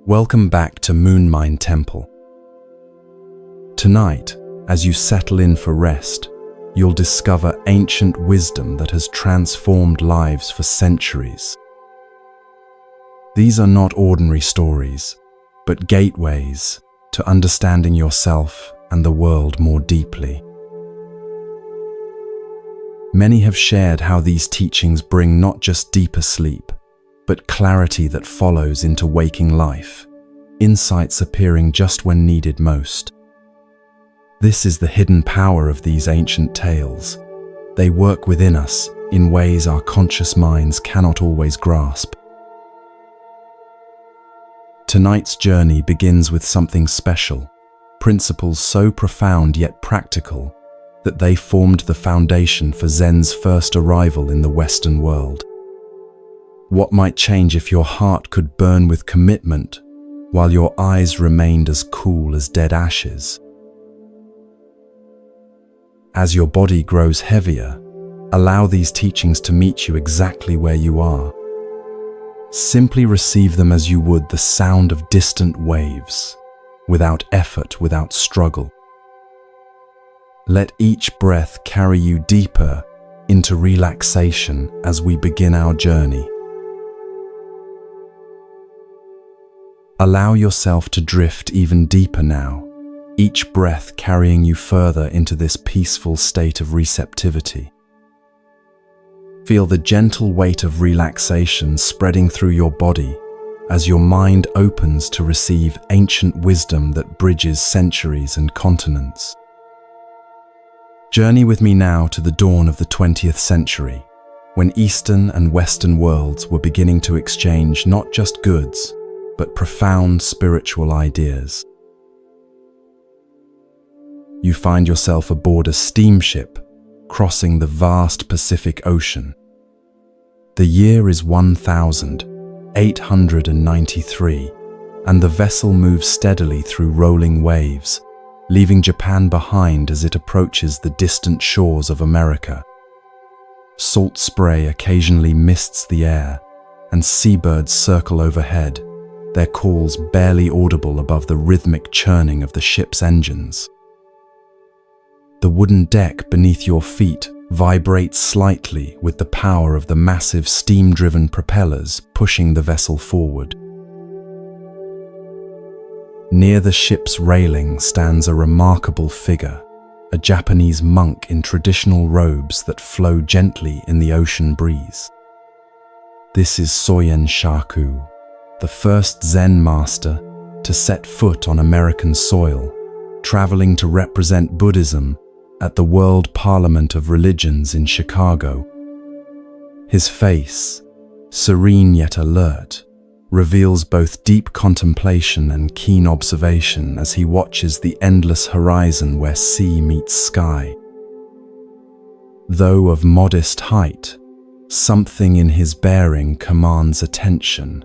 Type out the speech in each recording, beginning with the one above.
Welcome back to Moonmine Temple. Tonight, as you settle in for rest, you'll discover ancient wisdom that has transformed lives for centuries. These are not ordinary stories, but gateways to understanding yourself and the world more deeply. Many have shared how these teachings bring not just deeper sleep, but clarity that follows into waking life, insights appearing just when needed most. This is the hidden power of these ancient tales. They work within us in ways our conscious minds cannot always grasp. Tonight's journey begins with something special, principles so profound yet practical that they formed the foundation for Zen's first arrival in the Western world. What might change if your heart could burn with commitment while your eyes remained as cool as dead ashes? As your body grows heavier, allow these teachings to meet you exactly where you are. Simply receive them as you would the sound of distant waves, without effort, without struggle. Let each breath carry you deeper into relaxation as we begin our journey. Allow yourself to drift even deeper now, each breath carrying you further into this peaceful state of receptivity. Feel the gentle weight of relaxation spreading through your body as your mind opens to receive ancient wisdom that bridges centuries and continents. Journey with me now to the dawn of the 20th century, when Eastern and Western worlds were beginning to exchange not just goods, but profound spiritual ideas. You find yourself aboard a steamship crossing the vast Pacific Ocean. The year is 1893, and the vessel moves steadily through rolling waves, leaving Japan behind as it approaches the distant shores of America. Salt spray occasionally mists the air, and seabirds circle overhead, their calls barely audible above the rhythmic churning of the ship's engines. The wooden deck beneath your feet vibrates slightly with the power of the massive steam-driven propellers pushing the vessel forward. Near the ship's railing stands a remarkable figure, a Japanese monk in traditional robes that flow gently in the ocean breeze. This is Soyen Shaku, the first Zen master to set foot on American soil, traveling to represent Buddhism at the World Parliament of Religions in Chicago. His face, serene yet alert, reveals both deep contemplation and keen observation as he watches the endless horizon where sea meets sky. Though of modest height, something in his bearing commands attention,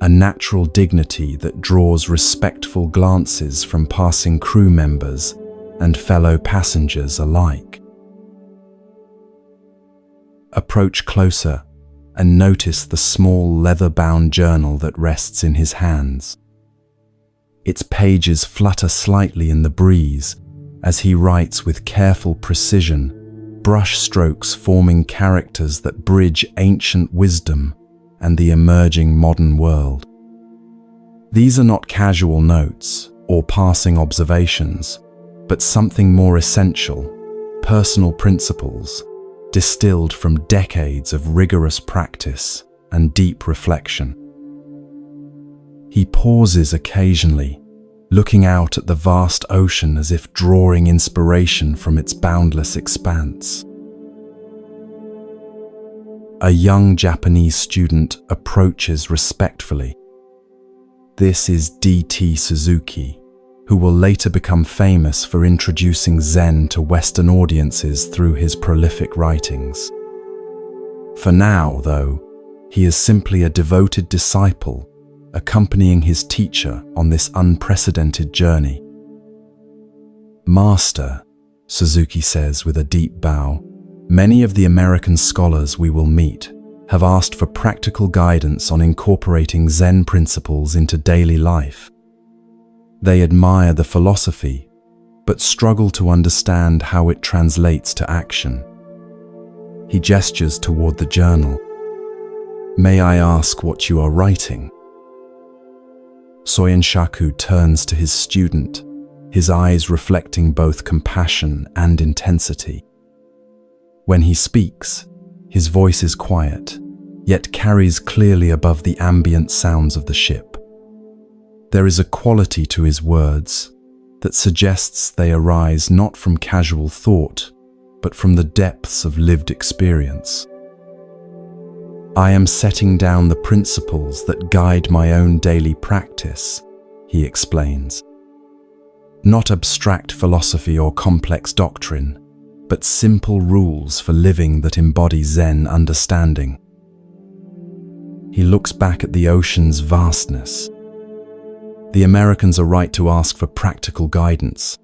a natural dignity that draws respectful glances from passing crew members and fellow passengers alike. Approach closer and notice the small leather-bound journal that rests in his hands. Its pages flutter slightly in the breeze as he writes with careful precision, brush strokes forming characters that bridge ancient wisdom and the emerging modern world. These are not casual notes or passing observations, but something more essential, personal principles, distilled from decades of rigorous practice and deep reflection. He pauses occasionally, looking out at the vast ocean as if drawing inspiration from its boundless expanse. A young Japanese student approaches respectfully. This is D.T. Suzuki, who will later become famous for introducing Zen to Western audiences through his prolific writings. For now, though, he is simply a devoted disciple, accompanying his teacher on this unprecedented journey. "Master," Suzuki says with a deep bow, "many of the American scholars we will meet have asked for practical guidance on incorporating Zen principles into daily life. They admire the philosophy, but struggle to understand how it translates to action. He gestures toward the journal. "May I ask what you are writing?" Soyen Shaku turns to his student, his eyes reflecting both compassion and intensity. When he speaks, his voice is quiet, yet carries clearly above the ambient sounds of the ship. There is a quality to his words that suggests they arise not from casual thought, but from the depths of lived experience. "I am setting down the principles that guide my own daily practice," he explains. "Not abstract philosophy or complex doctrine, but simple rules for living that embody Zen understanding." He looks back at the ocean's vastness. The Americans are right to ask for practical guidance.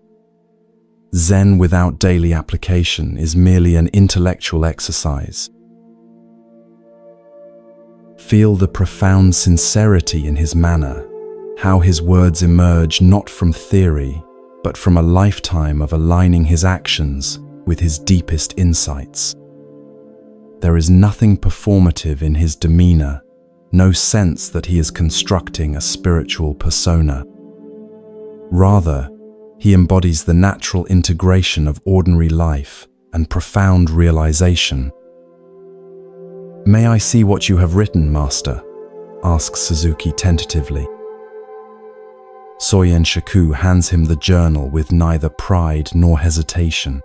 Zen without daily application is merely an intellectual exercise. Feel the profound sincerity in his manner, how his words emerge not from theory, but from a lifetime of aligning his actions with his deepest insights. There is nothing performative in his demeanor, no sense that he is constructing a spiritual persona. Rather, he embodies the natural integration of ordinary life and profound realization. "May I see what you have written, Master?" asks Suzuki tentatively. Soyen Shaku hands him the journal with neither pride nor hesitation.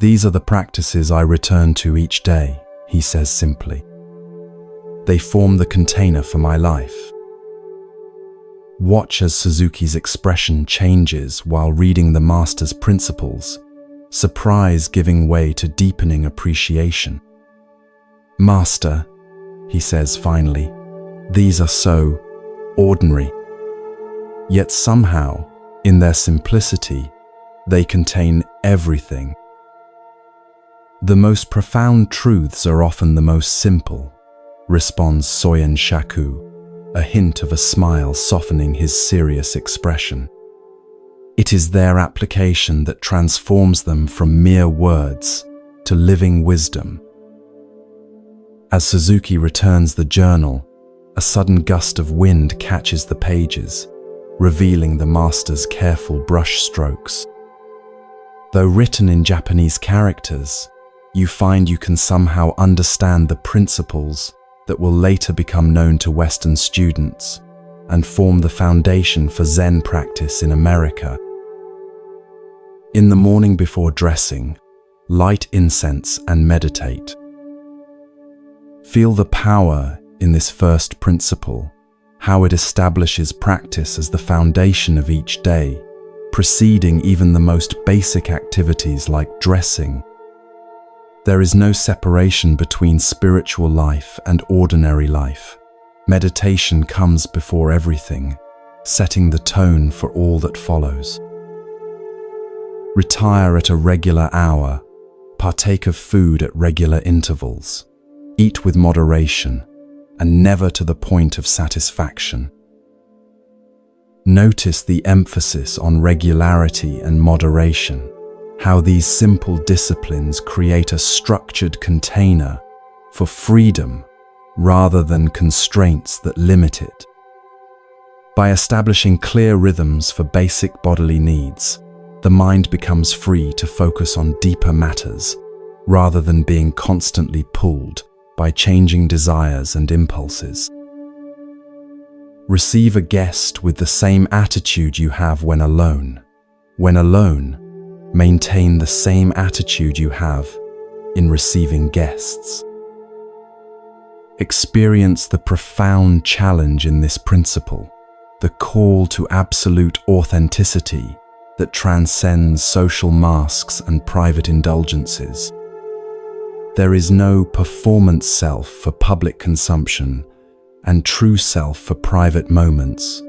"These are the practices I return to each day," he says simply. "They form the container for my life." Watch as Suzuki's expression changes while reading the master's principles, surprise giving way to deepening appreciation. "Master," he says finally, "these are so ordinary. Yet somehow, in their simplicity, they contain everything." "The most profound truths are often the most simple," responds Soyen Shaku, a hint of a smile softening his serious expression. "It is their application that transforms them from mere words to living wisdom." As Suzuki returns the journal, a sudden gust of wind catches the pages, revealing the master's careful brush strokes. Though written in Japanese characters, you find you can somehow understand the principles that will later become known to Western students and form the foundation for Zen practice in America. In the morning before dressing, light incense and meditate. Feel the power in this first principle, how it establishes practice as the foundation of each day, preceding even the most basic activities like dressing. There is no separation between spiritual life and ordinary life. Meditation comes before everything, setting the tone for all that follows. Retire at a regular hour, partake of food at regular intervals, eat with moderation, and never to the point of satisfaction. Notice the emphasis on regularity and moderation, how these simple disciplines create a structured container for freedom rather than constraints that limit it. By establishing clear rhythms for basic bodily needs, the mind becomes free to focus on deeper matters rather than being constantly pulled by changing desires and impulses. Receive a guest with the same attitude you have when alone. When alone, maintain the same attitude you have in receiving guests. Experience the profound challenge in this principle, the call to absolute authenticity that transcends social masks and private indulgences. There is no performance self for public consumption and true self for private moments,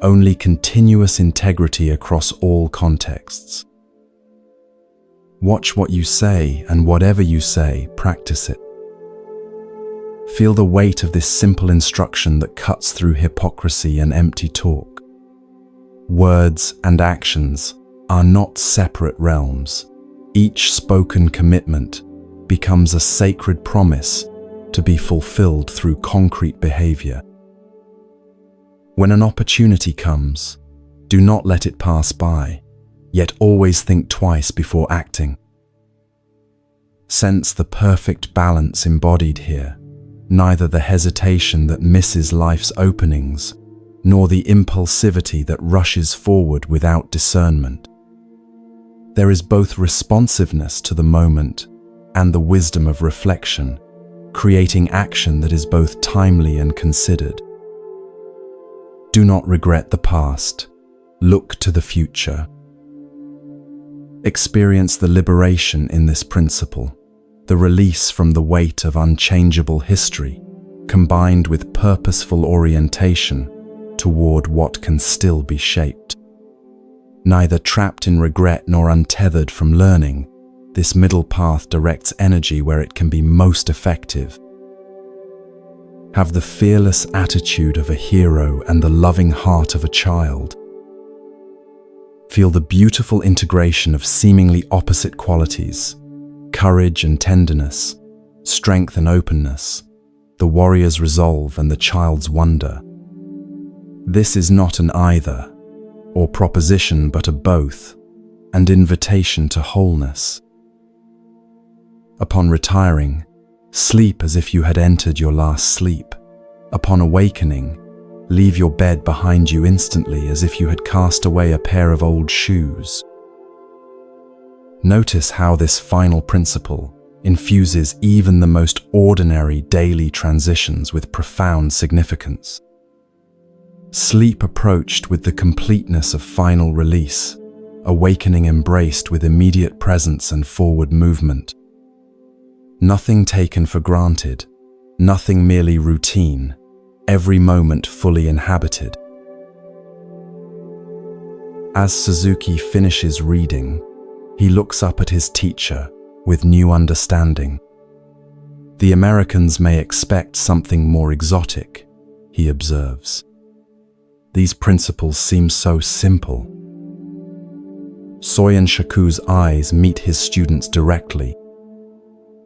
only continuous integrity across all contexts. Watch what you say, and whatever you say, practice it. Feel the weight of this simple instruction that cuts through hypocrisy and empty talk. Words and actions are not separate realms. Each spoken commitment becomes a sacred promise to be fulfilled through concrete behavior. When an opportunity comes, do not let it pass by, yet always think twice before acting. Sense the perfect balance embodied here, neither the hesitation that misses life's openings, nor the impulsivity that rushes forward without discernment. There is both responsiveness to the moment and the wisdom of reflection, creating action that is both timely and considered. Do not regret the past. Look to the future. Experience the liberation in this principle, the release from the weight of unchangeable history, combined with purposeful orientation toward what can still be shaped. Neither trapped in regret nor untethered from learning, this middle path directs energy where it can be most effective. Have the fearless attitude of a hero and the loving heart of a child. Feel the beautiful integration of seemingly opposite qualities, courage and tenderness, strength and openness, the warrior's resolve and the child's wonder. This is not an either or proposition but a both, and invitation to wholeness. Upon retiring, sleep as if you had entered your last sleep. Upon awakening, leave your bed behind you instantly as if you had cast away a pair of old shoes. Notice how this final principle infuses even the most ordinary daily transitions with profound significance. Sleep approached with the completeness of final release, awakening embraced with immediate presence and forward movement. Nothing taken for granted, nothing merely routine, every moment fully inhabited. As Suzuki finishes reading, he looks up at his teacher with new understanding. The Americans may expect something more exotic, he observes. These principles seem so simple. Soyen Shaku's eyes meet his students directly.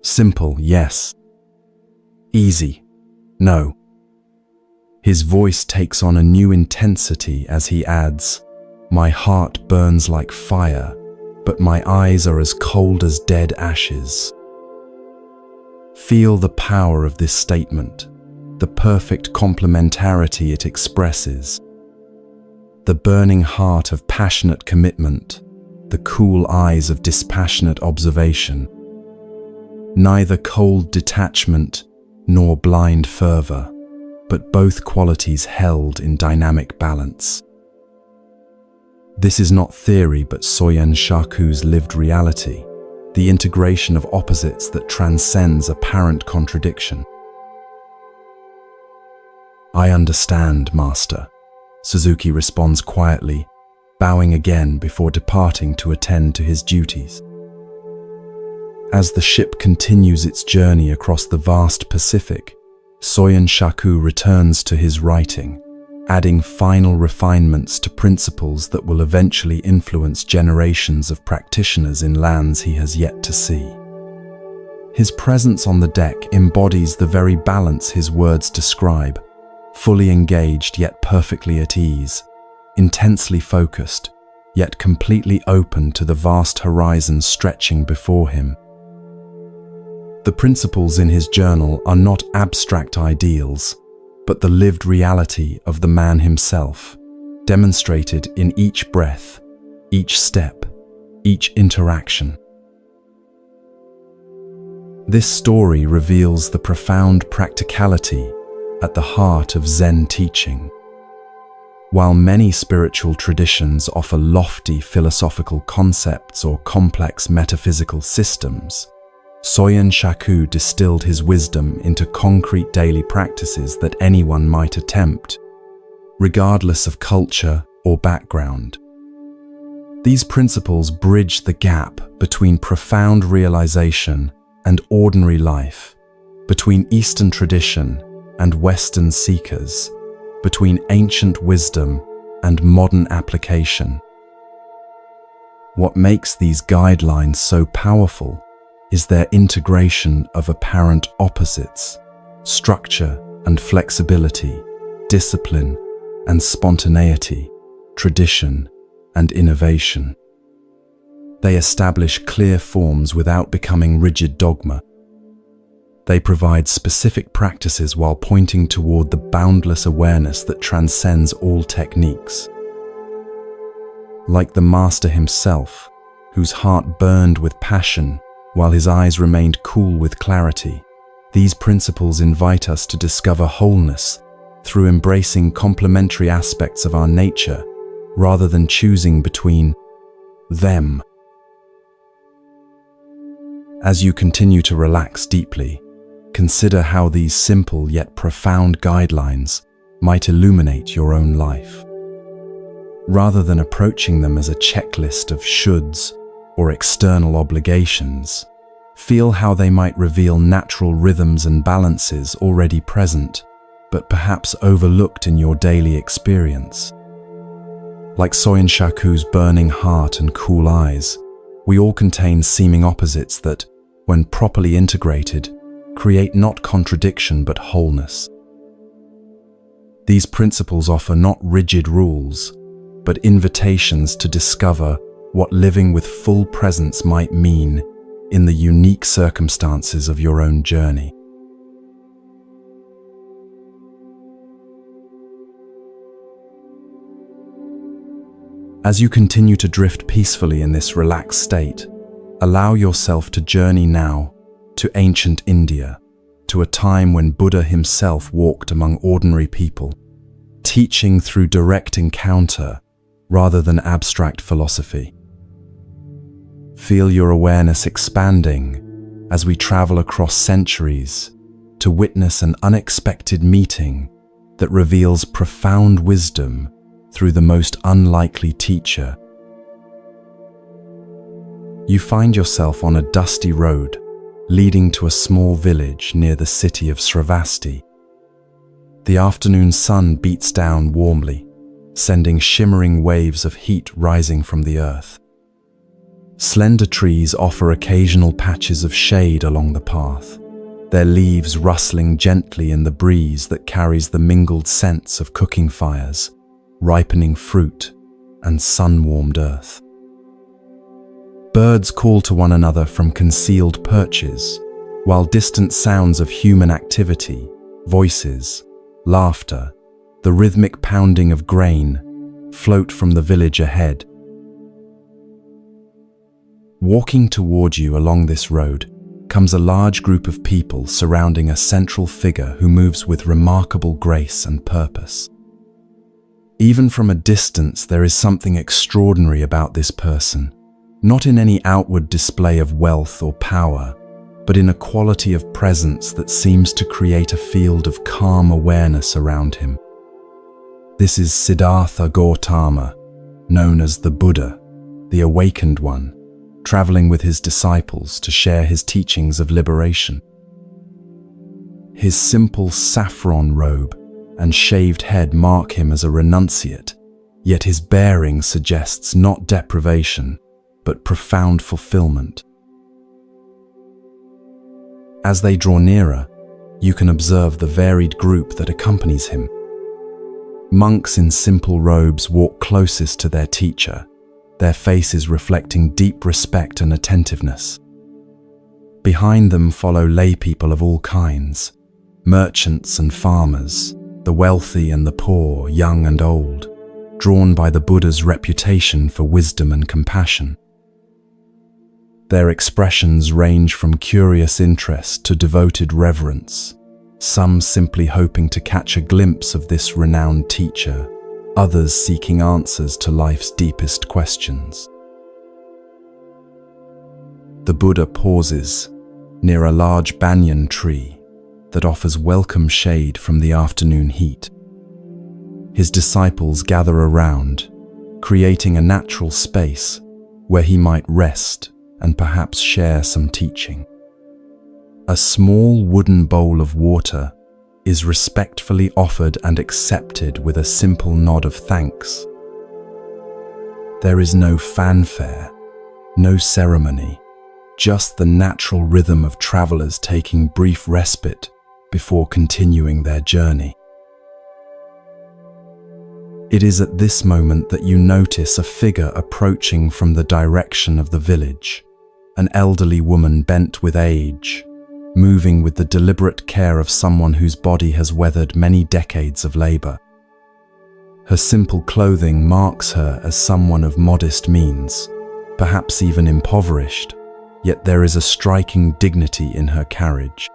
Simple, yes. Easy, no. His voice takes on a new intensity as he adds, "My heart burns like fire, but my eyes are as cold as dead ashes." Feel the power of this statement, the perfect complementarity it expresses. The burning heart of passionate commitment, the cool eyes of dispassionate observation. Neither cold detachment nor blind fervor, but both qualities held in dynamic balance. This is not theory but Soyen Shaku's lived reality, the integration of opposites that transcends apparent contradiction. "I understand, Master," Suzuki responds quietly, bowing again before departing to attend to his duties. As the ship continues its journey across the vast Pacific, Soyen Shaku returns to his writing, adding final refinements to principles that will eventually influence generations of practitioners in lands he has yet to see. His presence on the deck embodies the very balance his words describe, fully engaged yet perfectly at ease, intensely focused, yet completely open to the vast horizon stretching before him. The principles in his journal are not abstract ideals, but the lived reality of the man himself, demonstrated in each breath, each step, each interaction. This story reveals the profound practicality at the heart of Zen teaching. While many spiritual traditions offer lofty philosophical concepts or complex metaphysical systems, Soyen Shaku distilled his wisdom into concrete daily practices that anyone might attempt, regardless of culture or background. These principles bridge the gap between profound realization and ordinary life, between Eastern tradition and Western seekers, between ancient wisdom and modern application. What makes these guidelines so powerful is their integration of apparent opposites: structure and flexibility, discipline and spontaneity, tradition and innovation. They establish clear forms without becoming rigid dogma. They provide specific practices while pointing toward the boundless awareness that transcends all techniques. Like the master himself, whose heart burned with passion while his eyes remained cool with clarity, these principles invite us to discover wholeness through embracing complementary aspects of our nature rather than choosing between them. As you continue to relax deeply, consider how these simple yet profound guidelines might illuminate your own life. Rather than approaching them as a checklist of shoulds or external obligations, feel how they might reveal natural rhythms and balances already present, but perhaps overlooked in your daily experience. Like Soyin Shaku's burning heart and cool eyes, we all contain seeming opposites that, when properly integrated, create not contradiction but wholeness. These principles offer not rigid rules, but invitations to discover what living with full presence might mean in the unique circumstances of your own journey. As you continue to drift peacefully in this relaxed state, allow yourself to journey now to ancient India, to a time when Buddha himself walked among ordinary people, teaching through direct encounter rather than abstract philosophy. Feel your awareness expanding as we travel across centuries to witness an unexpected meeting that reveals profound wisdom through the most unlikely teacher. You find yourself on a dusty road leading to a small village near the city of Sravasti. The afternoon sun beats down warmly, sending shimmering waves of heat rising from the earth. Slender trees offer occasional patches of shade along the path, their leaves rustling gently in the breeze that carries the mingled scents of cooking fires, ripening fruit, and sun-warmed earth. Birds call to one another from concealed perches, while distant sounds of human activity, voices, laughter, the rhythmic pounding of grain, float from the village ahead. Walking toward you along this road comes a large group of people surrounding a central figure who moves with remarkable grace and purpose. Even from a distance, there is something extraordinary about this person. Not in any outward display of wealth or power, but in a quality of presence that seems to create a field of calm awareness around him. This is Siddhartha Gautama, known as the Buddha, the awakened one, traveling with his disciples to share his teachings of liberation. His simple saffron robe and shaved head mark him as a renunciate, yet his bearing suggests not deprivation, but profound fulfillment. As they draw nearer, you can observe the varied group that accompanies him. Monks in simple robes walk closest to their teacher, their faces reflecting deep respect and attentiveness. Behind them follow lay people of all kinds, merchants and farmers, the wealthy and the poor, young and old, drawn by the Buddha's reputation for wisdom and compassion. Their expressions range from curious interest to devoted reverence, some simply hoping to catch a glimpse of this renowned teacher, others seeking answers to life's deepest questions. The Buddha pauses near a large banyan tree that offers welcome shade from the afternoon heat. His disciples gather around, creating a natural space where he might rest and perhaps share some teaching. A small wooden bowl of water is respectfully offered and accepted with a simple nod of thanks. There is no fanfare, no ceremony, just the natural rhythm of travelers taking brief respite before continuing their journey. It is at this moment that you notice a figure approaching from the direction of the village, an elderly woman bent with age, moving with the deliberate care of someone whose body has weathered many decades of labor. Her simple clothing marks her as someone of modest means, perhaps even impoverished, yet there is a striking dignity in her carriage.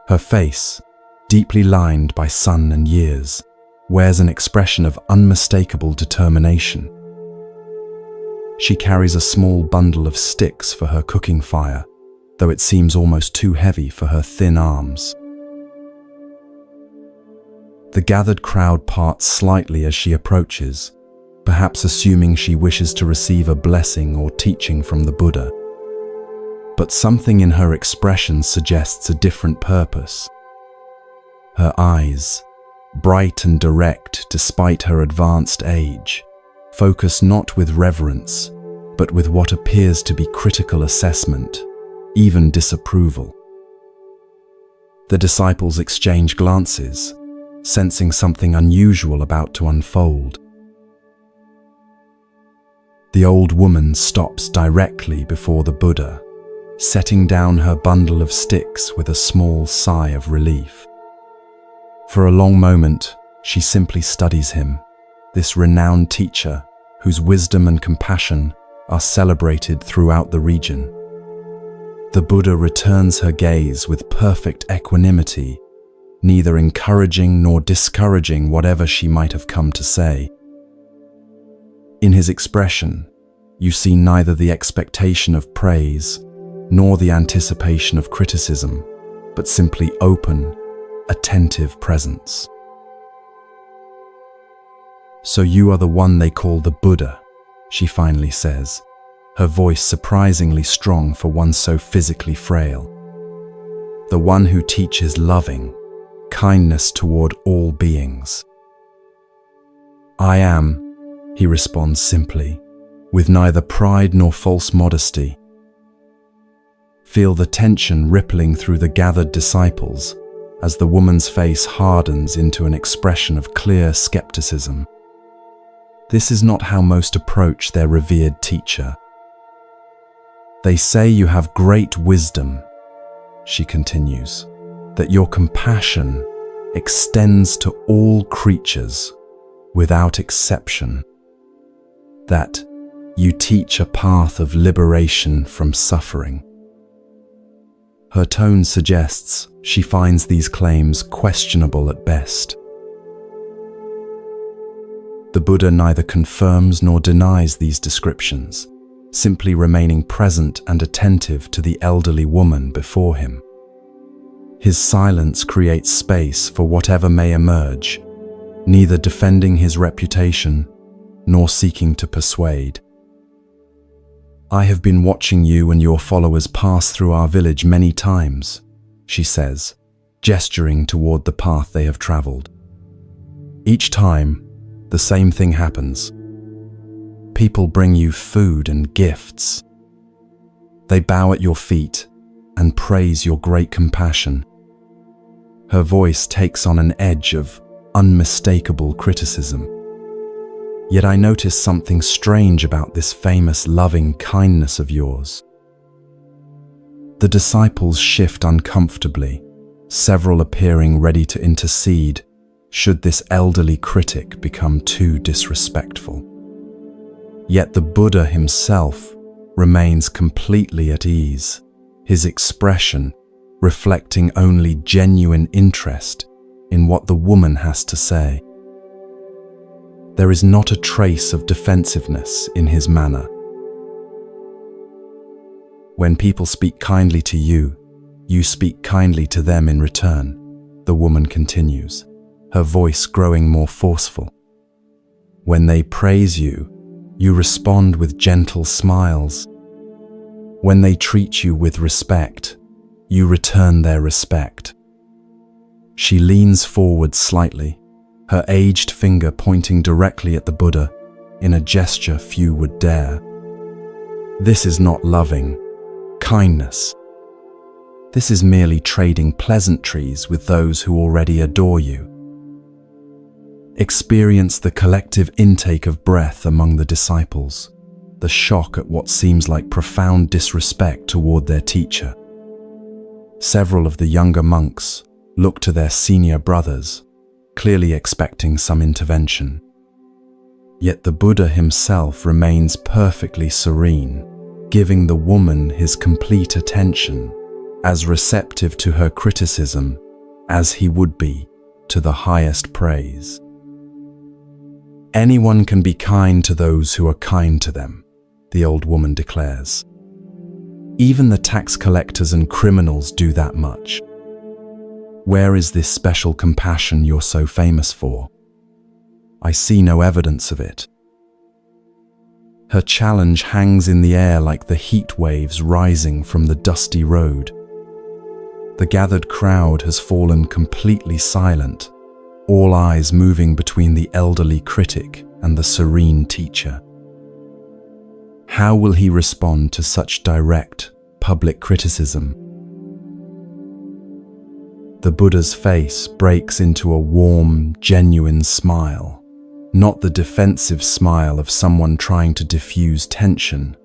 Her face, deeply lined by sun and years, wears an expression of unmistakable determination. She carries a small bundle of sticks for her cooking fire, though it seems almost too heavy for her thin arms. The gathered crowd parts slightly as she approaches, perhaps assuming she wishes to receive a blessing or teaching from the Buddha. But something in her expression suggests a different purpose. Her eyes, bright and direct despite her advanced age, focus not with reverence, but with what appears to be critical assessment, even disapproval. The disciples exchange glances, sensing something unusual about to unfold. The old woman stops directly before the Buddha, setting down her bundle of sticks with a small sigh of relief. For a long moment, she simply studies him, this renowned teacher whose wisdom and compassion are celebrated throughout the region. The Buddha returns her gaze with perfect equanimity, neither encouraging nor discouraging whatever she might have come to say. In his expression, you see neither the expectation of praise nor the anticipation of criticism, but simply open, attentive presence. "So you are the one they call the Buddha," she finally says, her voice surprisingly strong for one so physically frail. "The one who teaches loving, kindness toward all beings." "I am," he responds simply, with neither pride nor false modesty. Feel the tension rippling through the gathered disciples as the woman's face hardens into an expression of clear skepticism. This is not how most approach their revered teacher. "They say you have great wisdom," she continues, "that your compassion extends to all creatures without exception, that you teach a path of liberation from suffering." Her tone suggests she finds these claims questionable at best. The Buddha neither confirms nor denies these descriptions, simply remaining present and attentive to the elderly woman before him. His silence creates space for whatever may emerge, neither defending his reputation nor seeking to persuade. "I have been watching you and your followers pass through our village many times," she says, gesturing toward the path they have traveled. "Each time, the same thing happens. People bring you food and gifts. They bow at your feet and praise your great compassion." Her voice takes on an edge of unmistakable criticism. "Yet I notice something strange about this famous loving kindness of yours." The disciples shift uncomfortably, several appearing ready to intercede should this elderly critic become too disrespectful. Yet the Buddha himself remains completely at ease, his expression reflecting only genuine interest in what the woman has to say. There is not a trace of defensiveness in his manner. "When people speak kindly to you, you speak kindly to them in return," the woman continues, her voice growing more forceful. "When they praise you, you respond with gentle smiles. When they treat you with respect, you return their respect. She leans forward slightly, her aged finger pointing directly at the Buddha in a gesture few would dare. This is not loving kindness. This is merely trading pleasantries with those who already adore you. Experience the collective intake of breath among the disciples, the shock at what seems like profound disrespect toward their teacher. Several of the younger monks look to their senior brothers, clearly expecting some intervention. Yet the Buddha himself remains perfectly serene, giving the woman his complete attention, as receptive to her criticism as he would be to the highest praise. Anyone can be kind to those who are kind to them, the old woman declares. Even the tax collectors and criminals do that much. Where is this special compassion you're so famous for? I see no evidence of it. Her challenge hangs in the air like the heat waves rising from the dusty road. The gathered crowd has fallen completely silent, all eyes moving between the elderly critic and the serene teacher. How will he respond to such direct, public criticism? The Buddha's face breaks into a warm, genuine smile, not the defensive smile of someone trying to diffuse tension,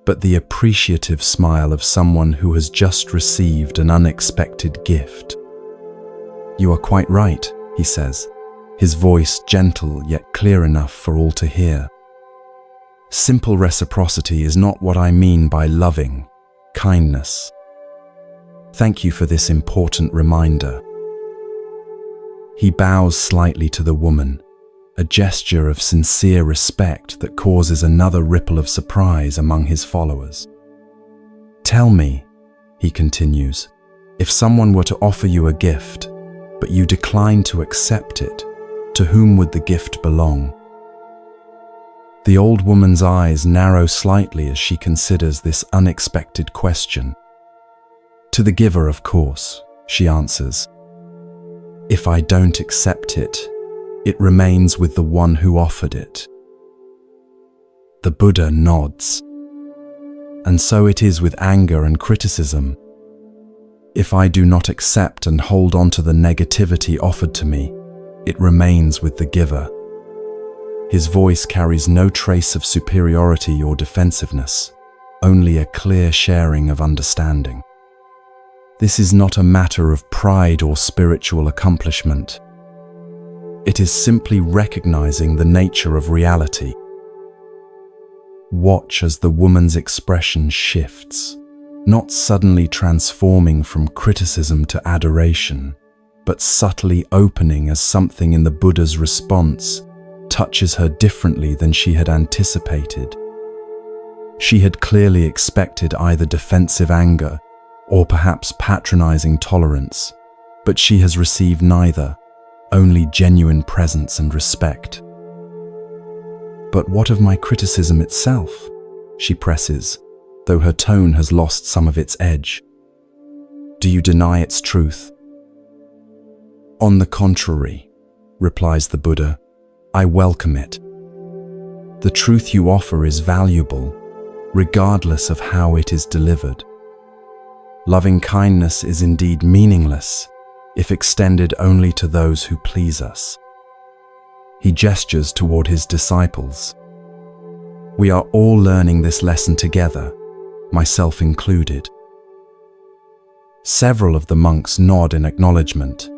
but the appreciative smile of someone who has just received an unexpected gift. You are quite right, he says, his voice gentle yet clear enough for all to hear. Simple reciprocity is not what I mean by loving kindness. Thank you for this important reminder. He bows slightly to the woman, a gesture of sincere respect that causes another ripple of surprise among his followers. Tell me, he continues, if someone were to offer you a gift, but you decline to accept it, to whom would the gift belong? The old woman's eyes narrow slightly as she considers this unexpected question. To the giver, of course, she answers. If I don't accept it, it remains with the one who offered it. The Buddha nods. And so it is with anger and criticism. If I do not accept and hold on to the negativity offered to me, it remains with the giver. His voice carries no trace of superiority or defensiveness, only a clear sharing of understanding. This is not a matter of pride or spiritual accomplishment. It is simply recognizing the nature of reality. Watch as the woman's expression shifts, not suddenly transforming from criticism to adoration, but subtly opening as something in the Buddha's response touches her differently than she had anticipated. She had clearly expected either defensive anger or perhaps patronizing tolerance, but she has received neither, only genuine presence and respect. But what of my criticism itself? She presses, though her tone has lost some of its edge. Do you deny its truth? On the contrary, replies the Buddha, I welcome it. The truth you offer is valuable, regardless of how it is delivered. Loving kindness is indeed meaningless if extended only to those who please us. He gestures toward his disciples. We are all learning this lesson together, myself included. Several of the monks nod in acknowledgement,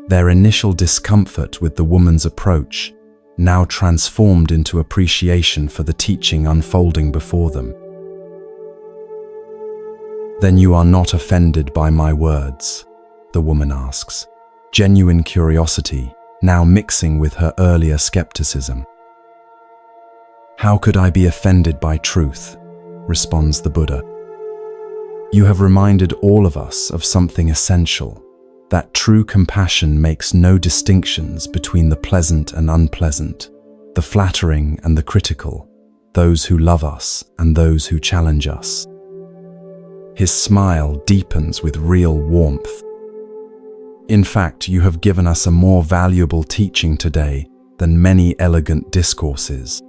their initial discomfort with the woman's approach now transformed into appreciation for the teaching unfolding before them. Then you are not offended by my words, the woman asks, genuine curiosity now mixing with her earlier skepticism. How could I be offended by truth? Responds the Buddha. You have reminded all of us of something essential, that true compassion makes no distinctions between the pleasant and unpleasant, the flattering and the critical, those who love us and those who challenge us. His smile deepens with real warmth. In fact, you have given us a more valuable teaching today than many elegant discourses.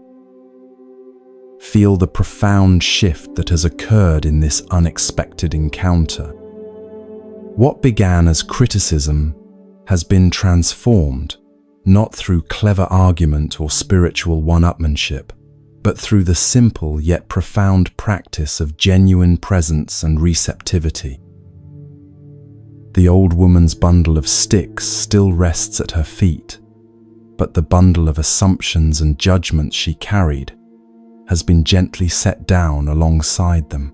Feel the profound shift that has occurred in this unexpected encounter. What began as criticism has been transformed, not through clever argument or spiritual one-upmanship, but through the simple yet profound practice of genuine presence and receptivity. The old woman's bundle of sticks still rests at her feet, but the bundle of assumptions and judgments she carried has been gently set down alongside them.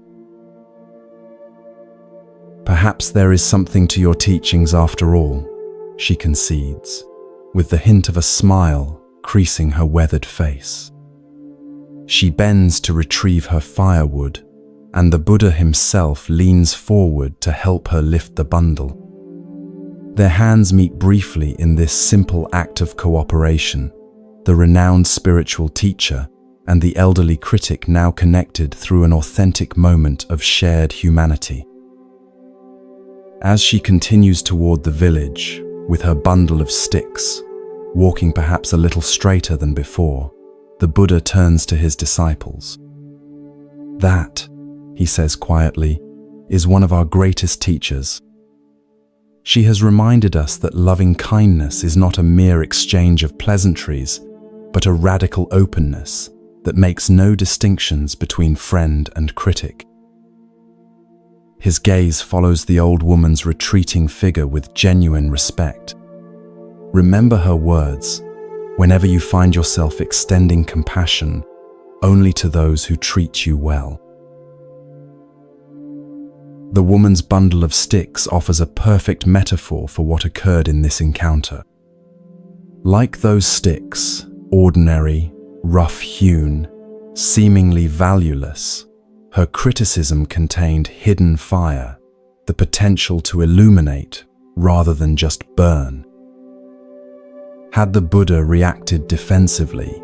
Perhaps there is something to your teachings after all, she concedes, with the hint of a smile creasing her weathered face. She bends to retrieve her firewood, and the Buddha himself leans forward to help her lift the bundle. Their hands meet briefly in this simple act of cooperation, the renowned spiritual teacher and the elderly critic now connected through an authentic moment of shared humanity. As she continues toward the village, with her bundle of sticks, walking perhaps a little straighter than before, the Buddha turns to his disciples. "That," he says quietly, "is one of our greatest teachers. She has reminded us that loving kindness is not a mere exchange of pleasantries, but a radical openness that makes no distinctions between friend and critic." His gaze follows the old woman's retreating figure with genuine respect. Remember her words, whenever you find yourself extending compassion only to those who treat you well. The woman's bundle of sticks offers a perfect metaphor for what occurred in this encounter. Like those sticks, ordinary, rough-hewn, seemingly valueless, her criticism contained hidden fire, the potential to illuminate rather than just burn. Had the Buddha reacted defensively,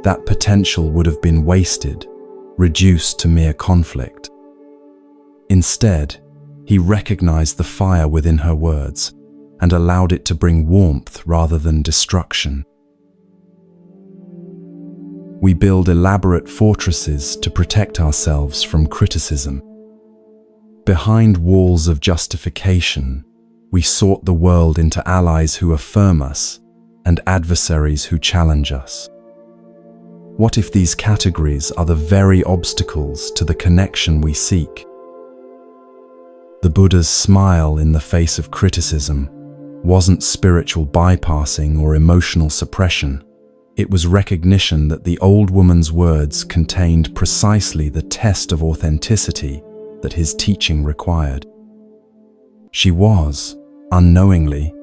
that potential would have been wasted, reduced to mere conflict. Instead, he recognized the fire within her words and allowed it to bring warmth rather than destruction. We build elaborate fortresses to protect ourselves from criticism. Behind walls of justification, we sort the world into allies who affirm us and adversaries who challenge us. What if these categories are the very obstacles to the connection we seek? The Buddha's smile in the face of criticism wasn't spiritual bypassing or emotional suppression. It was recognition that the old woman's words contained precisely the test of authenticity that his teaching required. She was, unknowingly,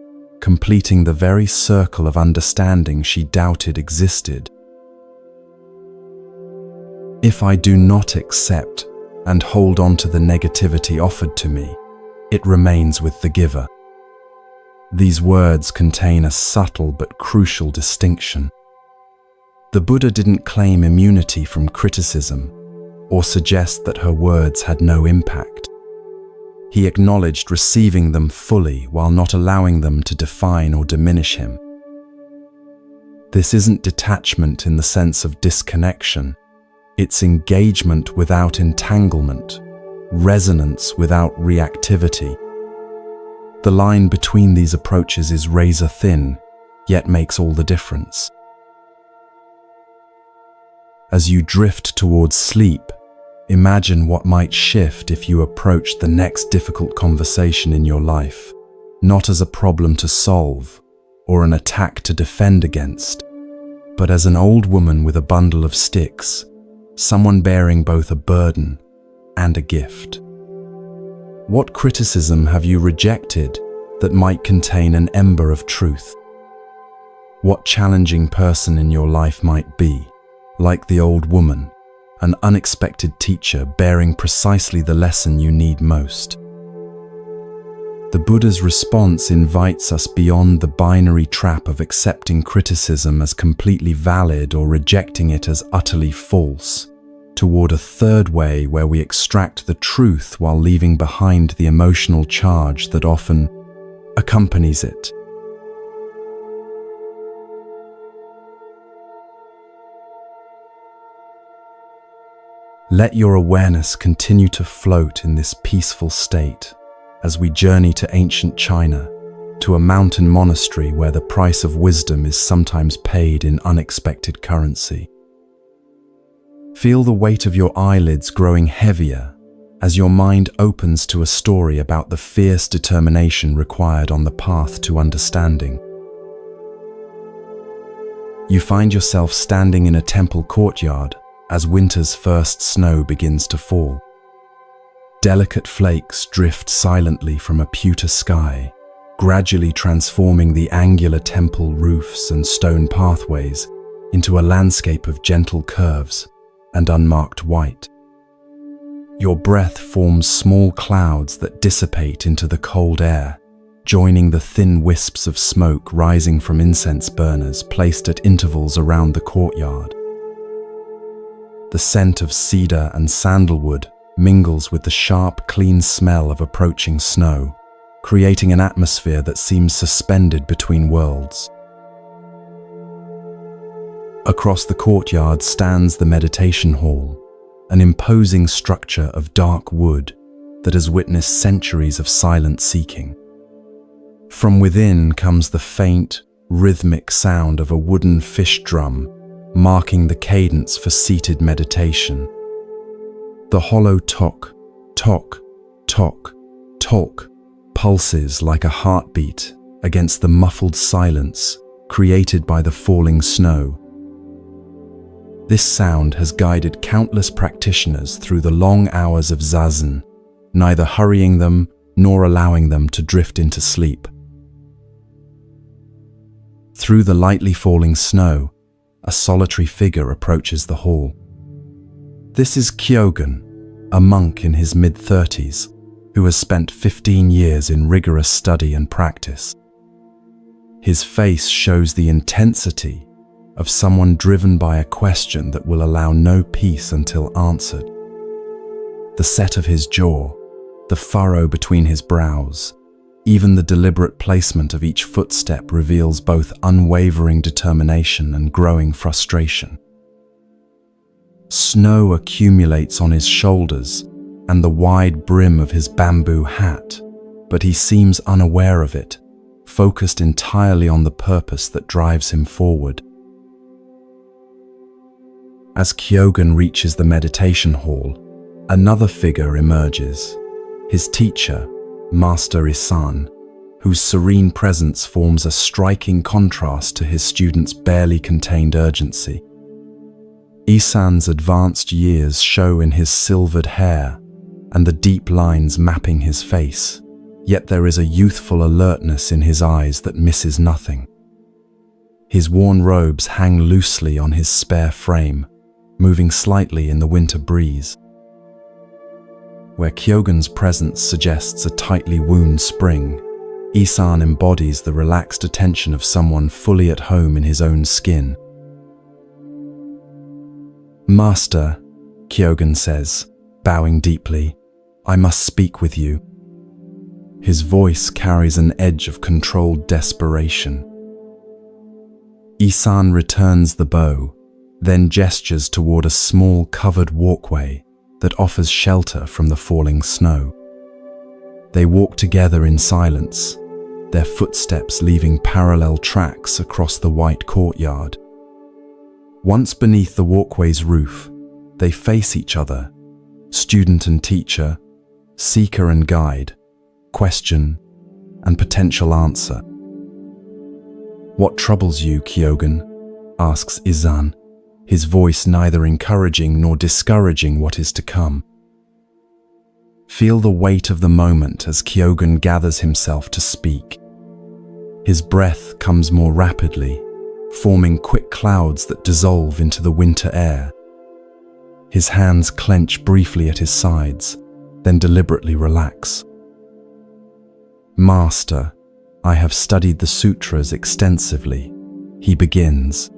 completing the very circle of understanding she doubted existed. If I do not accept and hold on to the negativity offered to me, it remains with the giver. These words contain a subtle but crucial distinction. The Buddha didn't claim immunity from criticism or suggest that her words had no impact. He acknowledged receiving them fully while not allowing them to define or diminish him. This isn't detachment in the sense of disconnection. It's engagement without entanglement, resonance without reactivity. The line between these approaches is razor thin, yet makes all the difference. As you drift towards sleep, imagine what might shift if you approach the next difficult conversation in your life, not as a problem to solve or an attack to defend against, but as an old woman with a bundle of sticks, someone bearing both a burden and a gift. What criticism have you rejected that might contain an ember of truth? What challenging person in your life might be, like the old woman, an unexpected teacher bearing precisely the lesson you need most? The Buddha's response invites us beyond the binary trap of accepting criticism as completely valid or rejecting it as utterly false. toward a third way where we extract the truth while leaving behind the emotional charge that often accompanies it. Let your awareness continue to float in this peaceful state as we journey to ancient China, to a mountain monastery where the price of wisdom is sometimes paid in unexpected currency. Feel the weight of your eyelids growing heavier as your mind opens to a story about the fierce determination required on the path to understanding. You find yourself standing in a temple courtyard as winter's first snow begins to fall. Delicate flakes drift silently from a pewter sky, gradually transforming the angular temple roofs and stone pathways into a landscape of gentle curves and unmarked white. Your breath forms small clouds that dissipate into the cold air, joining the thin wisps of smoke rising from incense burners placed at intervals around the courtyard. The scent of cedar and sandalwood mingles with the sharp, clean smell of approaching snow, creating an atmosphere that seems suspended between worlds. Across the courtyard stands the meditation hall, an imposing structure of dark wood that has witnessed centuries of silent seeking. From within comes the faint, rhythmic sound of a wooden fish drum, marking the cadence for seated meditation. The hollow tock, tock, tock, tock pulses like a heartbeat against the muffled silence created by the falling snow. This sound has guided countless practitioners through the long hours of zazen, neither hurrying them nor allowing them to drift into sleep. Through the lightly falling snow, a solitary figure approaches the hall. This is Kyogen, a monk in his mid-30s, who has spent 15 years in rigorous study and practice. His face shows the intensity of someone driven by a question that will allow no peace until answered. The set of his jaw, the furrow between his brows, even the deliberate placement of each footstep reveals both unwavering determination and growing frustration. Snow accumulates on his shoulders and the wide brim of his bamboo hat, but he seems unaware of it, focused entirely on the purpose that drives him forward. As Kyogen reaches the meditation hall, another figure emerges, his teacher, Master Isan, whose serene presence forms a striking contrast to his students' barely contained urgency. Isan's advanced years show in his silvered hair and the deep lines mapping his face, yet there is a youthful alertness in his eyes that misses nothing. His worn robes hang loosely on his spare frame, moving slightly in the winter breeze. Where Kyogen's presence suggests a tightly wound spring, Isan embodies the relaxed attention of someone fully at home in his own skin. "Master," Kyogen says, bowing deeply, "I must speak with you." His voice carries an edge of controlled desperation. Isan returns the bow, then gestures toward a small covered walkway that offers shelter from the falling snow. They walk together in silence, their footsteps leaving parallel tracks across the white courtyard. Once beneath the walkway's roof, they face each other, student and teacher, seeker and guide, question and potential answer. "What troubles you, Kyogen?" asks Isan, his voice neither encouraging nor discouraging what is to come. Feel the weight of the moment as Kyogen gathers himself to speak. His breath comes more rapidly, forming quick clouds that dissolve into the winter air. His hands clench briefly at his sides, then deliberately relax. "Master, I have studied the sutras extensively," he begins.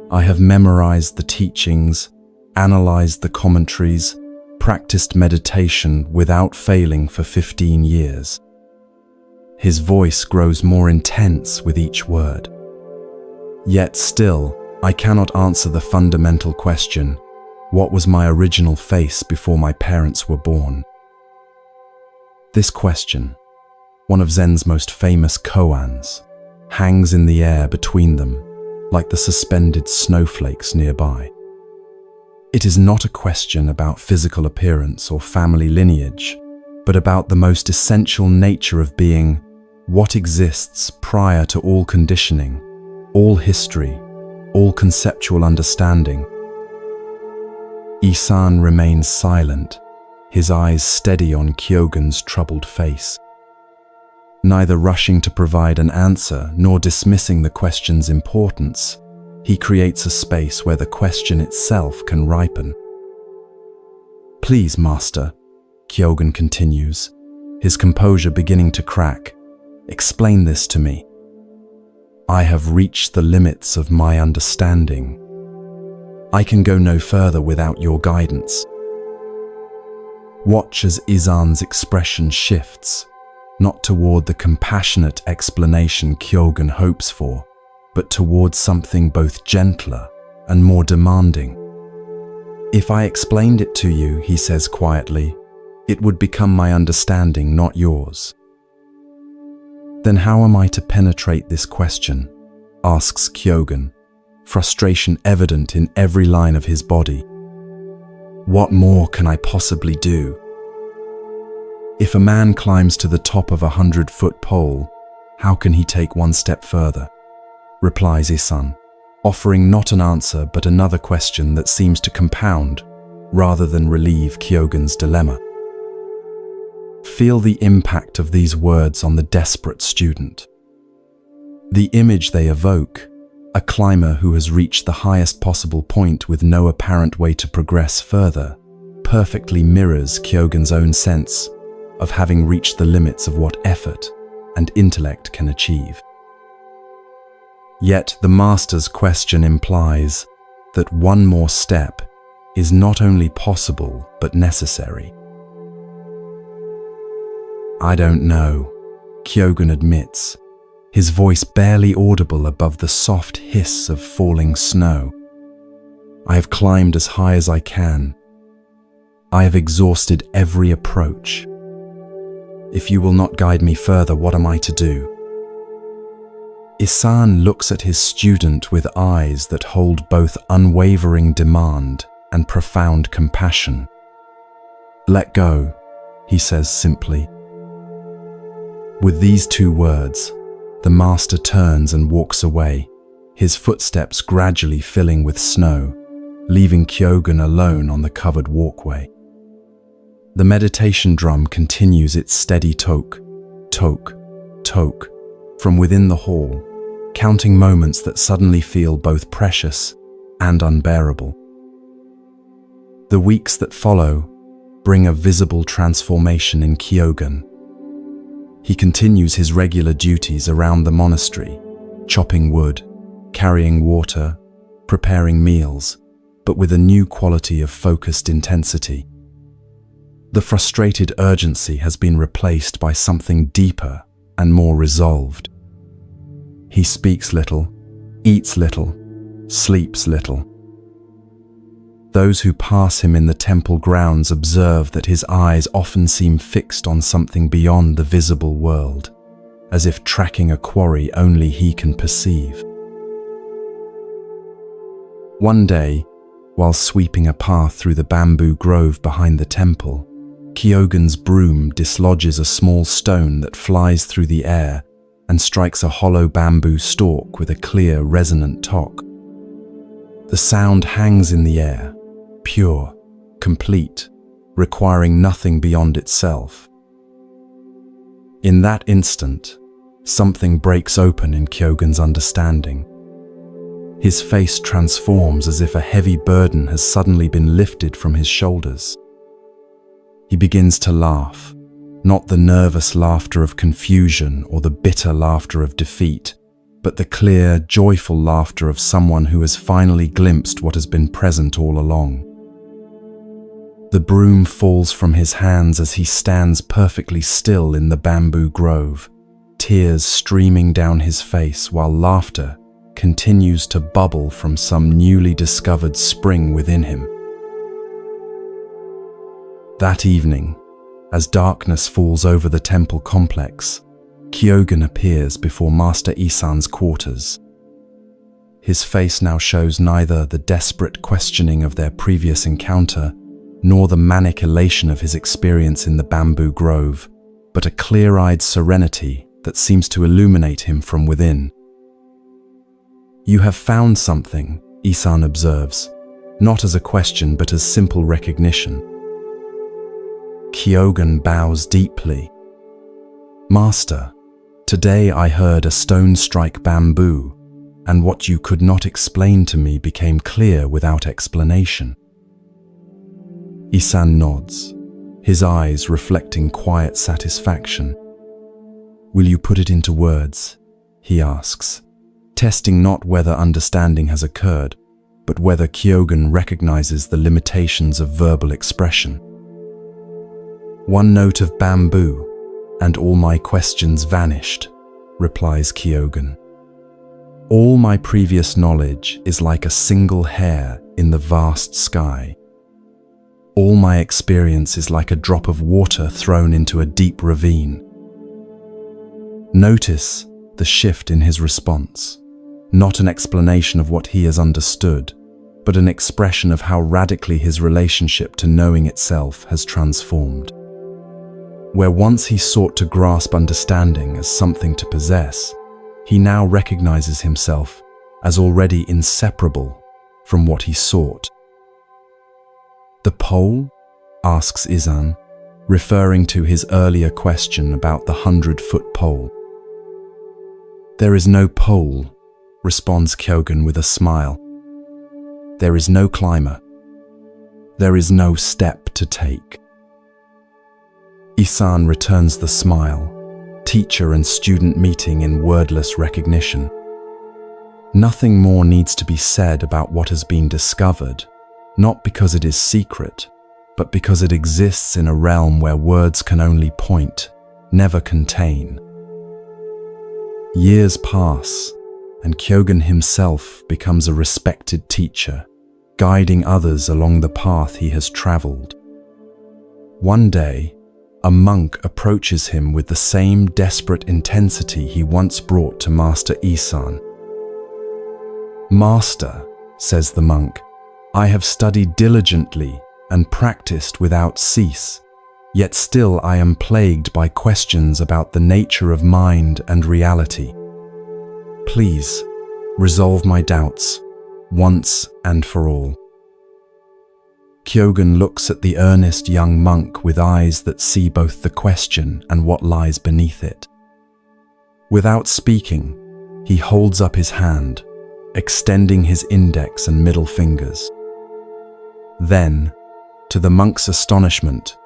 "I have memorized the teachings analyzed the commentaries, practiced meditation without failing for 15 years. His voice grows more intense with each word. Yet still, I cannot answer the fundamental question, what was my original face before my parents were born? This question, one of Zen's most famous koans, hangs in the air between them, like the suspended snowflakes nearby. It is not a question about physical appearance or family lineage, but about the most essential nature of being, what exists prior to all conditioning, all history, all conceptual understanding. Isan remains silent, his eyes steady on Kyogen's troubled face. Neither rushing to provide an answer nor dismissing the question's importance, he creates a space where the question itself can ripen. "Please, Master," Kyogen continues, his composure beginning to crack, "explain this to me. I have reached the limits of my understanding. I can go no further without your guidance." Watch as Isan's expression shifts, not toward the compassionate explanation Kyogen hopes for, but towards something both gentler and more demanding. "If I explained it to you," he says quietly, "it would become my understanding, not yours." "Then how am I to penetrate this question?" asks Kyogen, frustration evident in every line of his body. "What more can I possibly do? If a man climbs to the top of a 100-foot pole, how can he take one step further?" replies Isan, offering not an answer but another question that seems to compound, rather than relieve Kyogen's dilemma. Feel the impact of these words on the desperate student. The image they evoke, a climber who has reached the highest possible point with no apparent way to progress further, perfectly mirrors Kyogen's own sense of having reached the limits of what effort and intellect can achieve. Yet the Master's question implies that one more step is not only possible but necessary. "I don't know," Kyogen admits, his voice barely audible above the soft hiss of falling snow. "I have climbed as high as I can. I have exhausted every approach. If you will not guide me further, what am I to do?" Isan looks at his student with eyes that hold both unwavering demand and profound compassion. "Let go," he says simply. With these two words, the Master turns and walks away, his footsteps gradually filling with snow, leaving Kyogen alone on the covered walkway. The meditation drum continues its steady toke, toke, toke, from within the hall, counting moments that suddenly feel both precious and unbearable. The weeks that follow bring a visible transformation in Kyogen. He continues his regular duties around the monastery, chopping wood, carrying water, preparing meals, but with a new quality of focused intensity. The frustrated urgency has been replaced by something deeper and more resolved. He speaks little, eats little, sleeps little. Those who pass him in the temple grounds observe that his eyes often seem fixed on something beyond the visible world, as if tracking a quarry only he can perceive. One day, while sweeping a path through the bamboo grove behind the temple, Kyogen's broom dislodges a small stone that flies through the air and strikes a hollow bamboo stalk with a clear, resonant tock. The sound hangs in the air, pure, complete, requiring nothing beyond itself. In that instant, something breaks open in Kyogen's understanding. His face transforms as if a heavy burden has suddenly been lifted from his shoulders. He begins to laugh, not the nervous laughter of confusion or the bitter laughter of defeat, but the clear, joyful laughter of someone who has finally glimpsed what has been present all along. The broom falls from his hands as he stands perfectly still in the bamboo grove, tears streaming down his face while laughter continues to bubble from some newly discovered spring within him. That evening, as darkness falls over the temple complex, Kyogen appears before Master Isan's quarters. His face now shows neither the desperate questioning of their previous encounter nor the manic elation of his experience in the bamboo grove, but a clear-eyed serenity that seems to illuminate him from within. "You have found something," Isan observes, not as a question but as simple recognition. Kyogen bows deeply. "Master, today I heard a stone strike bamboo, and what you could not explain to me became clear without explanation." Isan nods, his eyes reflecting quiet satisfaction. "Will you put it into words?" he asks, testing not whether understanding has occurred, but whether Kyogen recognizes the limitations of verbal expression. "One note of bamboo, and all my questions vanished," replies Kyogen. "All my previous knowledge is like a single hair in the vast sky. All my experience is like a drop of water thrown into a deep ravine." Notice the shift in his response, not an explanation of what he has understood, but an expression of how radically his relationship to knowing itself has transformed. Where once he sought to grasp understanding as something to possess, he now recognizes himself as already inseparable from what he sought. "The pole?" asks Isan, referring to his earlier question about the 100-foot pole. "There is no pole," responds Kyogen with a smile. "There is no climber. There is no step to take." Isan returns the smile, teacher and student meeting in wordless recognition. Nothing more needs to be said about what has been discovered, not because it is secret, but because it exists in a realm where words can only point, never contain. Years pass, and Kyogen himself becomes a respected teacher, guiding others along the path he has traveled. One day, a monk approaches him with the same desperate intensity he once brought to Master Isan. "Master," says the monk, "I have studied diligently and practiced without cease, yet still I am plagued by questions about the nature of mind and reality. Please, resolve my doubts, once and for all." Kyogen looks at the earnest young monk with eyes that see both the question and what lies beneath it. Without speaking, he holds up his hand, extending his index and middle fingers. Then, to the monk's astonishment,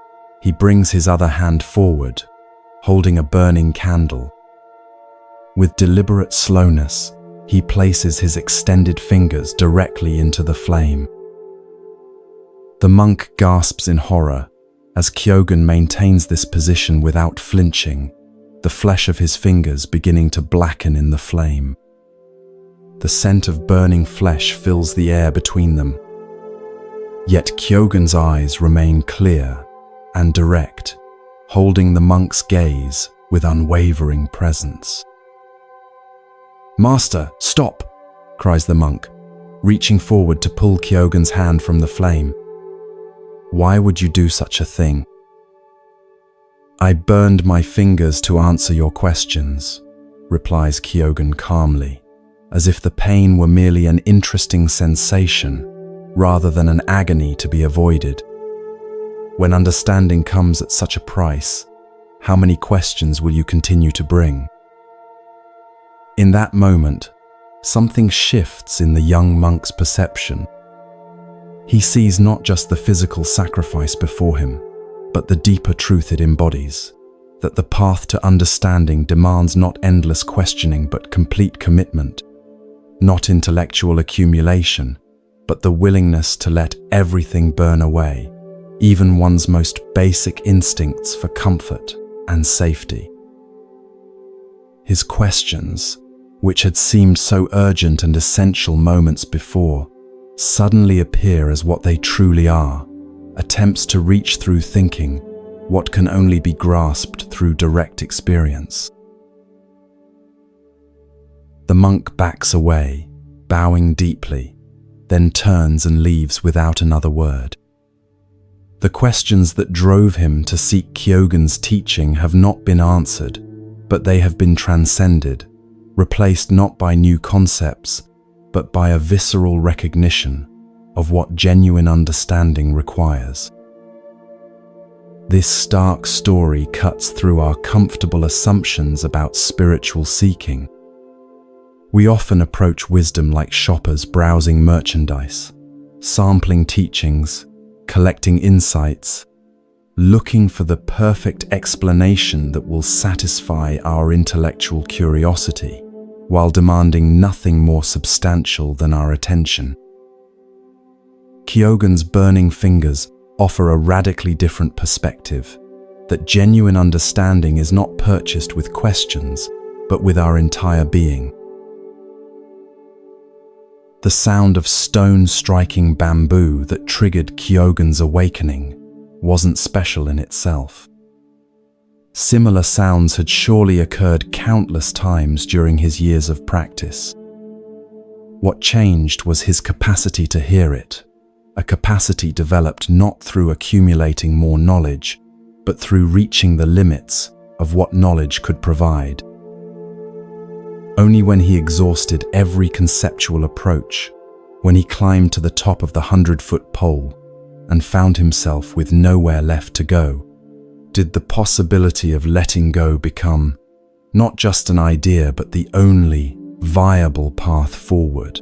he brings his other hand forward, holding a burning candle. With deliberate slowness, he places his extended fingers directly into the flame. The monk gasps in horror as Kyogen maintains this position without flinching, the flesh of his fingers beginning to blacken in the flame. The scent of burning flesh fills the air between them. Yet Kyogen's eyes remain clear and direct, holding the monk's gaze with unwavering presence. "Master, stop!" cries the monk, reaching forward to pull Kyogen's hand from the flame. "Why would you do such a thing?" "I burned my fingers to answer your questions," replies Kyogen calmly, as if the pain were merely an interesting sensation rather than an agony to be avoided. When understanding comes at such a price, how many questions will you continue to bring? In that moment, something shifts in the young monk's perception. He sees not just the physical sacrifice before him, but the deeper truth it embodies, that the path to understanding demands not endless questioning but complete commitment, not intellectual accumulation, but the willingness to let everything burn away, even one's most basic instincts for comfort and safety. His questions, which had seemed so urgent and essential moments before, suddenly appear as what they truly are, attempts to reach through thinking what can only be grasped through direct experience. The monk backs away, bowing deeply, then turns and leaves without another word. The questions that drove him to seek Kyogen's teaching have not been answered, but they have been transcended, replaced not by new concepts, but by a visceral recognition of what genuine understanding requires. This stark story cuts through our comfortable assumptions about spiritual seeking. We often approach wisdom like shoppers browsing merchandise, sampling teachings, collecting insights, looking for the perfect explanation that will satisfy our intellectual curiosity, while demanding nothing more substantial than our attention. Kyogen's burning fingers offer a radically different perspective, that genuine understanding is not purchased with questions, but with our entire being. The sound of stone striking bamboo that triggered Kyogen's awakening wasn't special in itself. Similar sounds had surely occurred countless times during his years of practice. What changed was his capacity to hear it, a capacity developed not through accumulating more knowledge, but through reaching the limits of what knowledge could provide. Only when he exhausted every conceptual approach, when he climbed to the top of the 100-foot pole and found himself with nowhere left to go, did the possibility of letting go become not just an idea, but the only viable path forward.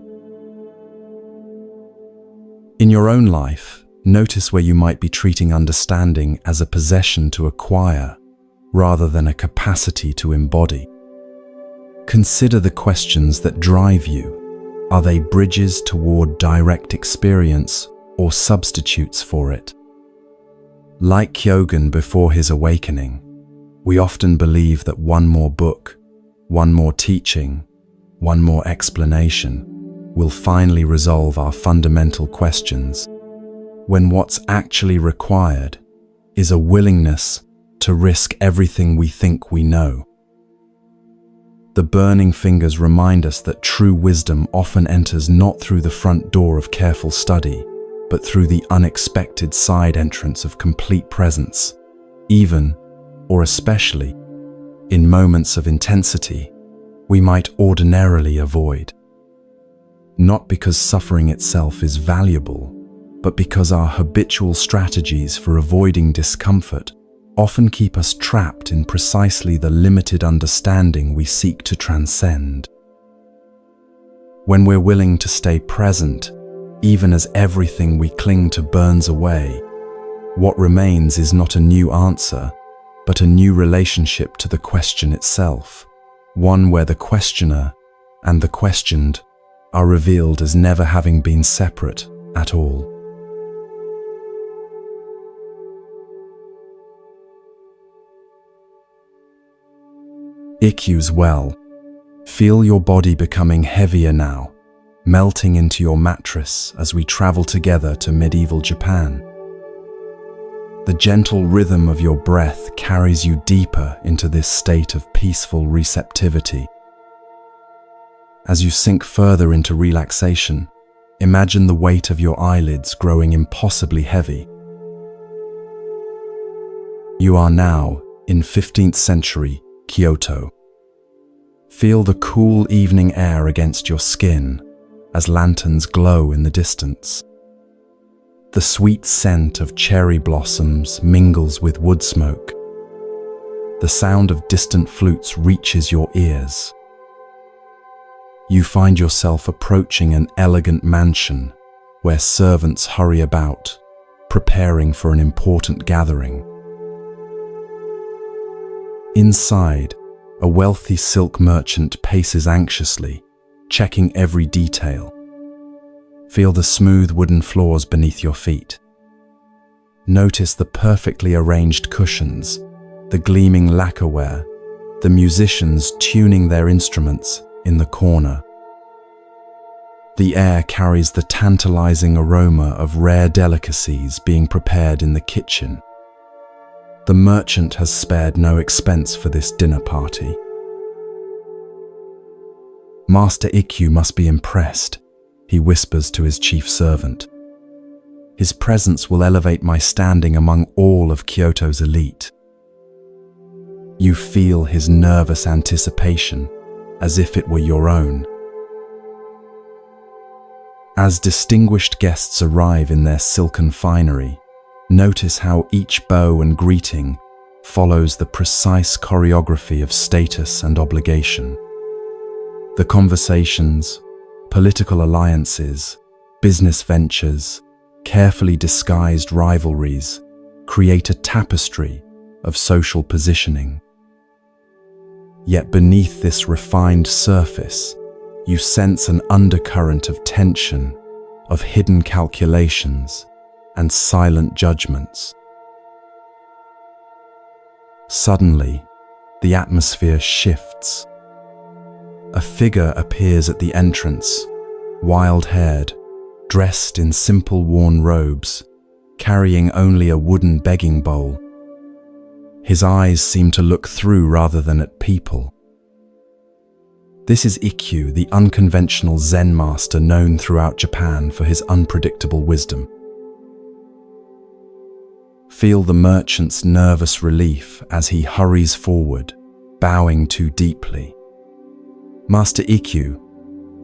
In your own life, notice where you might be treating understanding as a possession to acquire rather than a capacity to embody. Consider the questions that drive you. Are they bridges toward direct experience or substitutes for it? Like Kyogen before his awakening, we often believe that one more book, one more teaching, one more explanation will finally resolve our fundamental questions, when what's actually required is a willingness to risk everything we think we know. The burning fingers remind us that true wisdom often enters not through the front door of careful study, but through the unexpected side entrance of complete presence, even, or especially, in moments of intensity we might ordinarily avoid. Not because suffering itself is valuable, but because our habitual strategies for avoiding discomfort often keep us trapped in precisely the limited understanding we seek to transcend. When we're willing to stay present, even as everything we cling to burns away, what remains is not a new answer, but a new relationship to the question itself, one where the questioner and the questioned are revealed as never having been separate at all. Ikkyu's well. Feel your body becoming heavier now, melting into your mattress as we travel together to medieval Japan. The gentle rhythm of your breath carries you deeper into this state of peaceful receptivity. As you sink further into relaxation, imagine the weight of your eyelids growing impossibly heavy. You are now in 15th century Kyoto. Feel the cool evening air against your skin as lanterns glow in the distance. The sweet scent of cherry blossoms mingles with wood smoke. The sound of distant flutes reaches your ears. You find yourself approaching an elegant mansion where servants hurry about, preparing for an important gathering. Inside, a wealthy silk merchant paces anxiously, checking every detail. Feel the smooth wooden floors beneath your feet. Notice the perfectly arranged cushions, the gleaming lacquerware, the musicians tuning their instruments in the corner. The air carries the tantalizing aroma of rare delicacies being prepared in the kitchen. The merchant has spared no expense for this dinner party. Master Ikkyu must be impressed, he whispers to his chief servant. His presence will elevate my standing among all of Kyoto's elite. You feel his nervous anticipation, as if it were your own. As distinguished guests arrive in their silken finery, notice how each bow and greeting follows the precise choreography of status and obligation. The conversations, political alliances, business ventures, carefully disguised rivalries create a tapestry of social positioning. Yet beneath this refined surface, you sense an undercurrent of tension, of hidden calculations, and silent judgments. Suddenly, the atmosphere shifts. A figure appears at the entrance, wild-haired, dressed in simple worn robes, carrying only a wooden begging bowl. His eyes seem to look through rather than at people. This is Ikkyu, the unconventional Zen master known throughout Japan for his unpredictable wisdom. Feel the merchant's nervous relief as he hurries forward, bowing too deeply. Master Ikkyu,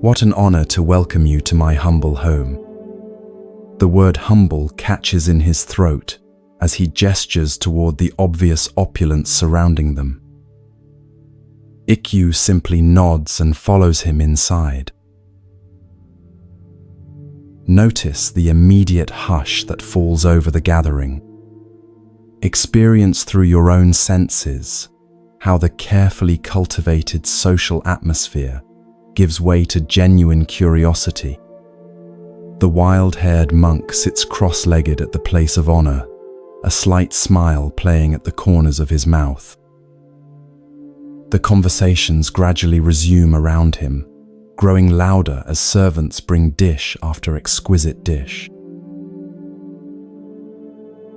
what an honor to welcome you to my humble home. The word humble catches in his throat as he gestures toward the obvious opulence surrounding them. Ikkyu simply nods and follows him inside. Notice the immediate hush that falls over the gathering. Experience through your own senses how the carefully cultivated social atmosphere gives way to genuine curiosity. The wild-haired monk sits cross-legged at the place of honor, a slight smile playing at the corners of his mouth. The conversations gradually resume around him, growing louder as servants bring dish after exquisite dish.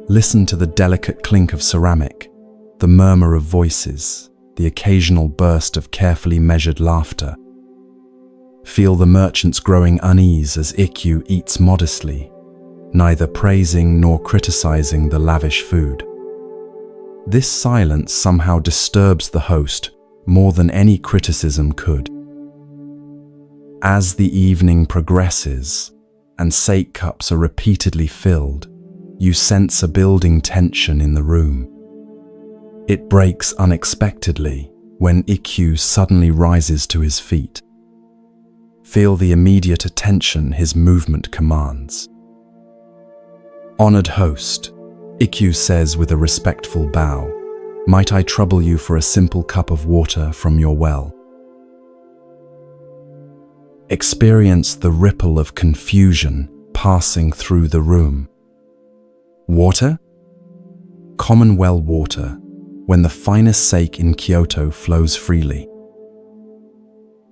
Listen to the delicate clink of ceramic, the murmur of voices, the occasional burst of carefully measured laughter. Feel the merchant's growing unease as Ikkyu eats modestly, neither praising nor criticizing the lavish food. This silence somehow disturbs the host more than any criticism could. As the evening progresses and sake cups are repeatedly filled, you sense a building tension in the room. It breaks unexpectedly when Ikkyu suddenly rises to his feet. Feel the immediate attention his movement commands. Honored host, Ikkyu says with a respectful bow, might I trouble you for a simple cup of water from your well? Experience the ripple of confusion passing through the room. Water? Common well water, when the finest sake in Kyoto flows freely.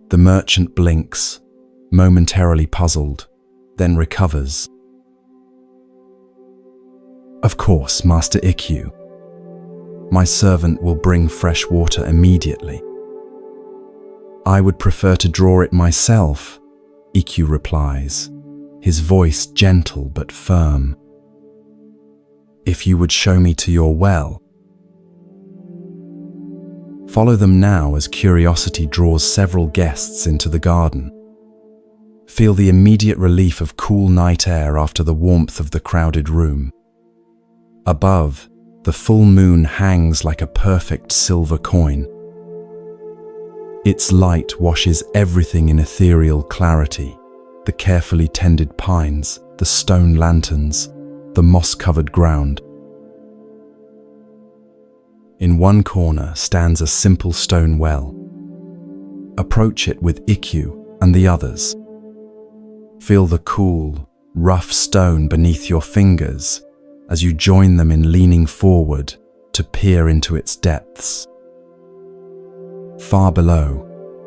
The merchant blinks, momentarily puzzled, then recovers. Of course, Master Ikkyu. My servant will bring fresh water immediately. I would prefer to draw it myself, Ikkyu replies, his voice gentle but firm. If you would show me to your well. Follow them now as curiosity draws several guests into the garden. Feel the immediate relief of cool night air after the warmth of the crowded room. Above, the full moon hangs like a perfect silver coin. Its light washes everything in ethereal clarity, the carefully tended pines, the stone lanterns, the moss-covered ground. In one corner stands a simple stone well. Approach it with Ikkyu and the others. Feel the cool, rough stone beneath your fingers as you join them in leaning forward to peer into its depths. Far below,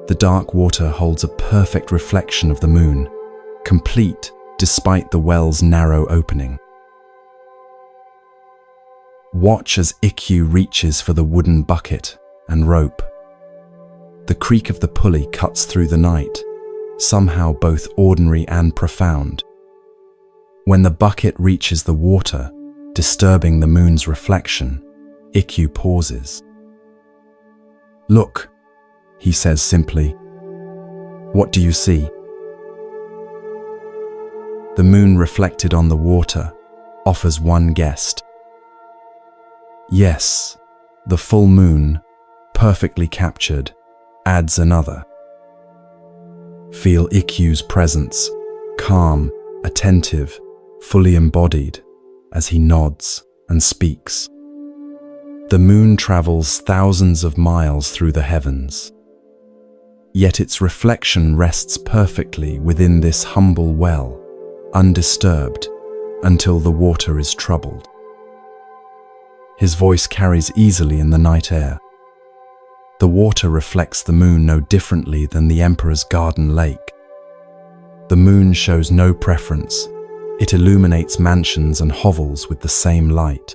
the dark water holds a perfect reflection of the moon, complete despite the well's narrow opening. Watch as Ikkyu reaches for the wooden bucket and rope. The creak of the pulley cuts through the night, somehow both ordinary and profound. When the bucket reaches the water, disturbing the moon's reflection, Ikkyu pauses. "Look," he says simply. "What do you see?" The moon reflected on the water offers one guess. Yes, the full moon, perfectly captured, adds another. Feel Ikkyu's presence, calm, attentive, fully embodied, as he nods and speaks. The moon travels thousands of miles through the heavens, yet its reflection rests perfectly within this humble well, undisturbed, until the water is troubled. His voice carries easily in the night air. The water reflects the moon no differently than the emperor's garden lake. The moon shows no preference. It illuminates mansions and hovels with the same light.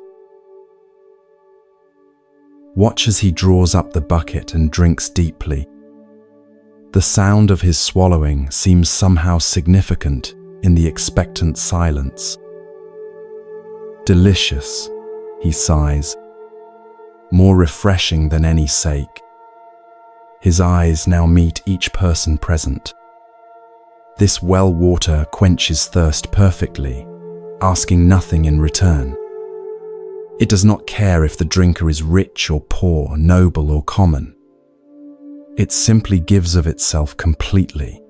Watch as he draws up the bucket and drinks deeply. The sound of his swallowing seems somehow significant in the expectant silence. "Delicious," he sighs, "more refreshing than any sake." His eyes now meet each person present. This well water quenches thirst perfectly, asking nothing in return. It does not care if the drinker is rich or poor, noble or common. It simply gives of itself completely.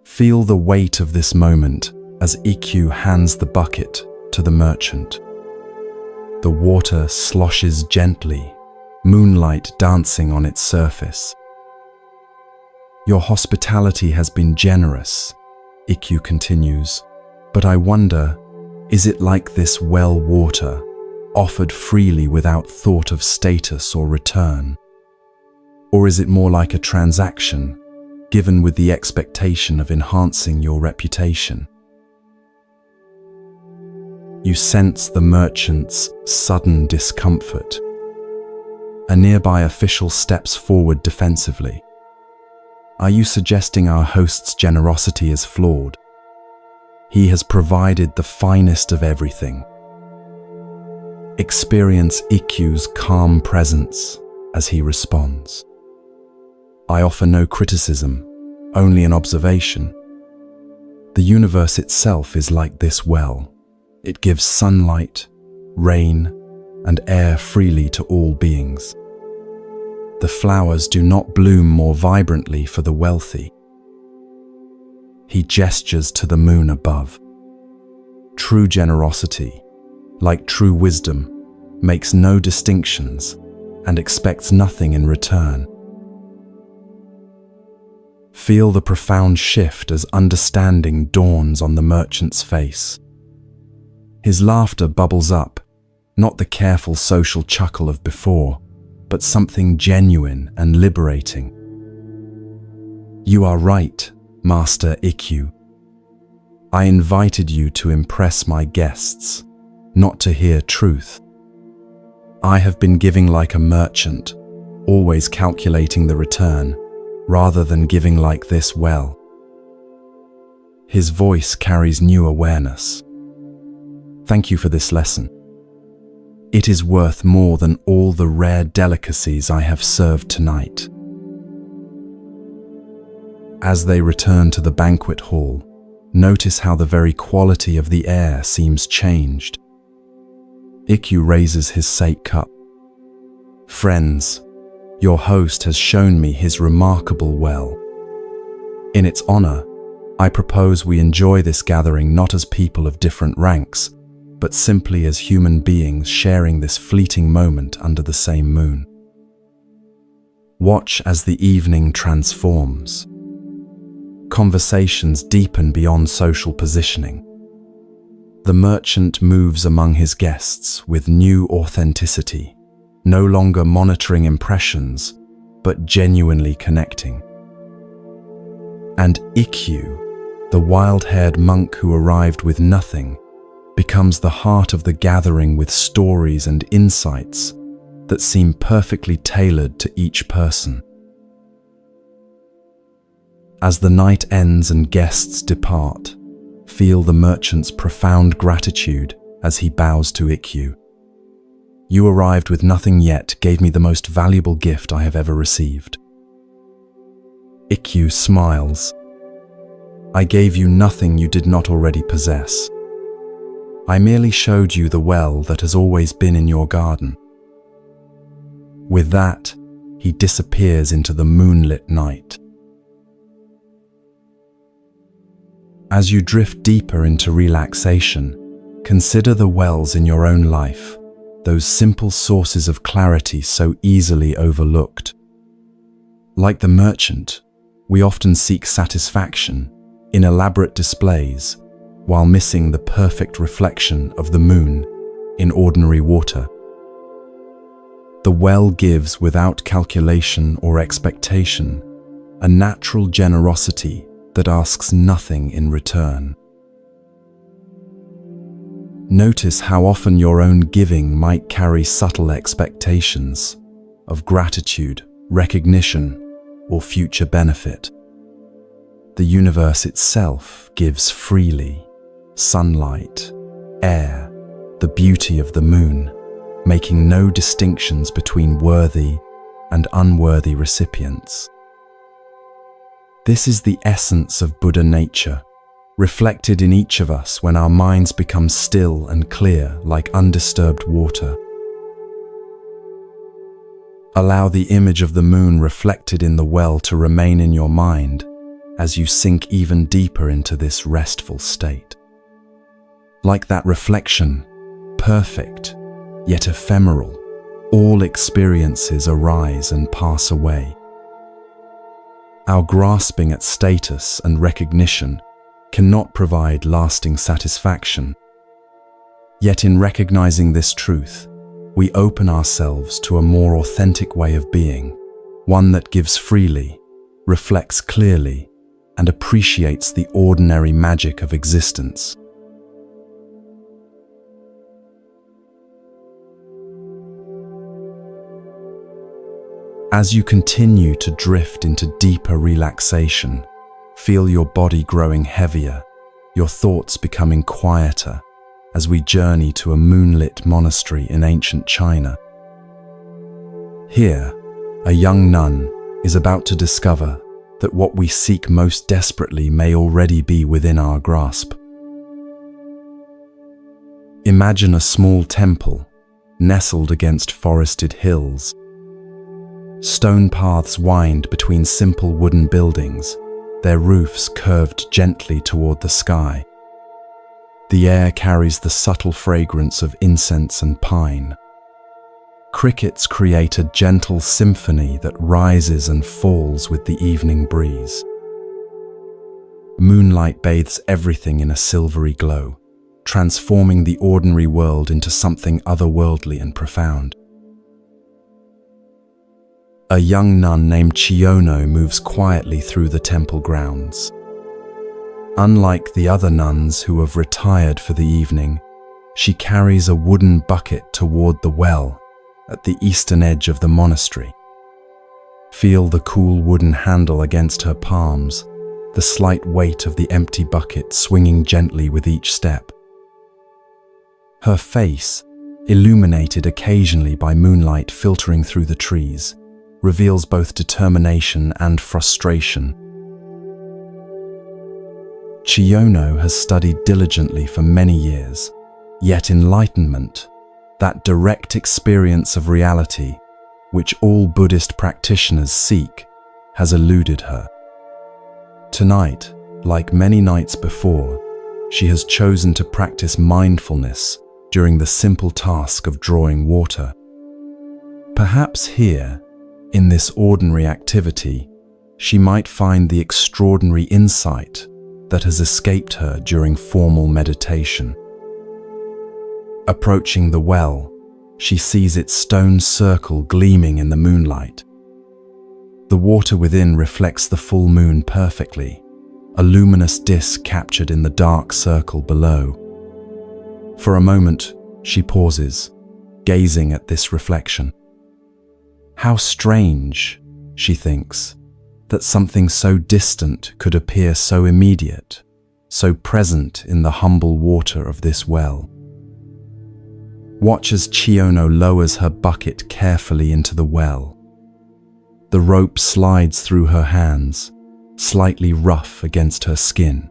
Feel the weight of this moment as Ikkyu hands the bucket to the merchant. The water sloshes gently, moonlight dancing on its surface. "Your hospitality has been generous," Ikkyu continues, "but I wonder, is it like this well water, offered freely without thought of status or return? Or is it more like a transaction, given with the expectation of enhancing your reputation?" You sense the merchant's sudden discomfort. A nearby official steps forward defensively. "Are you suggesting our host's generosity is flawed? He has provided the finest of everything." Experience Ikkyu's calm presence as he responds. "I offer no criticism, only an observation. The universe itself is like this well. It gives sunlight, rain, and air freely to all beings. The flowers do not bloom more vibrantly for the wealthy." He gestures to the moon above. True generosity, like true wisdom, makes no distinctions and expects nothing in return. Feel the profound shift as understanding dawns on the merchant's face. His laughter bubbles up, not the careful social chuckle of before, but something genuine and liberating. "You are right, Master Ikkyu. I invited you to impress my guests, not to hear truth. I have been giving like a merchant, always calculating the return, rather than giving like this well." His voice carries new awareness. "Thank you for this lesson. It is worth more than all the rare delicacies I have served tonight." As they return to the banquet hall, notice how the very quality of the air seems changed. Ikkyu raises his sake cup. "Friends, your host has shown me his remarkable well. In its honor, I propose we enjoy this gathering not as people of different ranks, but simply as human beings sharing this fleeting moment under the same moon." Watch as the evening transforms. Conversations deepen beyond social positioning. The merchant moves among his guests with new authenticity, no longer monitoring impressions, but genuinely connecting. And Ikkyu, the wild-haired monk who arrived with nothing, becomes the heart of the gathering with stories and insights that seem perfectly tailored to each person. As the night ends and guests depart, feel the merchant's profound gratitude as he bows to Ikkyu. You arrived with nothing yet gave me the most valuable gift I have ever received. Ikkyu smiles. I gave you nothing you did not already possess. I merely showed you the well that has always been in your garden. With that, he disappears into the moonlit night. As you drift deeper into relaxation, consider the wells in your own life, those simple sources of clarity so easily overlooked. Like the merchant, we often seek satisfaction in elaborate displays, while missing the perfect reflection of the moon in ordinary water. The well gives without calculation or expectation, a natural generosity that asks nothing in return. Notice how often your own giving might carry subtle expectations of gratitude, recognition, or future benefit. The universe itself gives freely: sunlight, air, the beauty of the moon, making no distinctions between worthy and unworthy recipients. This is the essence of Buddha nature, reflected in each of us when our minds become still and clear like undisturbed water. Allow the image of the moon reflected in the well to remain in your mind as you sink even deeper into this restful state. Like that reflection, perfect, yet ephemeral, all experiences arise and pass away. Our grasping at status and recognition cannot provide lasting satisfaction. Yet in recognizing this truth, we open ourselves to a more authentic way of being, one that gives freely, reflects clearly, and appreciates the ordinary magic of existence. As you continue to drift into deeper relaxation, feel your body growing heavier, your thoughts becoming quieter, as we journey to a moonlit monastery in ancient China. Here, a young nun is about to discover that what we seek most desperately may already be within our grasp. Imagine a small temple, nestled against forested hills. Stone paths wind between simple wooden buildings, their roofs curved gently toward the sky. The air carries the subtle fragrance of incense and pine. Crickets create a gentle symphony that rises and falls with the evening breeze. Moonlight bathes everything in a silvery glow, transforming the ordinary world into something otherworldly and profound. A young nun named Chiono moves quietly through the temple grounds. Unlike the other nuns who have retired for the evening, she carries a wooden bucket toward the well at the eastern edge of the monastery. Feel the cool wooden handle against her palms, the slight weight of the empty bucket swinging gently with each step. Her face, illuminated occasionally by moonlight filtering through the trees, reveals both determination and frustration. Chiono has studied diligently for many years, yet enlightenment, that direct experience of reality, which all Buddhist practitioners seek, has eluded her. Tonight, like many nights before, she has chosen to practice mindfulness during the simple task of drawing water. Perhaps here, in this ordinary activity, she might find the extraordinary insight that has escaped her during formal meditation. Approaching the well, she sees its stone circle gleaming in the moonlight. The water within reflects the full moon perfectly, a luminous disk captured in the dark circle below. For a moment, she pauses, gazing at this reflection. How strange, she thinks, that something so distant could appear so immediate, so present in the humble water of this well. Watch as Chiono lowers her bucket carefully into the well. The rope slides through her hands, slightly rough against her skin.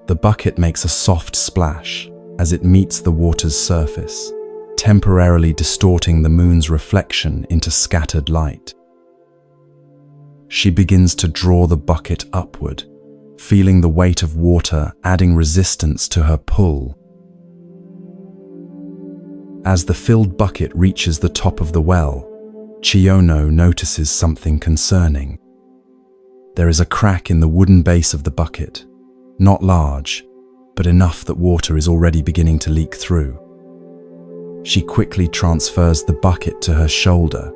The bucket makes a soft splash as it meets the water's surface, temporarily distorting the moon's reflection into scattered light. She begins to draw the bucket upward, feeling the weight of water adding resistance to her pull. As the filled bucket reaches the top of the well, Chiono notices something concerning. There is a crack in the wooden base of the bucket, not large, but enough that water is already beginning to leak through. She quickly transfers the bucket to her shoulder,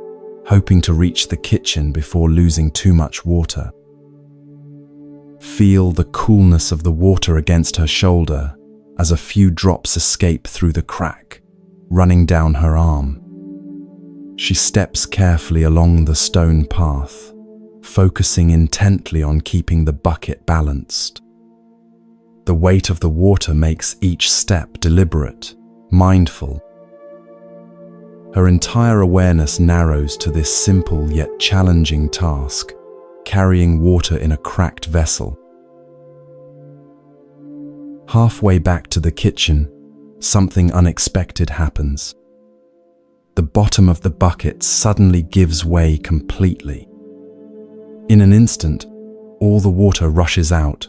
hoping to reach the kitchen before losing too much water. Feel the coolness of the water against her shoulder as a few drops escape through the crack, running down her arm. She steps carefully along the stone path, focusing intently on keeping the bucket balanced. The weight of the water makes each step deliberate, mindful. Her entire awareness narrows to this simple yet challenging task, carrying water in a cracked vessel. Halfway back to the kitchen, something unexpected happens. The bottom of the bucket suddenly gives way completely. In an instant, all the water rushes out,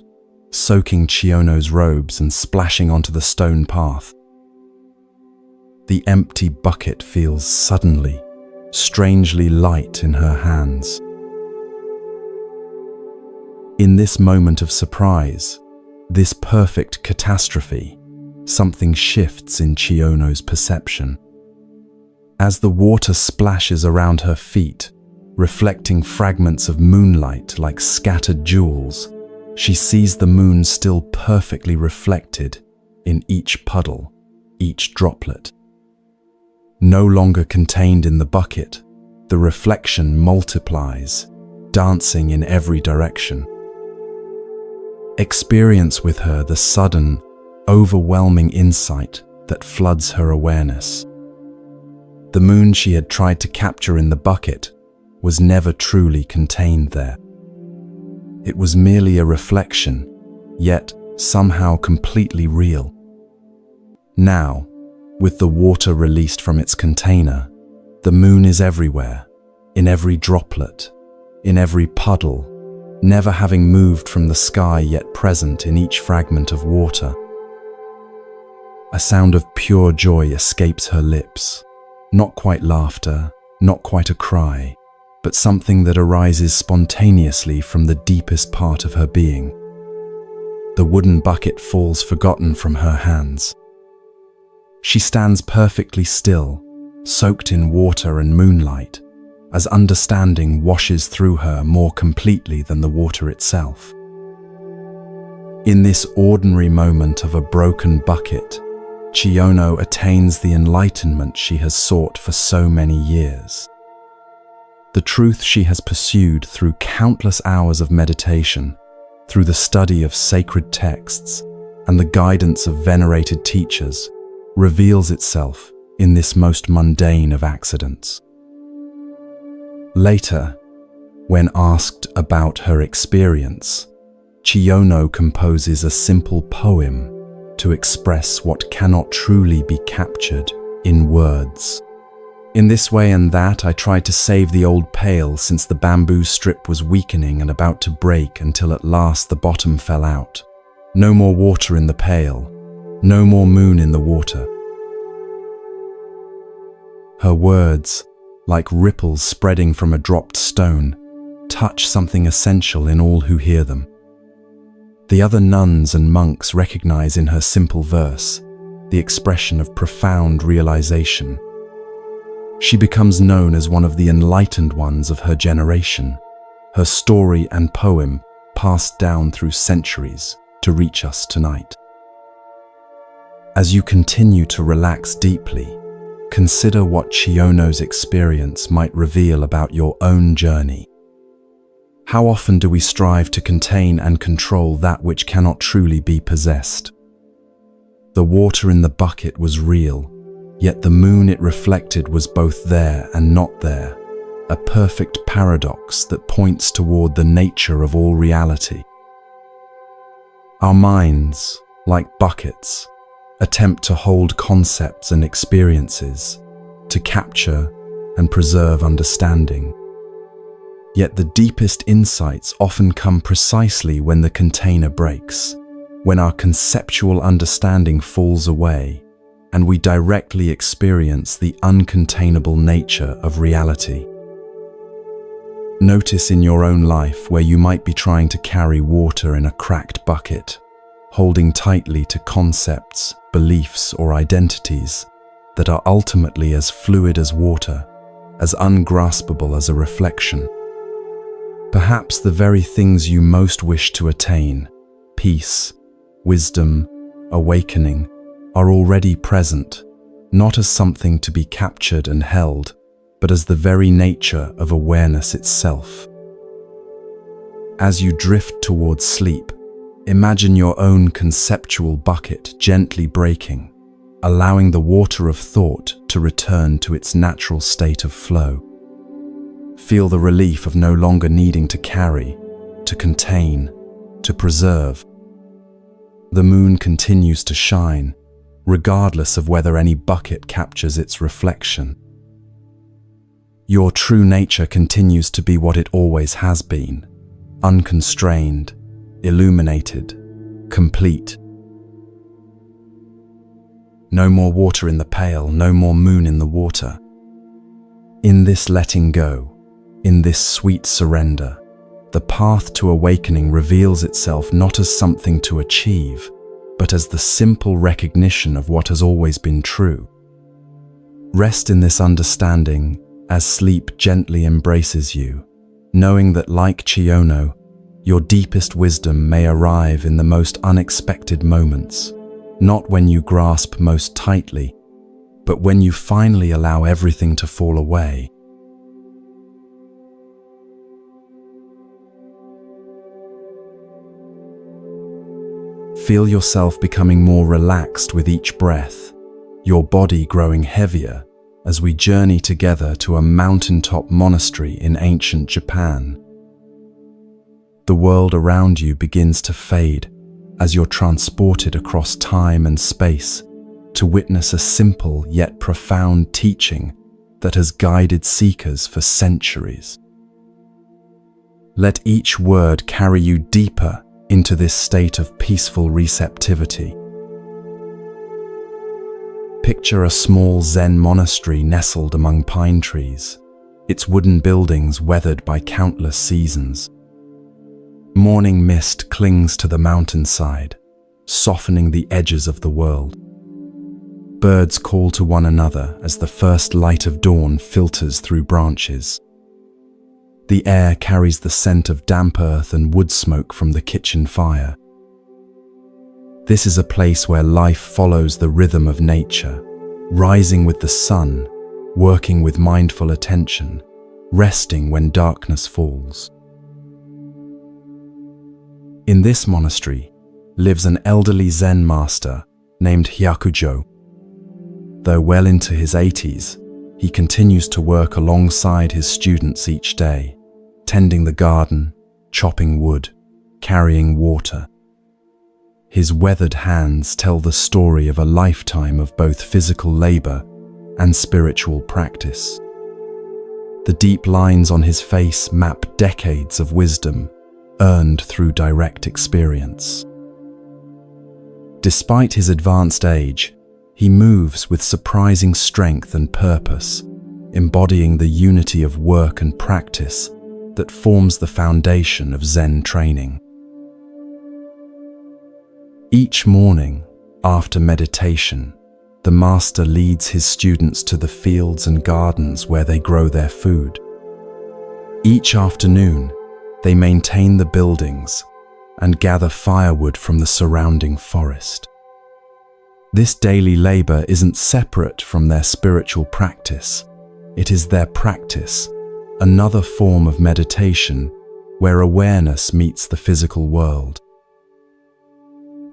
soaking Chiono's robes and splashing onto the stone path. The empty bucket feels suddenly, strangely light in her hands. In this moment of surprise, this perfect catastrophe, something shifts in Chiono's perception. As the water splashes around her feet, reflecting fragments of moonlight like scattered jewels, she sees the moon still perfectly reflected in each puddle, each droplet. No longer contained in the bucket, the reflection multiplies, dancing in every direction. Experience with her the sudden, overwhelming insight that floods her awareness. The moon she had tried to capture in the bucket was never truly contained there. It was merely a reflection, yet somehow completely real. Now, with the water released from its container, the moon is everywhere, in every droplet, in every puddle, never having moved from the sky yet present in each fragment of water. A sound of pure joy escapes her lips, not quite laughter, not quite a cry, but something that arises spontaneously from the deepest part of her being. The wooden bucket falls forgotten from her hands. She stands perfectly still, soaked in water and moonlight, as understanding washes through her more completely than the water itself. In this ordinary moment of a broken bucket, Chiono attains the enlightenment she has sought for so many years. The truth she has pursued through countless hours of meditation, through the study of sacred texts, and the guidance of venerated teachers, reveals itself in this most mundane of accidents. Later, when asked about her experience, Chiono composes a simple poem to express what cannot truly be captured in words. In this way and that, I tried to save the old pail since the bamboo strip was weakening and about to break until at last the bottom fell out. No more water in the pail, no more moon in the water. Her words, like ripples spreading from a dropped stone, touch something essential in all who hear them. The other nuns and monks recognize in her simple verse the expression of profound realization. She becomes known as one of the enlightened ones of her generation, her story and poem passed down through centuries to reach us tonight. As you continue to relax deeply, consider what Chiono's experience might reveal about your own journey. How often do we strive to contain and control that which cannot truly be possessed? The water in the bucket was real, yet the moon it reflected was both there and not there, a perfect paradox that points toward the nature of all reality. Our minds, like buckets, attempt to hold concepts and experiences, to capture and preserve understanding. Yet the deepest insights often come precisely when the container breaks, when our conceptual understanding falls away, and we directly experience the uncontainable nature of reality. Notice in your own life where you might be trying to carry water in a cracked bucket, holding tightly to concepts, beliefs, or identities that are ultimately as fluid as water, as ungraspable as a reflection. Perhaps the very things you most wish to attain, peace, wisdom, awakening, are already present, not as something to be captured and held, but as the very nature of awareness itself. As you drift towards sleep, imagine your own conceptual bucket gently breaking, allowing the water of thought to return to its natural state of flow. Feel the relief of no longer needing to carry, to contain, to preserve. The moon continues to shine, regardless of whether any bucket captures its reflection. Your true nature continues to be what it always has been, unconstrained, illuminated, complete. No more water in the pail, no more moon in the water. In this letting go, in this sweet surrender, the path to awakening reveals itself not as something to achieve, but as the simple recognition of what has always been true. Rest in this understanding as sleep gently embraces you, knowing that like Chiono, your deepest wisdom may arrive in the most unexpected moments, not when you grasp most tightly, but when you finally allow everything to fall away. Feel yourself becoming more relaxed with each breath, your body growing heavier as we journey together to a mountaintop monastery in ancient Japan. The world around you begins to fade as you're transported across time and space to witness a simple yet profound teaching that has guided seekers for centuries. Let each word carry you deeper into this state of peaceful receptivity. Picture a small Zen monastery nestled among pine trees, its wooden buildings weathered by countless seasons. Morning mist clings to the mountainside, softening the edges of the world. Birds call to one another as the first light of dawn filters through branches. The air carries the scent of damp earth and wood smoke from the kitchen fire. This is a place where life follows the rhythm of nature, rising with the sun, working with mindful attention, resting when darkness falls. In this monastery lives an elderly Zen master named Hyakujo. Though well into his 80s, he continues to work alongside his students each day, tending the garden, chopping wood, carrying water. His weathered hands tell the story of a lifetime of both physical labor and spiritual practice. The deep lines on his face map decades of wisdom earned through direct experience. Despite his advanced age, he moves with surprising strength and purpose, embodying the unity of work and practice that forms the foundation of Zen training. Each morning, after meditation, the master leads his students to the fields and gardens where they grow their food. Each afternoon, they maintain the buildings and gather firewood from the surrounding forest. This daily labor isn't separate from their spiritual practice. It is their practice, another form of meditation where awareness meets the physical world.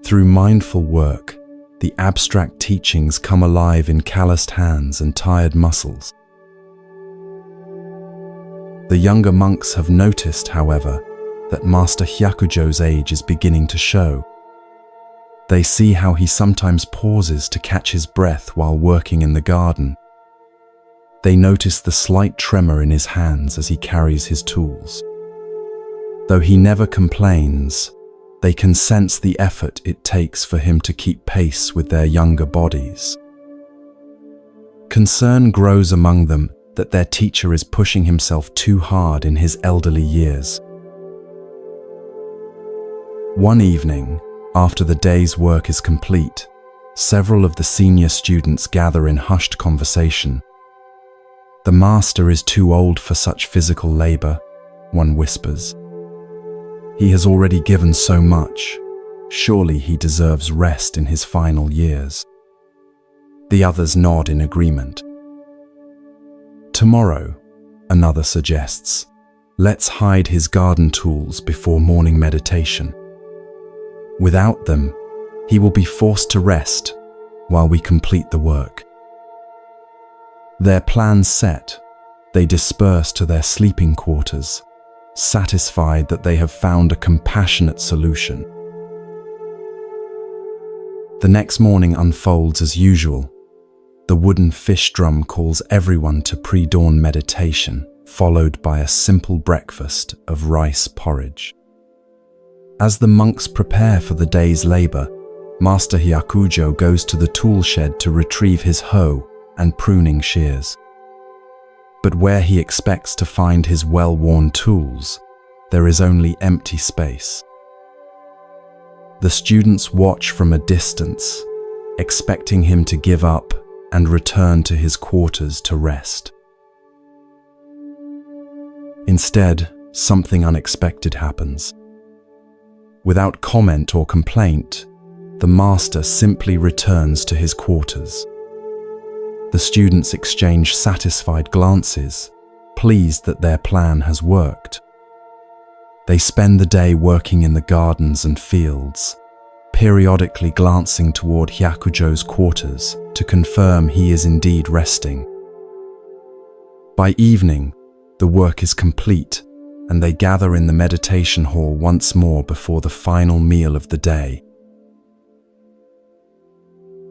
Through mindful work, the abstract teachings come alive in calloused hands and tired muscles. The younger monks have noticed, however, that Master Hyakujo's age is beginning to show. They see how he sometimes pauses to catch his breath while working in the garden. They notice the slight tremor in his hands as he carries his tools. Though he never complains, they can sense the effort it takes for him to keep pace with their younger bodies. Concern grows among them that their teacher is pushing himself too hard in his elderly years. One evening, after the day's work is complete, several of the senior students gather in hushed conversation. "The master is too old for such physical labor," one whispers. "He has already given so much. Surely he deserves rest in his final years." The others nod in agreement. "Tomorrow," another suggests, "let's hide his garden tools before morning meditation. Without them, he will be forced to rest while we complete the work." Their plans set, they disperse to their sleeping quarters, satisfied that they have found a compassionate solution. The next morning unfolds as usual. The wooden fish drum calls everyone to pre-dawn meditation, followed by a simple breakfast of rice porridge. As the monks prepare for the day's labor, Master Hyakujo goes to the tool shed to retrieve his hoe and pruning shears. But where he expects to find his well-worn tools, there is only empty space. The students watch from a distance, expecting him to give up and return to his quarters to rest. Instead, something unexpected happens. Without comment or complaint, the master simply returns to his quarters. The students exchange satisfied glances, pleased that their plan has worked. They spend the day working in the gardens and fields, periodically glancing toward Hyakujo's quarters to confirm he is indeed resting. By evening, the work is complete, and they gather in the meditation hall once more before the final meal of the day.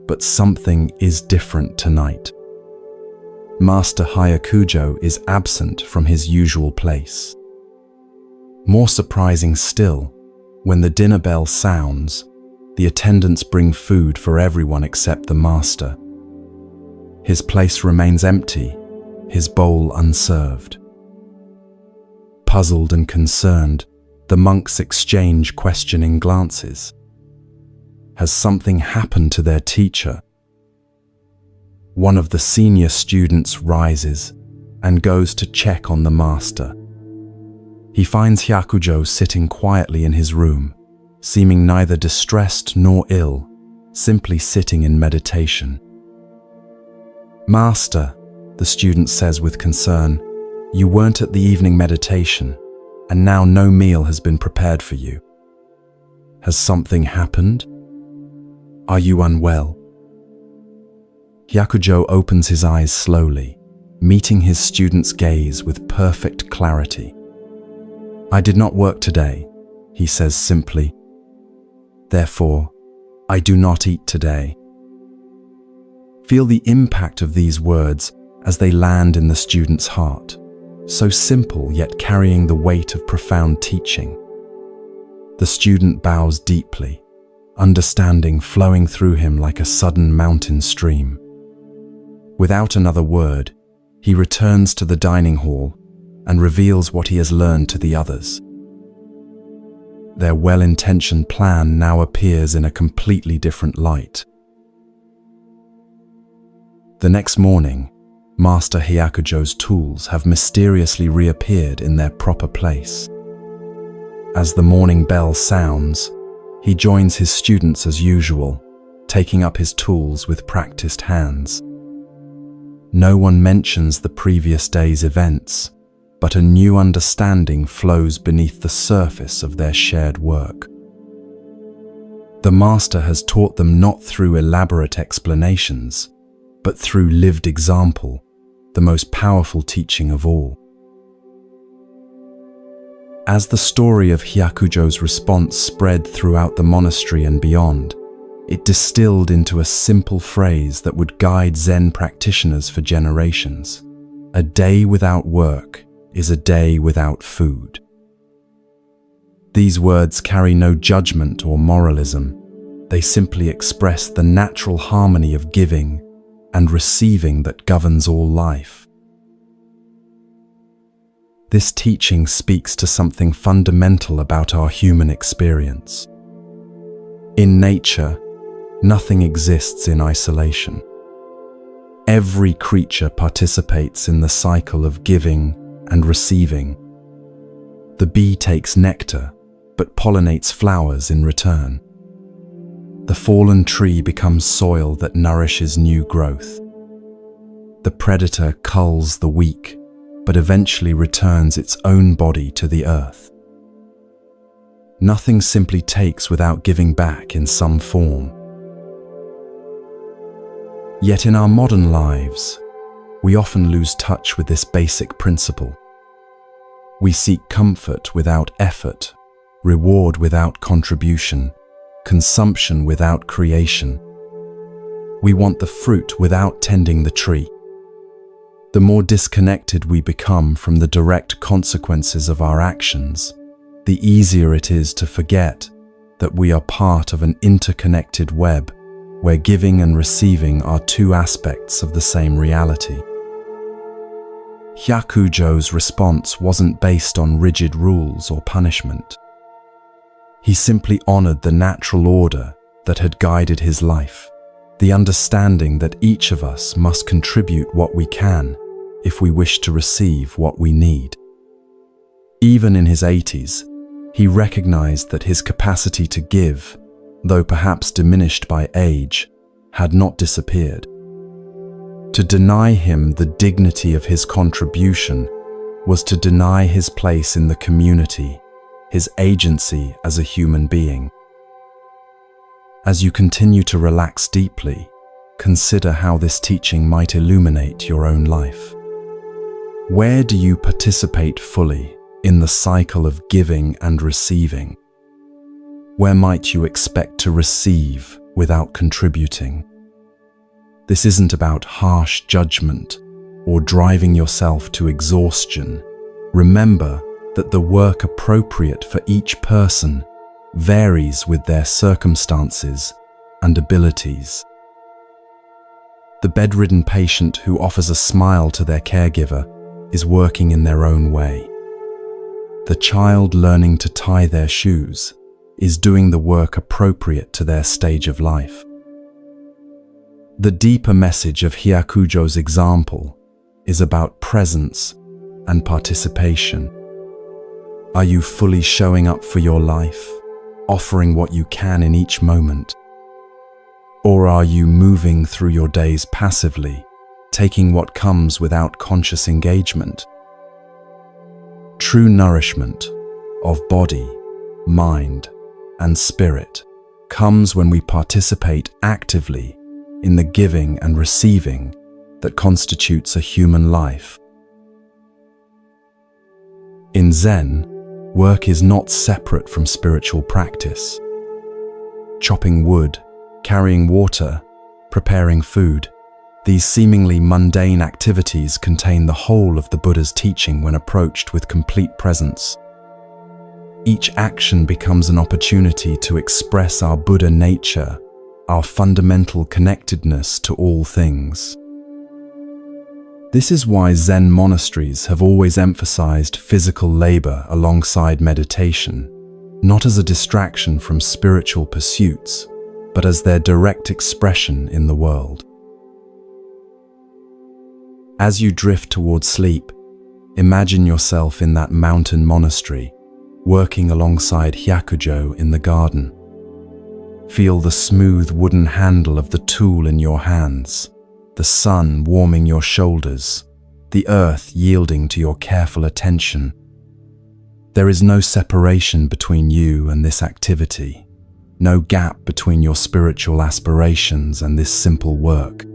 But something is different tonight. Master Hyakujo is absent from his usual place. More surprising still, when the dinner bell sounds, the attendants bring food for everyone except the master. His place remains empty, his bowl unserved. Puzzled and concerned, the monks exchange questioning glances. Has something happened to their teacher? One of the senior students rises and goes to check on the master. He finds Hyakujo sitting quietly in his room, seeming neither distressed nor ill, simply sitting in meditation. "Master," the student says with concern, "you weren't at the evening meditation, and now no meal has been prepared for you. Has something happened? Are you unwell?" Hyakujo opens his eyes slowly, meeting his student's gaze with perfect clarity. "I did not work today," he says simply. "Therefore, I do not eat today." Feel the impact of these words as they land in the student's heart, so simple yet carrying the weight of profound teaching. The student bows deeply, understanding flowing through him like a sudden mountain stream. Without another word, he returns to the dining hall and reveals what he has learned to the others. Their well-intentioned plan now appears in a completely different light. The next morning, Master Hyakujo's tools have mysteriously reappeared in their proper place. As the morning bell sounds, he joins his students as usual, taking up his tools with practiced hands. No one mentions the previous day's events, but a new understanding flows beneath the surface of their shared work. The master has taught them not through elaborate explanations, but through lived example, the most powerful teaching of all. As the story of Hyakujo's response spread throughout the monastery and beyond, it distilled into a simple phrase that would guide Zen practitioners for generations. A day without work is a day without food. These words carry no judgment or moralism. They simply express the natural harmony of giving and receiving that governs all life. This teaching speaks to something fundamental about our human experience. In nature, nothing exists in isolation. Every creature participates in the cycle of giving and receiving. The bee takes nectar, but pollinates flowers in return. The fallen tree becomes soil that nourishes new growth. The predator culls the weak, but eventually returns its own body to the earth. Nothing simply takes without giving back in some form. Yet in our modern lives, we often lose touch with this basic principle. We seek comfort without effort, reward without contribution, consumption without creation. We want the fruit without tending the tree. The more disconnected we become from the direct consequences of our actions, the easier it is to forget that we are part of an interconnected web where giving and receiving are two aspects of the same reality. Hyakujo's response wasn't based on rigid rules or punishment. He simply honored the natural order that had guided his life, the understanding that each of us must contribute what we can if we wish to receive what we need. Even in his 80s, he recognized that his capacity to give, though perhaps diminished by age, had not disappeared. To deny him the dignity of his contribution was to deny his place in the community, his agency as a human being. As you continue to relax deeply, consider how this teaching might illuminate your own life. Where do you participate fully in the cycle of giving and receiving? Where might you expect to receive without contributing? This isn't about harsh judgment or driving yourself to exhaustion. Remember that the work appropriate for each person varies with their circumstances and abilities. The bedridden patient who offers a smile to their caregiver is working in their own way. The child learning to tie their shoes is doing the work appropriate to their stage of life. The deeper message of Hyakujo's example is about presence and participation. Are you fully showing up for your life, offering what you can in each moment? Or are you moving through your days passively, taking what comes without conscious engagement? True nourishment of body, mind, and spirit comes when we participate actively in the giving and receiving that constitutes a human life. In Zen, work is not separate from spiritual practice. Chopping wood, carrying water, preparing food, these seemingly mundane activities contain the whole of the Buddha's teaching when approached with complete presence. Each action becomes an opportunity to express our Buddha nature, our fundamental connectedness to all things. This is why Zen monasteries have always emphasized physical labor alongside meditation, not as a distraction from spiritual pursuits, but as their direct expression in the world. As you drift towards sleep, imagine yourself in that mountain monastery, working alongside Hyakujo in the garden. Feel the smooth wooden handle of the tool in your hands, the sun warming your shoulders, the earth yielding to your careful attention. There is no separation between you and this activity, no gap between your spiritual aspirations and this simple work.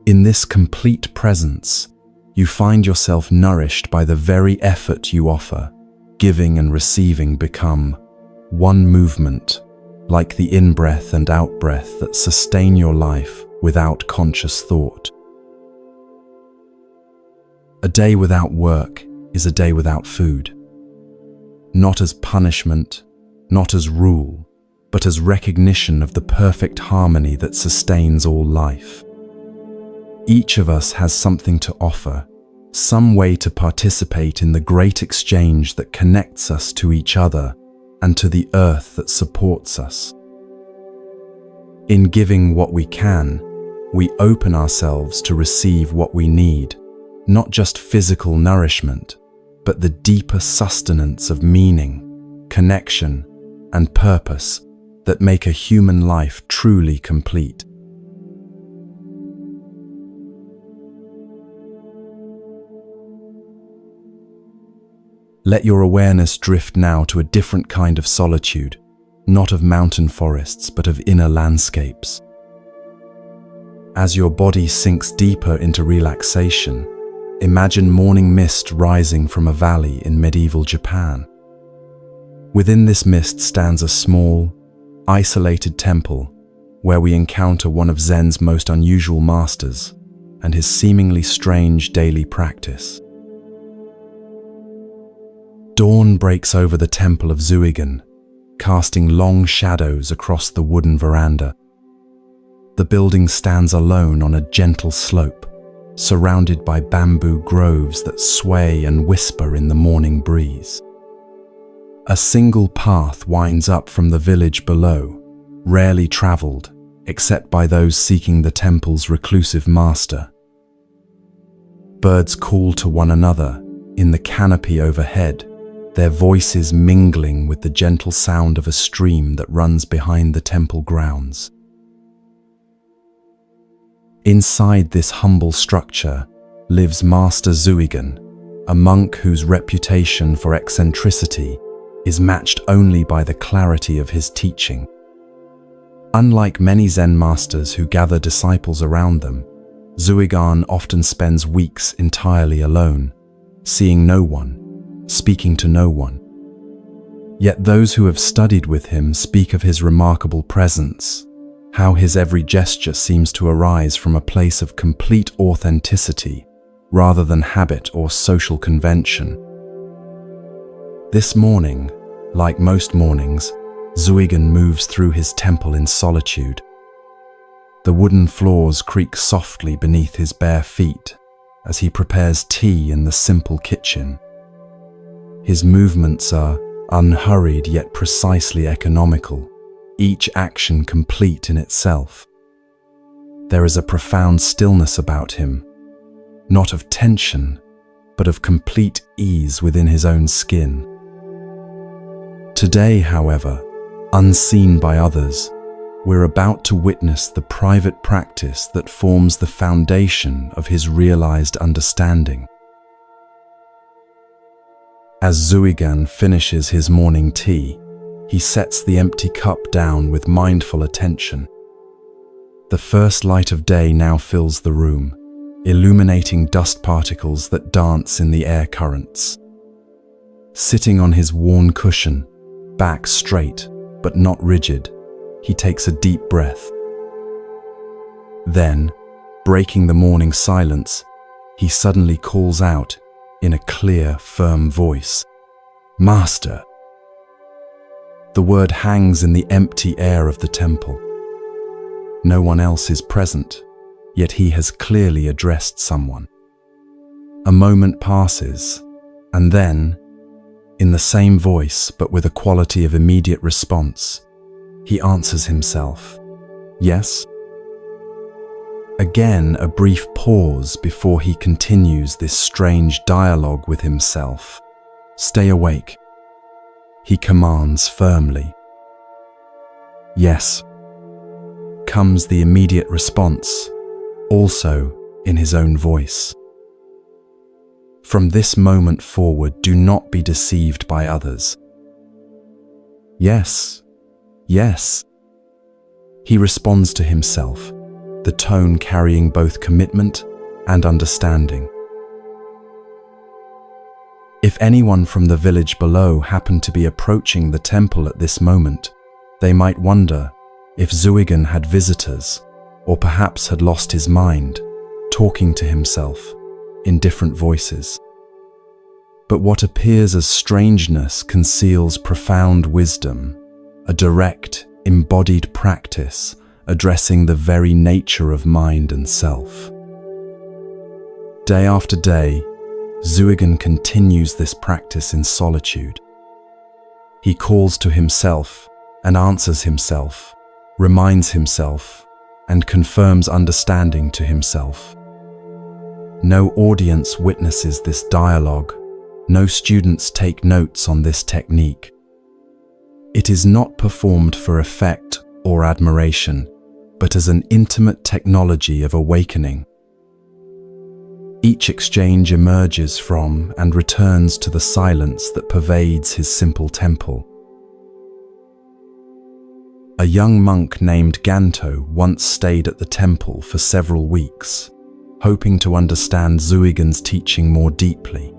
In this complete presence, you find yourself nourished by the very effort you offer. Giving and receiving become one movement, like the in-breath and out-breath that sustain your life without conscious thought. A day without work is a day without food. Not as punishment, not as rule, but as recognition of the perfect harmony that sustains all life. Each of us has something to offer, some way to participate in the great exchange that connects us to each other and to the earth that supports us. In giving what we can, we open ourselves to receive what we need, not just physical nourishment, but the deeper sustenance of meaning, connection, and purpose that make a human life truly complete. Let your awareness drift now to a different kind of solitude, not of mountain forests, but of inner landscapes. As your body sinks deeper into relaxation, imagine morning mist rising from a valley in medieval Japan. Within this mist stands a small, isolated temple where we encounter one of Zen's most unusual masters and his seemingly strange daily practice. Dawn breaks over the temple of Zuigan, casting long shadows across the wooden veranda. The building stands alone on a gentle slope, surrounded by bamboo groves that sway and whisper in the morning breeze. A single path winds up from the village below, rarely traveled except by those seeking the temple's reclusive master. Birds call to one another in the canopy overhead, their voices mingling with the gentle sound of a stream that runs behind the temple grounds. Inside this humble structure lives Master Zuigan, a monk whose reputation for eccentricity is matched only by the clarity of his teaching. Unlike many Zen masters who gather disciples around them, Zuigan often spends weeks entirely alone, seeing no one, speaking to no one. Yet those who have studied with him speak of his remarkable presence, how his every gesture seems to arise from a place of complete authenticity rather than habit or social convention. This morning, like most mornings, Zuigan moves through his temple in solitude. The wooden floors creak softly beneath his bare feet as he prepares tea in the simple kitchen. His movements are unhurried yet precisely economical, each action complete in itself. There is a profound stillness about him, not of tension, but of complete ease within his own skin. Today, however, unseen by others, we're about to witness the private practice that forms the foundation of his realized understanding. As Zuigan finishes his morning tea, he sets the empty cup down with mindful attention. The first light of day now fills the room, illuminating dust particles that dance in the air currents. Sitting on his worn cushion, back straight but not rigid, he takes a deep breath. Then, breaking the morning silence, he suddenly calls out in a clear, firm voice, "Master!" The word hangs in the empty air of the temple. No one else is present, yet he has clearly addressed someone. A moment passes, and then, in the same voice but with a quality of immediate response, he answers himself, "Yes?" Again, a brief pause before he continues this strange dialogue with himself. "Stay awake," he commands firmly. "Yes," comes the immediate response, also in his own voice. From this moment forward, do not be deceived by others. "Yes, yes," he responds to himself, the tone carrying both commitment and understanding. If anyone from the village below happened to be approaching the temple at this moment, they might wonder if Zuigan had visitors, or perhaps had lost his mind, talking to himself in different voices. But what appears as strangeness conceals profound wisdom, a direct, embodied practice addressing the very nature of mind and self. Day after day, Zuigan continues this practice in solitude. He calls to himself and answers himself, reminds himself, and confirms understanding to himself. No audience witnesses this dialogue. No students take notes on this technique. It is not performed for effect or admiration, but as an intimate technology of awakening. Each exchange emerges from and returns to the silence that pervades his simple temple. A young monk named Ganto once stayed at the temple for several weeks, hoping to understand Zuigan's teaching more deeply.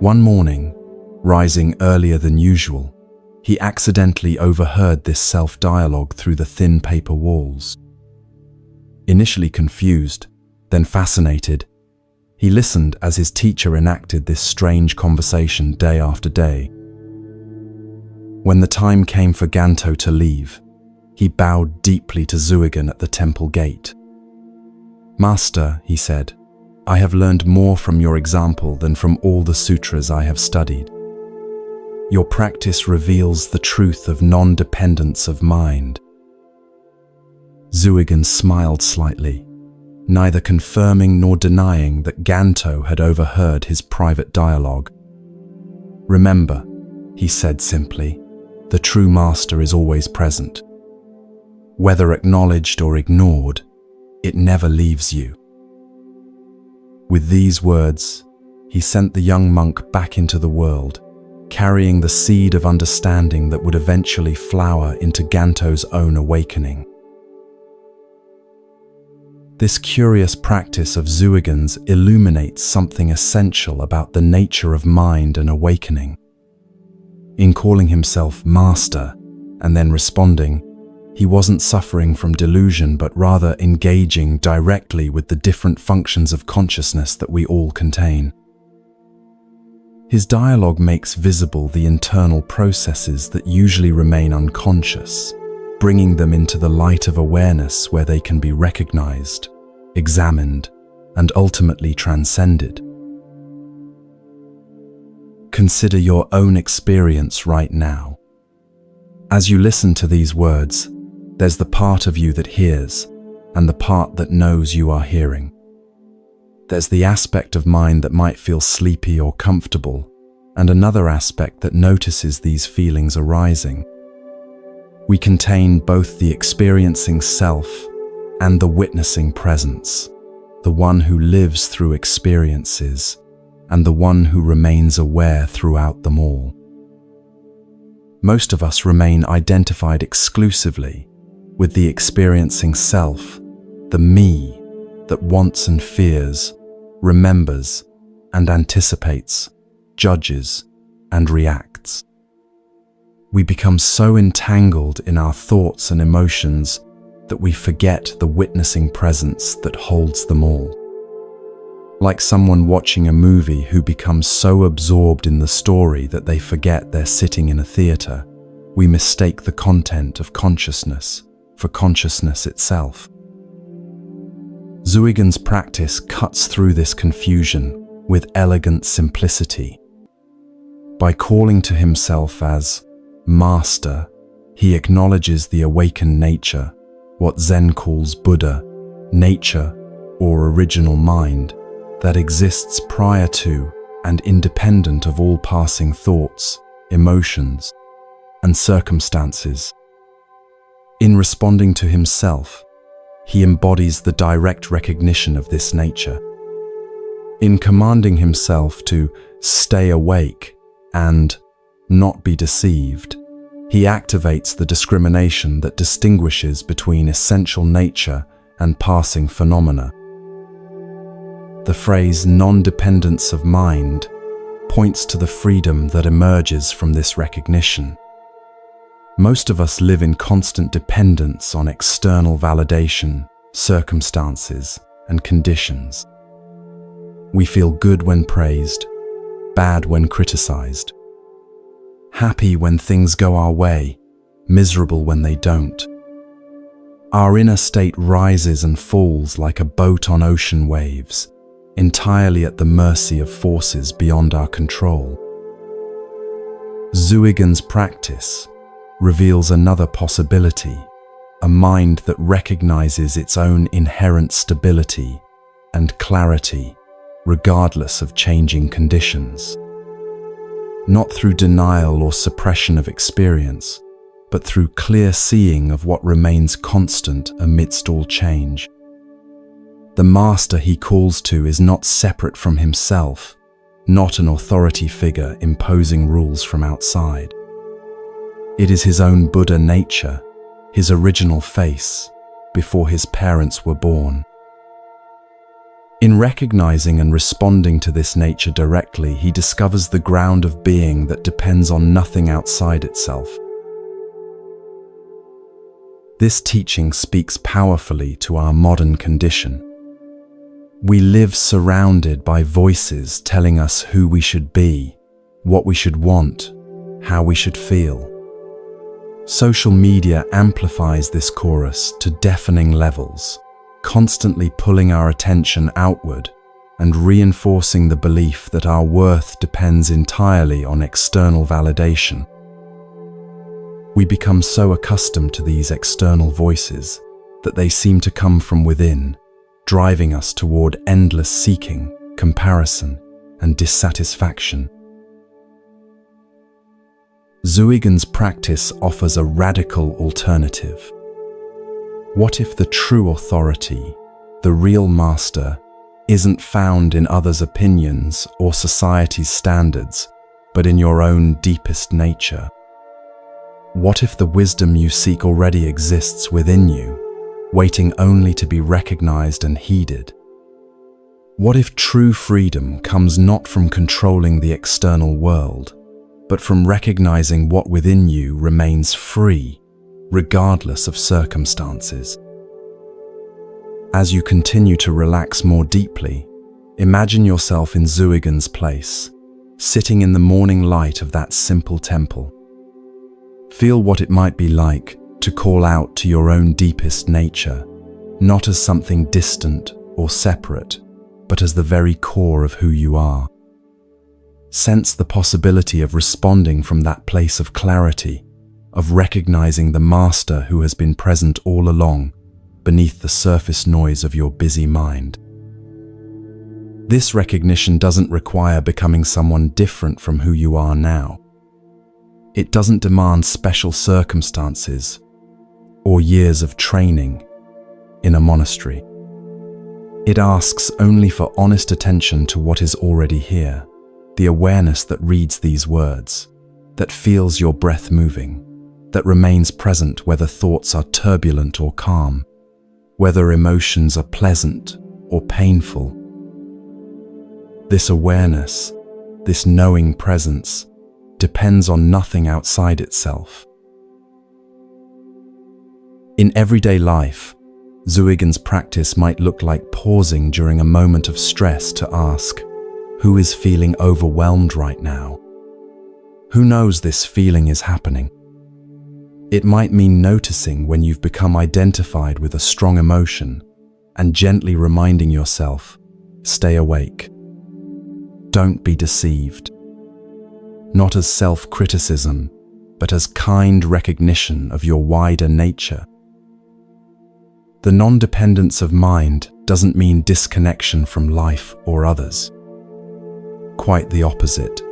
One morning, rising earlier than usual, he accidentally overheard this self-dialogue through the thin paper walls. Initially confused, then fascinated, he listened as his teacher enacted this strange conversation day after day. When the time came for Ganto to leave, he bowed deeply to Zuigan at the temple gate. "Master," he said, "I have learned more from your example than from all the sutras I have studied. Your practice reveals the truth of non-dependence of mind." Zuigan smiled slightly, neither confirming nor denying that Ganto had overheard his private dialogue. "Remember," he said simply, "the true master is always present. Whether acknowledged or ignored, it never leaves you." With these words, he sent the young monk back into the world, carrying the seed of understanding that would eventually flower into Ganto's own awakening. This curious practice of Zuigan's illuminates something essential about the nature of mind and awakening. In calling himself master and then responding, he wasn't suffering from delusion but rather engaging directly with the different functions of consciousness that we all contain. His dialogue makes visible the internal processes that usually remain unconscious, bringing them into the light of awareness where they can be recognized, examined, and ultimately transcended. Consider your own experience right now. As you listen to these words, there's the part of you that hears and the part that knows you are hearing. There's the aspect of mind that might feel sleepy or comfortable, and another aspect that notices these feelings arising. We contain both the experiencing self and the witnessing presence, the one who lives through experiences and the one who remains aware throughout them all. Most of us remain identified exclusively with the experiencing self, the me that wants and fears, remembers and anticipates, judges and reacts. We become so entangled in our thoughts and emotions that we forget the witnessing presence that holds them all. Like someone watching a movie who becomes so absorbed in the story that they forget they're sitting in a theater, we mistake the content of consciousness for consciousness itself. Zuigan's practice cuts through this confusion with elegant simplicity. By calling to himself as master, he acknowledges the awakened nature, what Zen calls Buddha, nature, or original mind that exists prior to and independent of all passing thoughts, emotions, and circumstances. In responding to himself, he embodies the direct recognition of this nature. In commanding himself to stay awake and not be deceived, he activates the discrimination that distinguishes between essential nature and passing phenomena. The phrase non-dependence of mind points to the freedom that emerges from this recognition. Most of us live in constant dependence on external validation, circumstances, and conditions. We feel good when praised, bad when criticized, happy when things go our way, miserable when they don't. Our inner state rises and falls like a boat on ocean waves, entirely at the mercy of forces beyond our control. Zuigan's practice reveals another possibility, a mind that recognizes its own inherent stability and clarity, regardless of changing conditions. Not through denial or suppression of experience, but through clear seeing of what remains constant amidst all change. The master he calls to is not separate from himself, not an authority figure imposing rules from outside. It is his own Buddha nature, his original face, before his parents were born. In recognizing and responding to this nature directly, he discovers the ground of being that depends on nothing outside itself. This teaching speaks powerfully to our modern condition. We live surrounded by voices telling us who we should be, what we should want, how we should feel. Social media amplifies this chorus to deafening levels, constantly pulling our attention outward and reinforcing the belief that our worth depends entirely on external validation. We become so accustomed to these external voices that they seem to come from within, driving us toward endless seeking, comparison, and dissatisfaction. Zuigan's practice offers a radical alternative. What if the true authority, the real master, isn't found in others' opinions or society's standards, but in your own deepest nature? What if the wisdom you seek already exists within you, waiting only to be recognized and heeded? What if true freedom comes not from controlling the external world, but from recognizing what within you remains free, regardless of circumstances? As you continue to relax more deeply, imagine yourself in Zuigan's place, sitting in the morning light of that simple temple. Feel what it might be like to call out to your own deepest nature, not as something distant or separate, but as the very core of who you are. Sense the possibility of responding from that place of clarity, of recognizing the master who has been present all along, beneath the surface noise of your busy mind. This recognition doesn't require becoming someone different from who you are now. It doesn't demand special circumstances or years of training in a monastery. It asks only for honest attention to what is already here, the awareness that reads these words, that feels your breath moving, that remains present whether thoughts are turbulent or calm, whether emotions are pleasant or painful. This awareness, this knowing presence, depends on nothing outside itself. In everyday life, Zuigan's practice might look like pausing during a moment of stress to ask, who is feeling overwhelmed right now? Who knows this feeling is happening? It might mean noticing when you've become identified with a strong emotion and gently reminding yourself, stay awake. Don't be deceived. Not as self-criticism, but as kind recognition of your wider nature. The non-dependence of mind doesn't mean disconnection from life or others. Quite the opposite.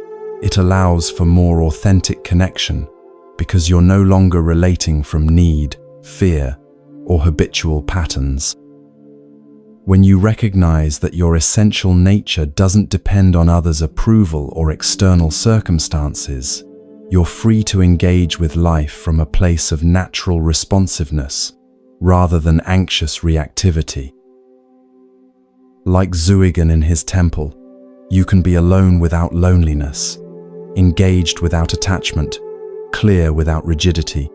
It allows for more authentic connection because you're no longer relating from need, fear, or habitual patterns. When you recognize that your essential nature doesn't depend on others' approval or external circumstances, you're free to engage with life from a place of natural responsiveness rather than anxious reactivity. Like Zuigan in his temple, you can be alone without loneliness, engaged without attachment, clear without rigidity.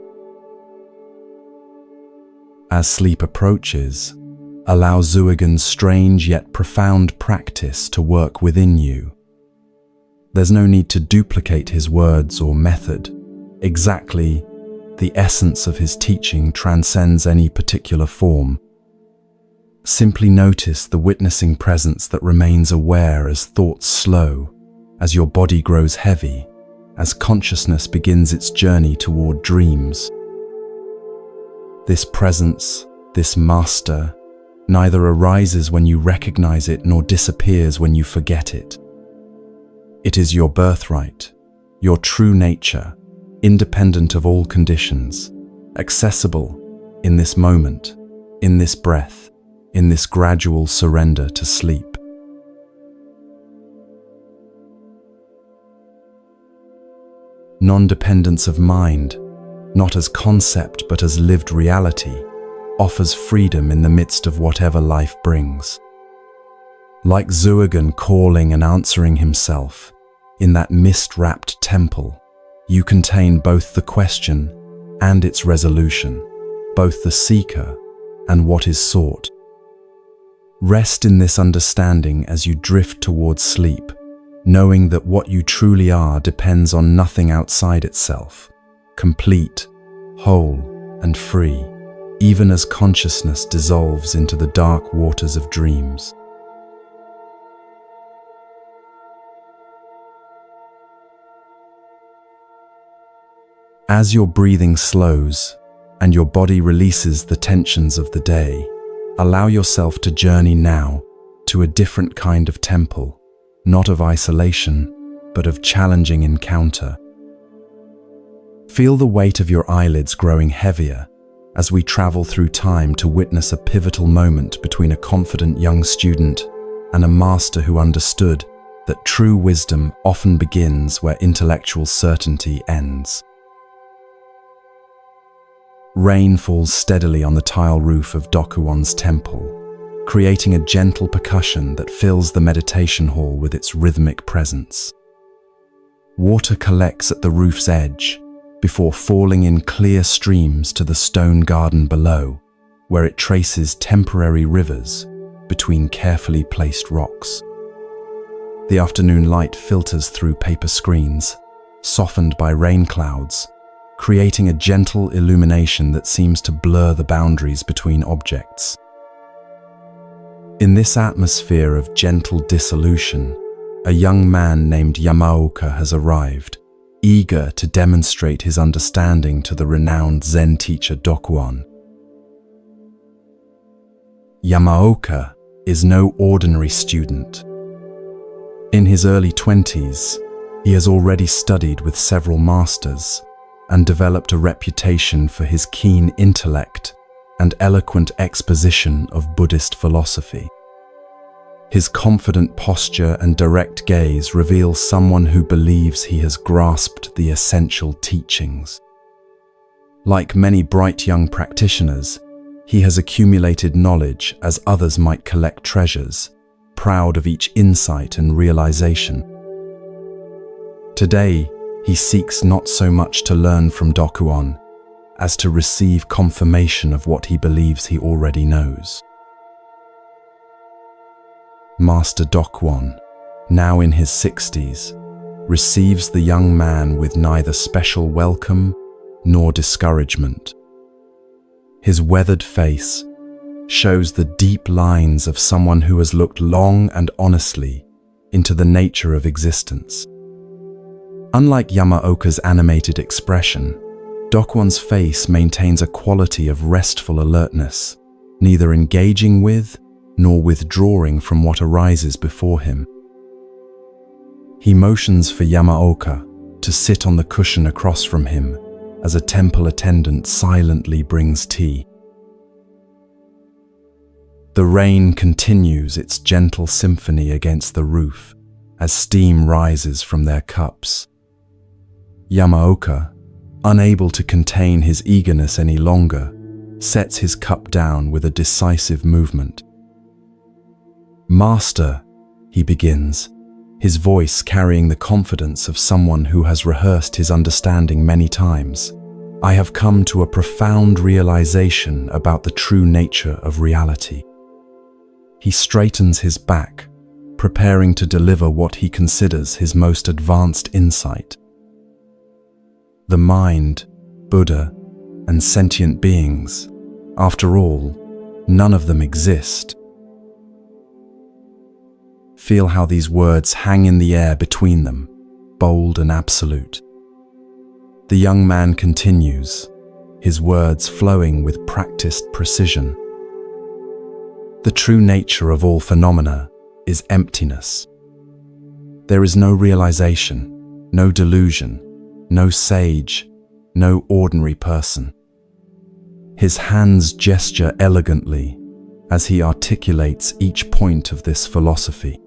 As sleep approaches, allow Zuigan's strange yet profound practice to work within you. There's no need to duplicate his words or method. Exactly, the essence of his teaching transcends any particular form. Simply notice the witnessing presence that remains aware as thoughts slow, as your body grows heavy, as consciousness begins its journey toward dreams. This presence, this master, neither arises when you recognize it nor disappears when you forget it. It is your birthright, your true nature, independent of all conditions, accessible in this moment, in this breath, in this gradual surrender to sleep. Non-dependence of mind, not as concept but as lived reality, offers freedom in the midst of whatever life brings. Like Zuigan calling and answering himself, in that mist-wrapped temple, you contain both the question and its resolution, both the seeker and what is sought. Rest in this understanding as you drift towards sleep, knowing that what you truly are depends on nothing outside itself, complete, whole, and free, even as consciousness dissolves into the dark waters of dreams. As your breathing slows and your body releases the tensions of the day, allow yourself to journey now to a different kind of temple, not of isolation, but of challenging encounter. Feel the weight of your eyelids growing heavier as we travel through time to witness a pivotal moment between a confident young student and a master who understood that true wisdom often begins where intellectual certainty ends. Rain falls steadily on the tile roof of Dokuwon's temple, creating a gentle percussion that fills the meditation hall with its rhythmic presence. Water collects at the roof's edge before falling in clear streams to the stone garden below, where it traces temporary rivers between carefully placed rocks. The afternoon light filters through paper screens, softened by rain clouds, creating a gentle illumination that seems to blur the boundaries between objects. In this atmosphere of gentle dissolution, a young man named Yamaoka has arrived, eager to demonstrate his understanding to the renowned Zen teacher Dokuwon. Yamaoka is no ordinary student. In his early 20s, he has already studied with several masters and developed a reputation for his keen intellect and eloquent exposition of Buddhist philosophy. His confident posture and direct gaze reveal someone who believes he has grasped the essential teachings. Like many bright young practitioners, he has accumulated knowledge as others might collect treasures, proud of each insight and realization. Today, he seeks not so much to learn from Dokuwon as to receive confirmation of what he believes he already knows. Master Dokuwon, now in his 60s, receives the young man with neither special welcome nor discouragement. His weathered face shows the deep lines of someone who has looked long and honestly into the nature of existence. Unlike Yamaoka's animated expression, Dokuwon's face maintains a quality of restful alertness, neither engaging with nor withdrawing from what arises before him. He motions for Yamaoka to sit on the cushion across from him as a temple attendant silently brings tea. The rain continues its gentle symphony against the roof as steam rises from their cups. Yamaoka, unable to contain his eagerness any longer, sets his cup down with a decisive movement. "Master," he begins, his voice carrying the confidence of someone who has rehearsed his understanding many times, "I have come to a profound realization about the true nature of reality." He straightens his back, preparing to deliver what he considers his most advanced insight. The mind, Buddha, and sentient beings, after all, none of them exist. Feel how these words hang in the air between them, bold and absolute. The young man continues, his words flowing with practiced precision. The true nature of all phenomena is emptiness. There is no realization, no delusion, no sage, no ordinary person. His hands gesture elegantly as he articulates each point of this philosophy.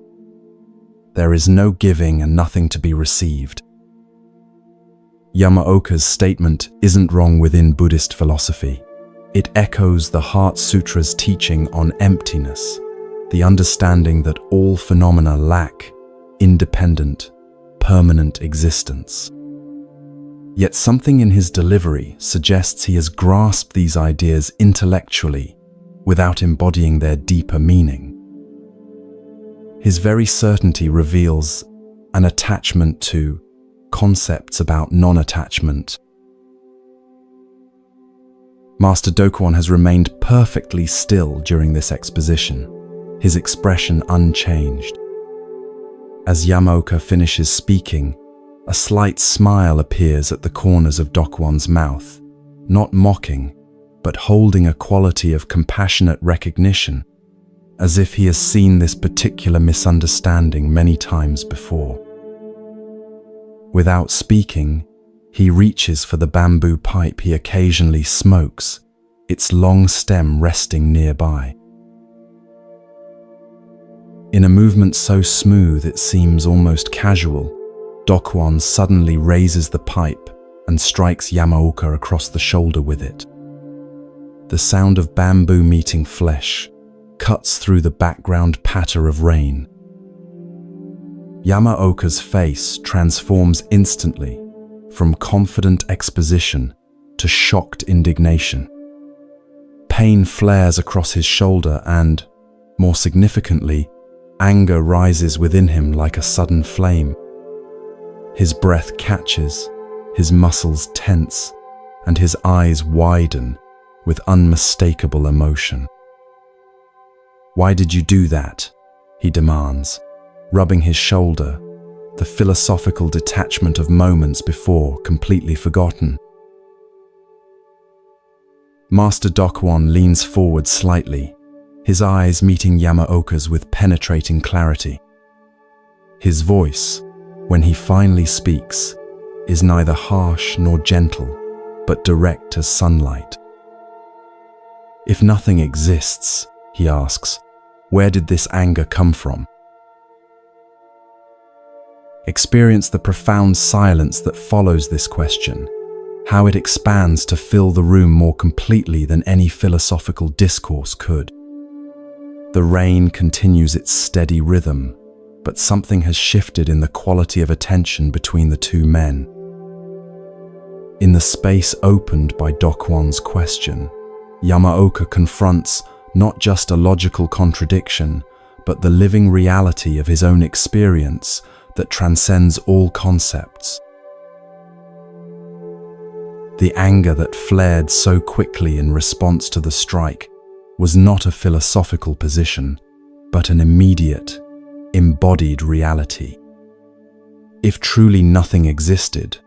There is no giving and nothing to be received. Yamaoka's statement isn't wrong within Buddhist philosophy. It echoes the Heart Sutra's teaching on emptiness, the understanding that all phenomena lack independent, permanent existence. Yet something in his delivery suggests he has grasped these ideas intellectually without embodying their deeper meaning. His very certainty reveals an attachment to concepts about non-attachment. Master Dokuan has remained perfectly still during this exposition, his expression unchanged. As Yamaoka finishes speaking, a slight smile appears at the corners of Dokuan's mouth, not mocking, but holding a quality of compassionate recognition, as if he has seen this particular misunderstanding many times before. Without speaking, he reaches for the bamboo pipe he occasionally smokes, its long stem resting nearby. In a movement so smooth it seems almost casual, Dokuan suddenly raises the pipe and strikes Yamaoka across the shoulder with it. The sound of bamboo meeting flesh cuts through the background patter of rain. Yamaoka's face transforms instantly, from confident exposition to shocked indignation. Pain flares across his shoulder and, more significantly, anger rises within him like a sudden flame. His breath catches, his muscles tense, and his eyes widen with unmistakable emotion. "Why did you do that?" he demands, rubbing his shoulder, the philosophical detachment of moments before completely forgotten. Master Dokuan leans forward slightly, his eyes meeting Yamaoka's with penetrating clarity. His voice, when he finally speaks, is neither harsh nor gentle, but direct as sunlight. "If nothing exists," he asks, "where did this anger come from?" Experience the profound silence that follows this question, how it expands to fill the room more completely than any philosophical discourse could. The rain continues its steady rhythm, but something has shifted in the quality of attention between the two men. In the space opened by Dokuan's question, Yamaoka confronts not just a logical contradiction, but the living reality of his own experience that transcends all concepts. The anger that flared so quickly in response to the strike was not a philosophical position, but an immediate, embodied reality. If truly nothing existed,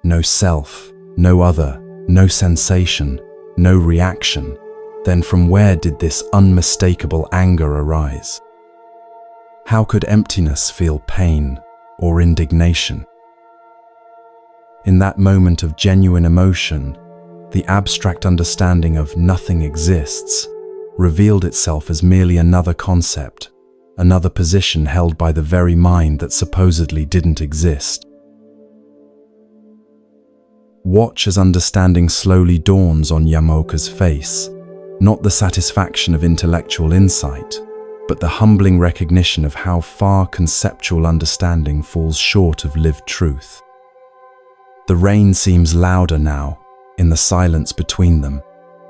no self, no other, no sensation, no reaction, then from where did this unmistakable anger arise? How could emptiness feel pain or indignation? In that moment of genuine emotion, the abstract understanding of nothing exists revealed itself as merely another concept, another position held by the very mind that supposedly didn't exist. Watch as understanding slowly dawns on Yamoka's face, not the satisfaction of intellectual insight, but the humbling recognition of how far conceptual understanding falls short of lived truth. The rain seems louder now, in the silence between them,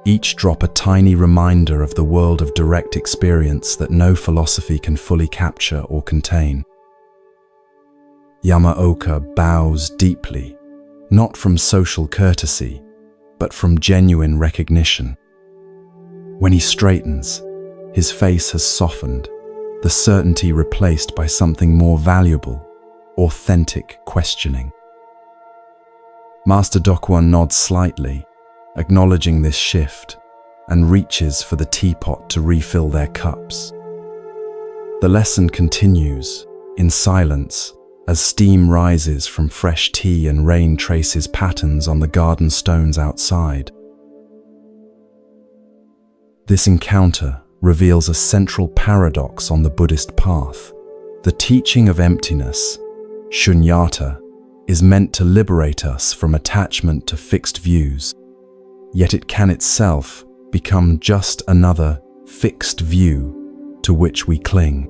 each drop a tiny reminder of the world of direct experience that no philosophy can fully capture or contain. Yamaoka bows deeply, not from social courtesy, but from genuine recognition. When he straightens, his face has softened, the certainty replaced by something more valuable, authentic questioning. Master Dokuan nods slightly, acknowledging this shift, and reaches for the teapot to refill their cups. The lesson continues, in silence, as steam rises from fresh tea and rain traces patterns on the garden stones outside. This encounter reveals a central paradox on the Buddhist path. The teaching of emptiness, shunyata, is meant to liberate us from attachment to fixed views, yet it can itself become just another fixed view to which we cling.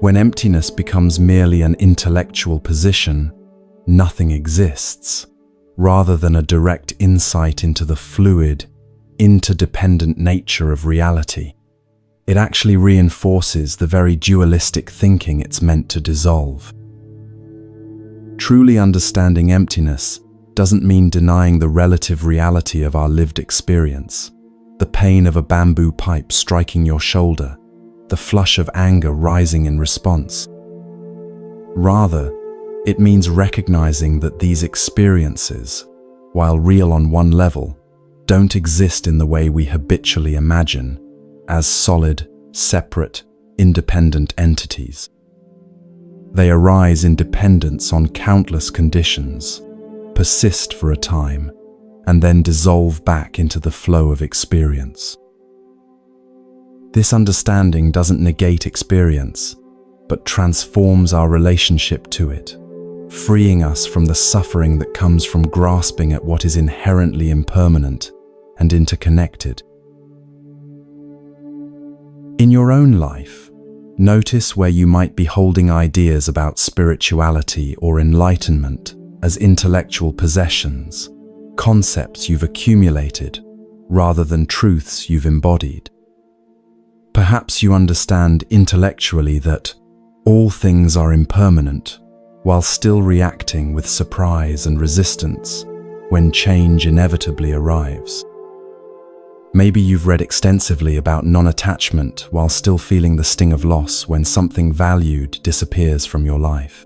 When emptiness becomes merely an intellectual position, nothing exists, rather than a direct insight into the fluid, interdependent nature of reality. It actually reinforces the very dualistic thinking it's meant to dissolve. Truly understanding emptiness doesn't mean denying the relative reality of our lived experience, the pain of a bamboo pipe striking your shoulder, the flush of anger rising in response. Rather, it means recognizing that these experiences, while real on one level, don't exist in the way we habitually imagine, as solid, separate, independent entities. They arise in dependence on countless conditions, persist for a time, and then dissolve back into the flow of experience. This understanding doesn't negate experience, but transforms our relationship to it, freeing us from the suffering that comes from grasping at what is inherently impermanent and interconnected. In your own life, notice where you might be holding ideas about spirituality or enlightenment as intellectual possessions, concepts you've accumulated, rather than truths you've embodied. Perhaps you understand intellectually that all things are impermanent, while still reacting with surprise and resistance when change inevitably arrives. Maybe you've read extensively about non-attachment while still feeling the sting of loss when something valued disappears from your life.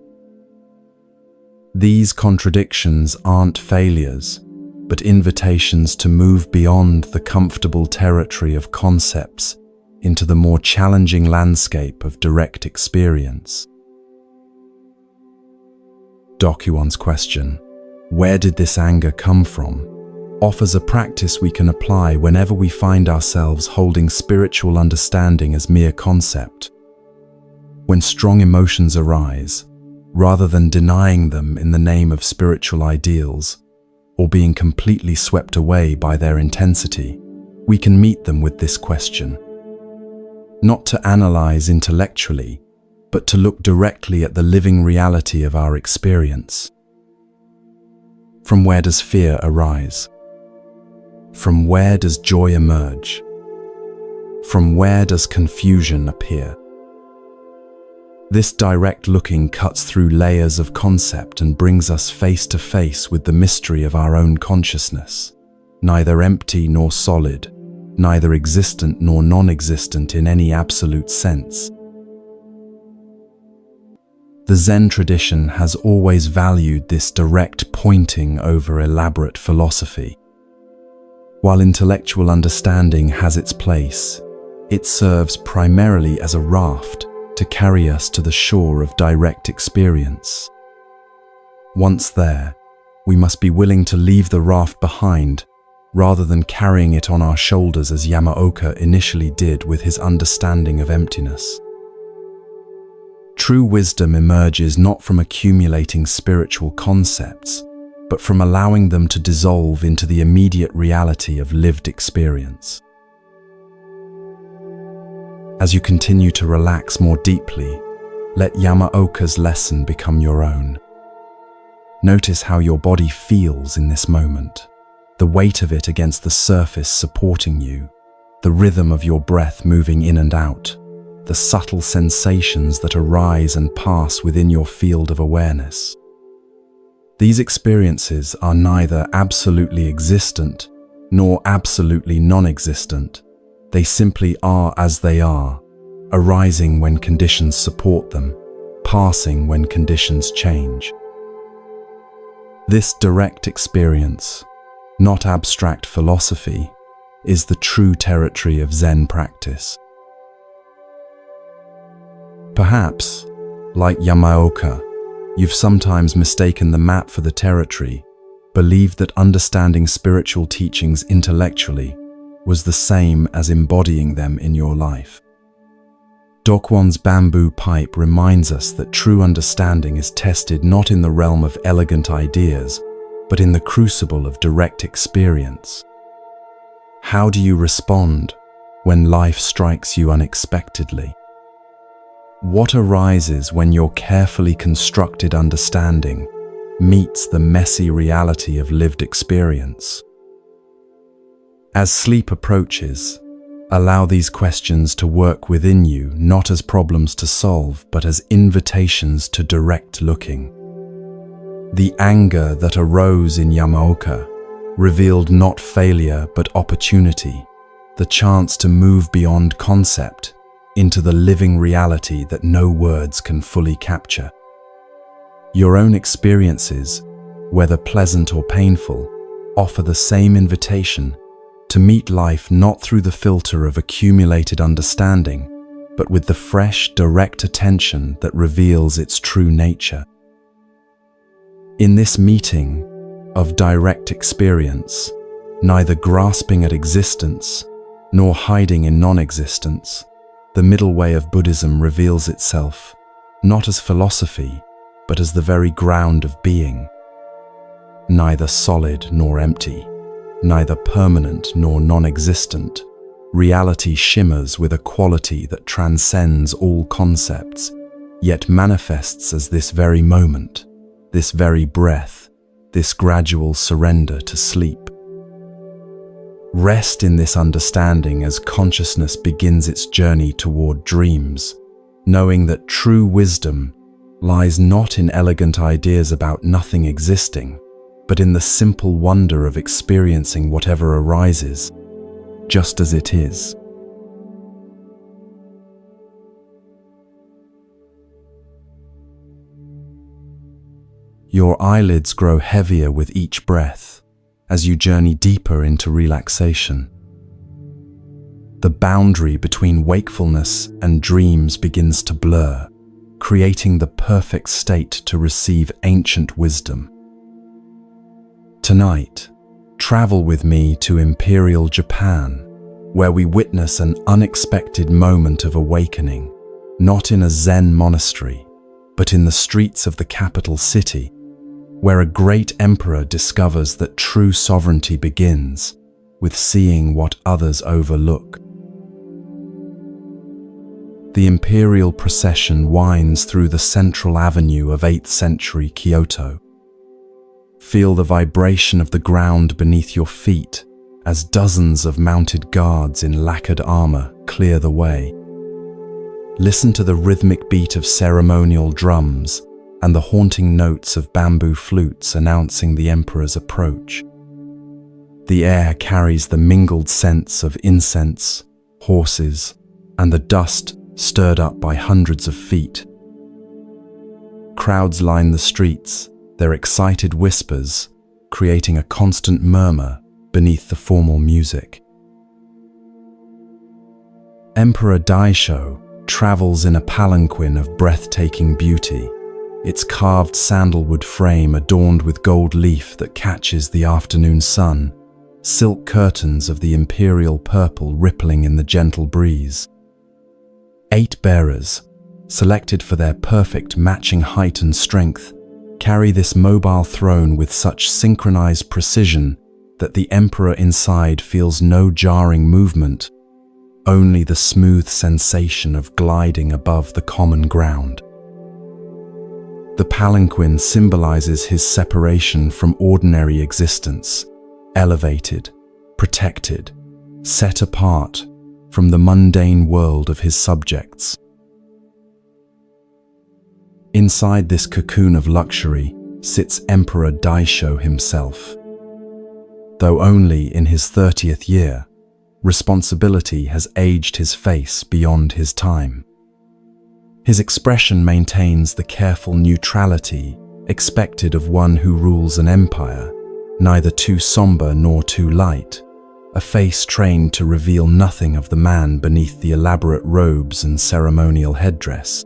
These contradictions aren't failures, but invitations to move beyond the comfortable territory of concepts into the more challenging landscape of direct experience. Dokuan's question, "Where did this anger come from?" offers a practice we can apply whenever we find ourselves holding spiritual understanding as mere concept. When strong emotions arise, rather than denying them in the name of spiritual ideals, or being completely swept away by their intensity, we can meet them with this question. Not to analyze intellectually, but to look directly at the living reality of our experience. From where does fear arise? From where does joy emerge? From where does confusion appear? This direct looking cuts through layers of concept and brings us face to face with the mystery of our own consciousness, neither empty nor solid, neither existent nor non-existent in any absolute sense. The Zen tradition has always valued this direct pointing over elaborate philosophy. While intellectual understanding has its place, it serves primarily as a raft to carry us to the shore of direct experience. Once there, we must be willing to leave the raft behind rather than carrying it on our shoulders as Yamaoka initially did with his understanding of emptiness. True wisdom emerges not from accumulating spiritual concepts, but from allowing them to dissolve into the immediate reality of lived experience. As you continue to relax more deeply, let Yamaoka's lesson become your own. Notice how your body feels in this moment, the weight of it against the surface supporting you, the rhythm of your breath moving in and out, the subtle sensations that arise and pass within your field of awareness. These experiences are neither absolutely existent nor absolutely non-existent. They simply are as they are, arising when conditions support them, passing when conditions change. This direct experience, not abstract philosophy, is the true territory of Zen practice. Perhaps, like Yamaoka, you've sometimes mistaken the map for the territory, believed that understanding spiritual teachings intellectually was the same as embodying them in your life. Dokwon's bamboo pipe reminds us that true understanding is tested not in the realm of elegant ideas, but in the crucible of direct experience. How do you respond when life strikes you unexpectedly? What arises when your carefully constructed understanding meets the messy reality of lived experience? As sleep approaches, allow these questions to work within you not as problems to solve, but as invitations to direct looking. The anger that arose in Yamaoka revealed not failure but opportunity, the chance to move beyond concept into the living reality that no words can fully capture. Your own experiences, whether pleasant or painful, offer the same invitation to meet life not through the filter of accumulated understanding, but with the fresh, direct attention that reveals its true nature. In this meeting of direct experience, neither grasping at existence nor hiding in non-existence, the middle way of Buddhism reveals itself, not as philosophy, but as the very ground of being. Neither solid nor empty, neither permanent nor non-existent, reality shimmers with a quality that transcends all concepts, yet manifests as this very moment, this very breath, this gradual surrender to sleep. Rest in this understanding as consciousness begins its journey toward dreams, knowing that true wisdom lies not in elegant ideas about nothing existing, but in the simple wonder of experiencing whatever arises, just as it is. Your eyelids grow heavier with each breath as you journey deeper into relaxation. The boundary between wakefulness and dreams begins to blur, creating the perfect state to receive ancient wisdom. Tonight, travel with me to Imperial Japan, where we witness an unexpected moment of awakening, not in a Zen monastery, but in the streets of the capital city, where a great emperor discovers that true sovereignty begins with seeing what others overlook. The imperial procession winds through the central avenue of 8th century Kyoto. Feel the vibration of the ground beneath your feet as dozens of mounted guards in lacquered armor clear the way. Listen to the rhythmic beat of ceremonial drums and the haunting notes of bamboo flutes announcing the emperor's approach. The air carries the mingled scents of incense, horses, and the dust stirred up by hundreds of feet. Crowds line the streets, their excited whispers creating a constant murmur beneath the formal music. Emperor Daisho travels in a palanquin of breathtaking beauty, its carved sandalwood frame adorned with gold leaf that catches the afternoon sun, silk curtains of the imperial purple rippling in the gentle breeze. 8 bearers, selected for their perfect matching height and strength, carry this mobile throne with such synchronized precision that the emperor inside feels no jarring movement, only the smooth sensation of gliding above the common ground. The palanquin symbolizes his separation from ordinary existence, elevated, protected, set apart from the mundane world of his subjects. Inside this cocoon of luxury sits Emperor Daisho himself. Though only in his 30th year, responsibility has aged his face beyond his time. His expression maintains the careful neutrality expected of one who rules an empire, neither too somber nor too light, a face trained to reveal nothing of the man beneath the elaborate robes and ceremonial headdress.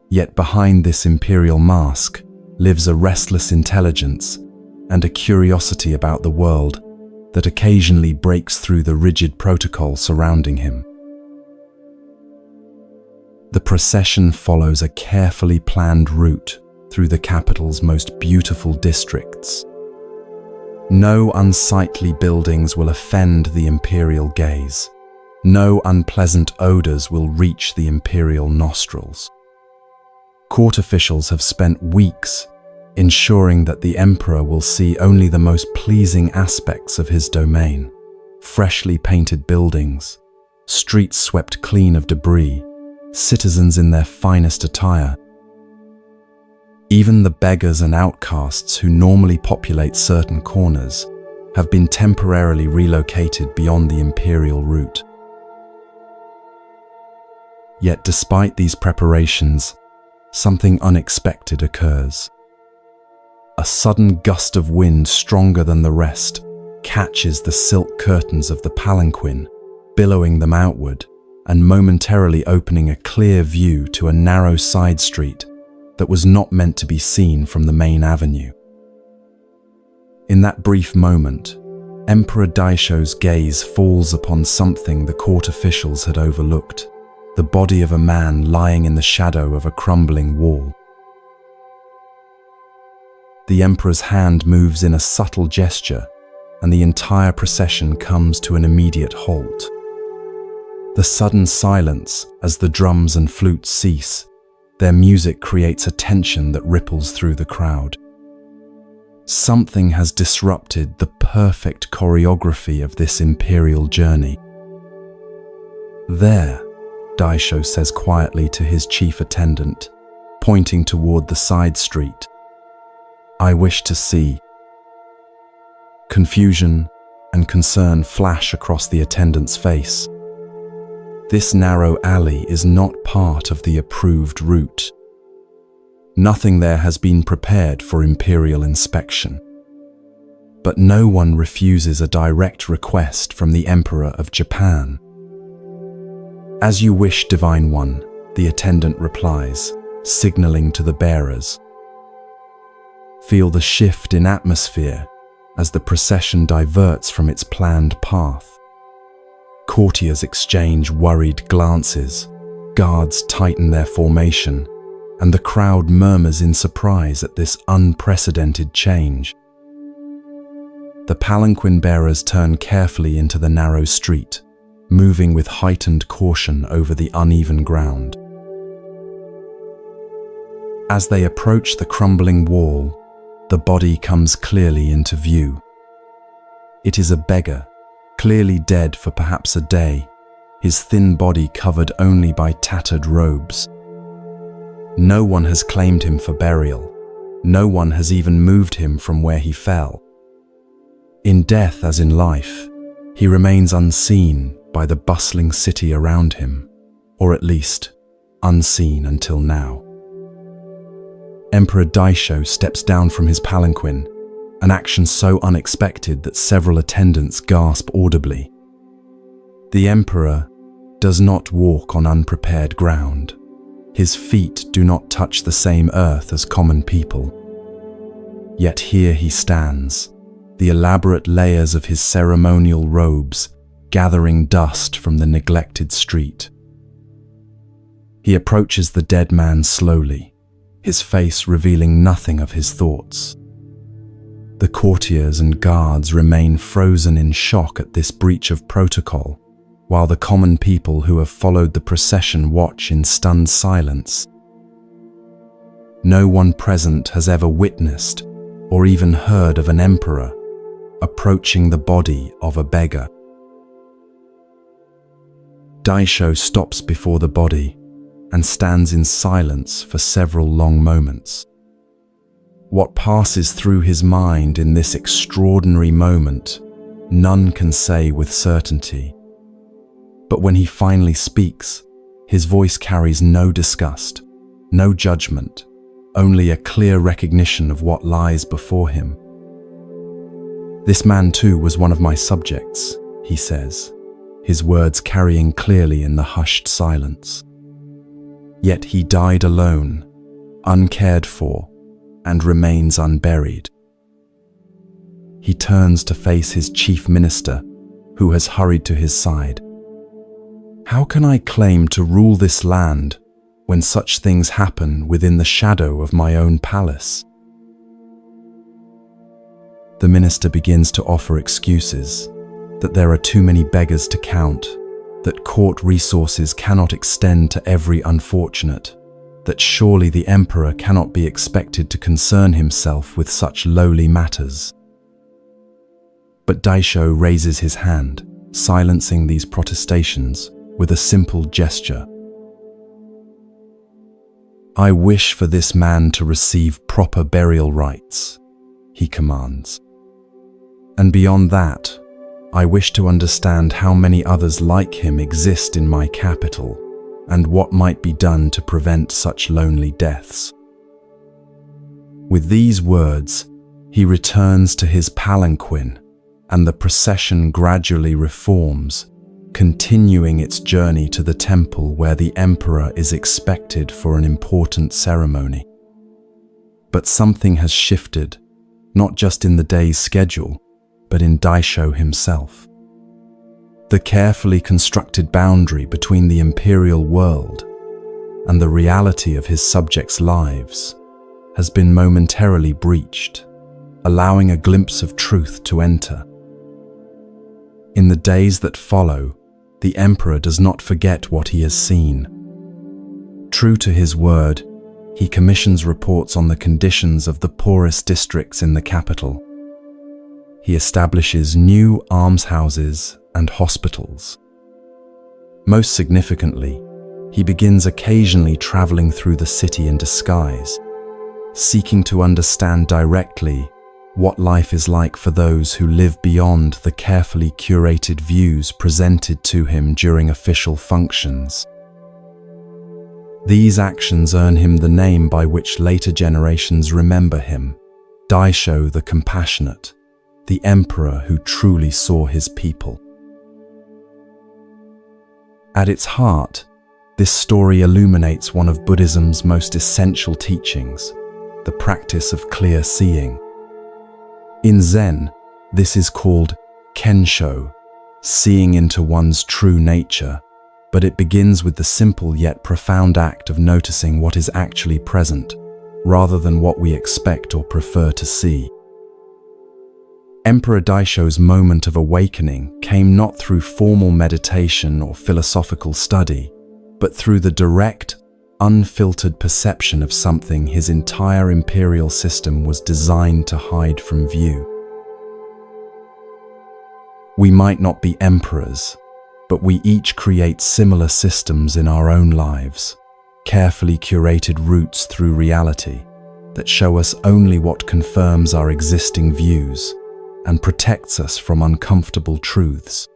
Yet behind this imperial mask lives a restless intelligence and a curiosity about the world that occasionally breaks through the rigid protocol surrounding him. The procession follows a carefully planned route through the capital's most beautiful districts. No unsightly buildings will offend the imperial gaze. No unpleasant odors will reach the imperial nostrils. Court officials have spent weeks ensuring that the emperor will see only the most pleasing aspects of his domain: freshly painted buildings, streets swept clean of debris, citizens in their finest attire. Even the beggars and outcasts who normally populate certain corners have been temporarily relocated beyond the imperial route. Yet despite these preparations, something unexpected occurs. A sudden gust of wind stronger than the rest catches the silk curtains of the palanquin, billowing them outward and momentarily opening a clear view to a narrow side street that was not meant to be seen from the main avenue. In that brief moment, Emperor Daisho's gaze falls upon something the court officials had overlooked: the body of a man lying in the shadow of a crumbling wall. The emperor's hand moves in a subtle gesture, and the entire procession comes to an immediate halt. The sudden silence as the drums and flutes cease, their music creates a tension that ripples through the crowd. Something has disrupted the perfect choreography of this imperial journey. "There," Daisho says quietly to his chief attendant, pointing toward the side street. "I wish to see." Confusion and concern flash across the attendant's face. This narrow alley is not part of the approved route. Nothing there has been prepared for imperial inspection. But no one refuses a direct request from the Emperor of Japan. "As you wish, Divine One," the attendant replies, signaling to the bearers. Feel the shift in atmosphere as the procession diverts from its planned path. Courtiers exchange worried glances, guards tighten their formation, and the crowd murmurs in surprise at this unprecedented change. The palanquin bearers turn carefully into the narrow street, moving with heightened caution over the uneven ground. As they approach the crumbling wall, the body comes clearly into view. It is a beggar, clearly dead for perhaps a day, his thin body covered only by tattered robes. No one has claimed him for burial. No one has even moved him from where he fell. In death as in life, he remains unseen by the bustling city around him, or at least unseen until now. Emperor Daisho steps down from his palanquin an action so unexpected that several attendants gasp audibly. The emperor does not walk on unprepared ground. His feet do not touch the same earth as common people. Yet here he stands, the elaborate layers of his ceremonial robes gathering dust from the neglected street. He approaches the dead man slowly, his face revealing nothing of his thoughts. The courtiers and guards remain frozen in shock at this breach of protocol, while the common people who have followed the procession watch in stunned silence. No one present has ever witnessed or even heard of an emperor approaching the body of a beggar. Daisho stops before the body and stands in silence for several long moments. What passes through his mind in this extraordinary moment, none can say with certainty. But when he finally speaks, his voice carries no disgust, no judgment, only a clear recognition of what lies before him. "This man too was one of my subjects," he says, his words carrying clearly in the hushed silence. "Yet he died alone, uncared for, and remains unburied." He turns to face his chief minister, who has hurried to his side. "How can I claim to rule this land when such things happen within the shadow of my own palace?" The minister begins to offer excuses, that there are too many beggars to count, that court resources cannot extend to every unfortunate, that surely the emperor cannot be expected to concern himself with such lowly matters. But Daisho raises his hand, silencing these protestations with a simple gesture. "I wish for this man to receive proper burial rites," he commands. "And beyond that, I wish to understand how many others like him exist in my capital, and what might be done to prevent such lonely deaths." With these words, he returns to his palanquin, and the procession gradually reforms, continuing its journey to the temple where the emperor is expected for an important ceremony. But something has shifted, not just in the day's schedule, but in Daisho himself. The carefully constructed boundary between the imperial world and the reality of his subjects' lives has been momentarily breached, allowing a glimpse of truth to enter. In the days that follow, the emperor does not forget what he has seen. True to his word, he commissions reports on the conditions of the poorest districts in the capital. He establishes new almshouses and hospitals. Most significantly, he begins occasionally traveling through the city in disguise, seeking to understand directly what life is like for those who live beyond the carefully curated views presented to him during official functions. These actions earn him the name by which later generations remember him, Daisho the Compassionate, the emperor who truly saw his people. At its heart, this story illuminates one of Buddhism's most essential teachings, the practice of clear seeing. In Zen, this is called kensho, seeing into one's true nature, but it begins with the simple yet profound act of noticing what is actually present, rather than what we expect or prefer to see. Emperor Daisho's moment of awakening came not through formal meditation or philosophical study, but through the direct, unfiltered perception of something his entire imperial system was designed to hide from view. We might not be emperors, but we each create similar systems in our own lives, carefully curated routes through reality that show us only what confirms our existing views and protects us from uncomfortable truths.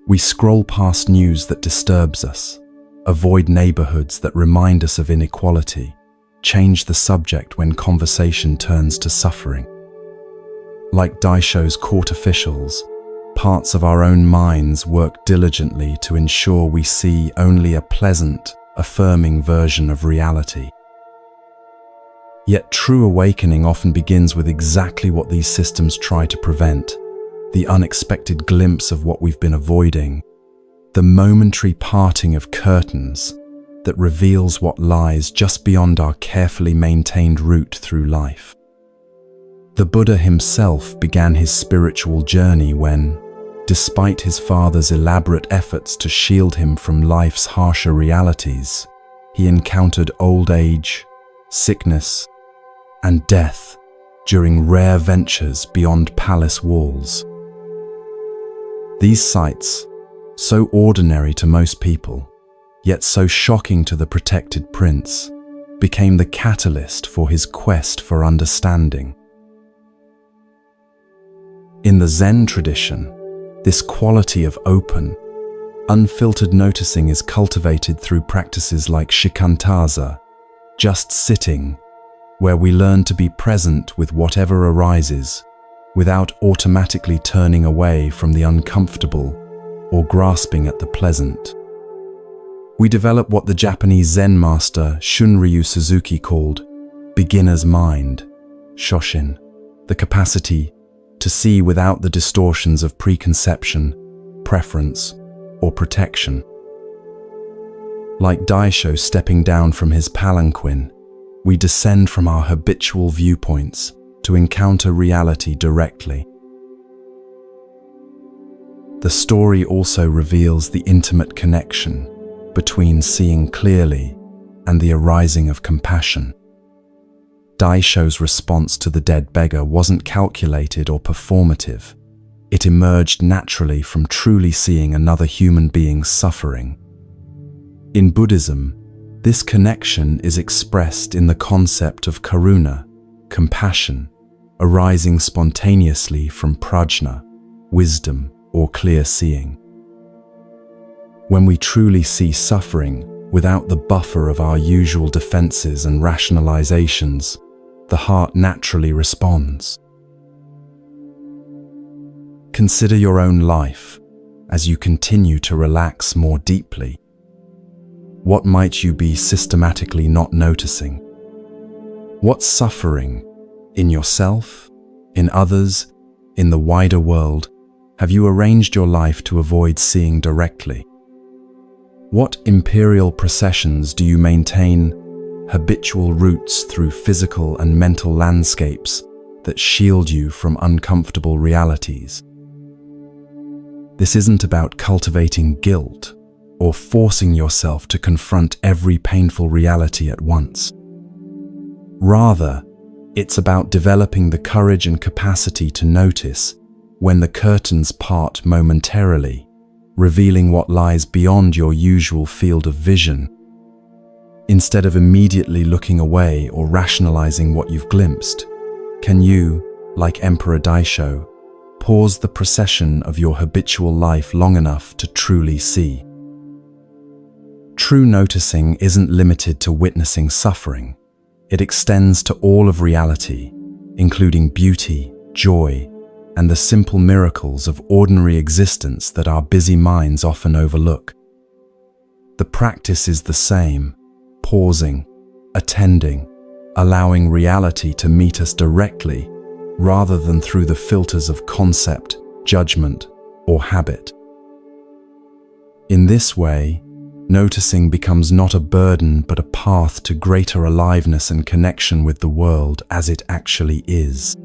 We scroll past news that disturbs us, avoid neighborhoods that remind us of inequality, change the subject when conversation turns to suffering. Like Daisho's court officials, parts of our own minds work diligently to ensure we see only a pleasant, affirming version of reality. Yet true awakening often begins with exactly what these systems try to prevent: the unexpected glimpse of what we've been avoiding, the momentary parting of curtains that reveals what lies just beyond our carefully maintained route through life. The Buddha himself began his spiritual journey when, despite his father's elaborate efforts to shield him from life's harsher realities, he encountered old age, sickness, and death during rare ventures beyond palace walls. These sights, so ordinary to most people, yet so shocking to the protected prince, became the catalyst for his quest for understanding. In the Zen tradition, this quality of open, unfiltered noticing is cultivated through practices like shikantaza, just sitting, where we learn to be present with whatever arises, without automatically turning away from the uncomfortable or grasping at the pleasant. We develop what the Japanese Zen master Shunryu Suzuki called beginner's mind, shoshin, the capacity to see without the distortions of preconception, preference, or protection. Like Daisho stepping down from his palanquin, we descend from our habitual viewpoints to encounter reality directly. The story also reveals the intimate connection between seeing clearly and the arising of compassion. Daisho's response to the dead beggar wasn't calculated or performative. It emerged naturally from truly seeing another human being's suffering. In Buddhism, this connection is expressed in the concept of karuna, compassion, arising spontaneously from prajna, wisdom, or clear seeing. When we truly see suffering without the buffer of our usual defenses and rationalizations, the heart naturally responds. Consider your own life as you continue to relax more deeply. What might you be systematically not noticing? What suffering, in yourself, in others, in the wider world, have you arranged your life to avoid seeing directly? What imperial processions do you maintain habitual routes through physical and mental landscapes that shield you from uncomfortable realities? This isn't about cultivating guilt or forcing yourself to confront every painful reality at once. Rather, it's about developing the courage and capacity to notice when the curtains part momentarily, revealing what lies beyond your usual field of vision. Instead of immediately looking away or rationalizing what you've glimpsed, can you, like Emperor Daisho, pause the procession of your habitual life long enough to truly see? True noticing isn't limited to witnessing suffering. It extends to all of reality, including beauty, joy, and the simple miracles of ordinary existence that our busy minds often overlook. The practice is the same: pausing, attending, allowing reality to meet us directly, rather than through the filters of concept, judgment, or habit. In this way, noticing becomes not a burden but a path to greater aliveness and connection with the world as it actually is.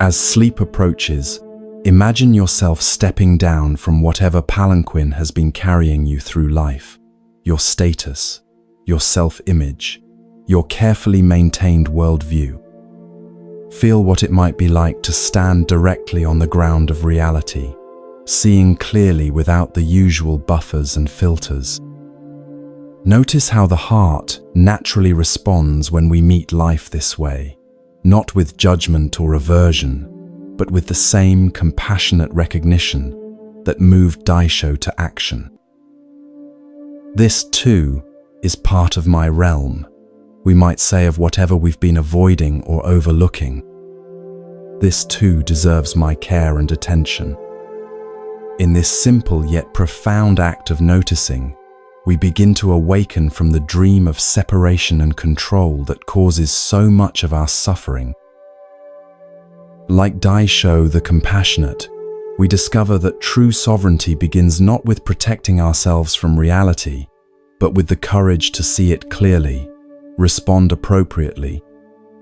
As sleep approaches, imagine yourself stepping down from whatever palanquin has been carrying you through life: your status, your self-image, your carefully maintained worldview. Feel what it might be like to stand directly on the ground of reality, seeing clearly without the usual buffers and filters. Notice how the heart naturally responds when we meet life this way, not with judgment or aversion, but with the same compassionate recognition that moved Daisho to action. This, too, is part of my realm, we might say, of whatever we've been avoiding or overlooking. This too deserves my care and attention. In this simple yet profound act of noticing, we begin to awaken from the dream of separation and control that causes so much of our suffering. Like Daisho the Compassionate, we discover that true sovereignty begins not with protecting ourselves from reality, but with the courage to see it clearly, respond appropriately,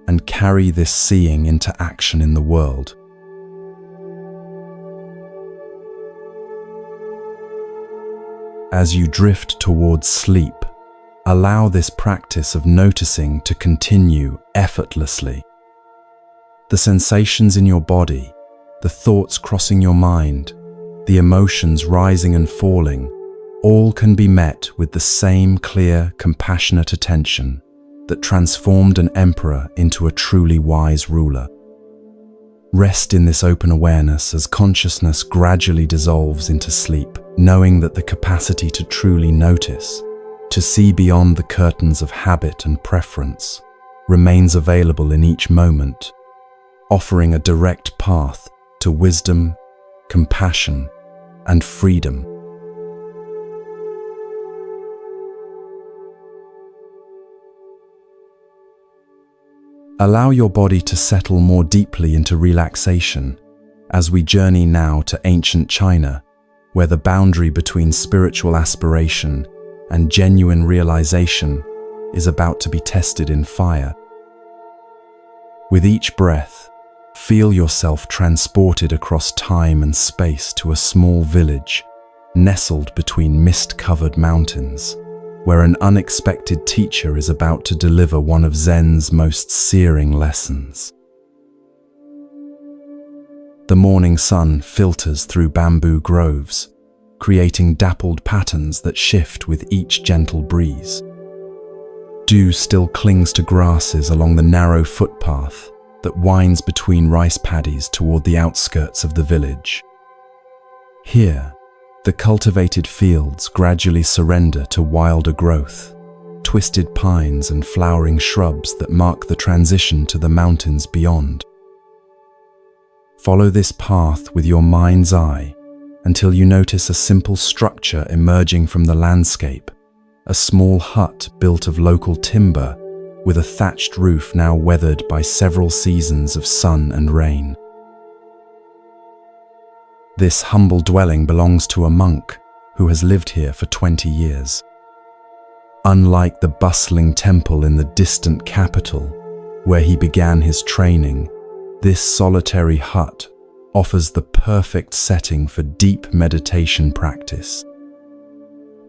and carry this seeing into action in the world. As you drift towards sleep, allow this practice of noticing to continue effortlessly. The sensations in your body, the thoughts crossing your mind, the emotions rising and falling, all can be met with the same clear, compassionate attention that transformed an emperor into a truly wise ruler. Rest in this open awareness as consciousness gradually dissolves into sleep, knowing that the capacity to truly notice, to see beyond the curtains of habit and preference, remains available in each moment, offering a direct path to wisdom, compassion, and freedom. Allow your body to settle more deeply into relaxation as we journey now to ancient China, where the boundary between spiritual aspiration and genuine realization is about to be tested in fire. With each breath, feel yourself transported across time and space to a small village nestled between mist-covered mountains, where an unexpected teacher is about to deliver one of Zen's most searing lessons. The morning sun filters through bamboo groves, creating dappled patterns that shift with each gentle breeze. Dew still clings to grasses along the narrow footpath that winds between rice paddies toward the outskirts of the village. Here, the cultivated fields gradually surrender to wilder growth, twisted pines and flowering shrubs that mark the transition to the mountains beyond. Follow this path with your mind's eye until you notice a simple structure emerging from the landscape, a small hut built of local timber with a thatched roof now weathered by several seasons of sun and rain. This humble dwelling belongs to a monk who has lived here for 20 years. Unlike the bustling temple in the distant capital, where he began his training, this solitary hut offers the perfect setting for deep meditation practice.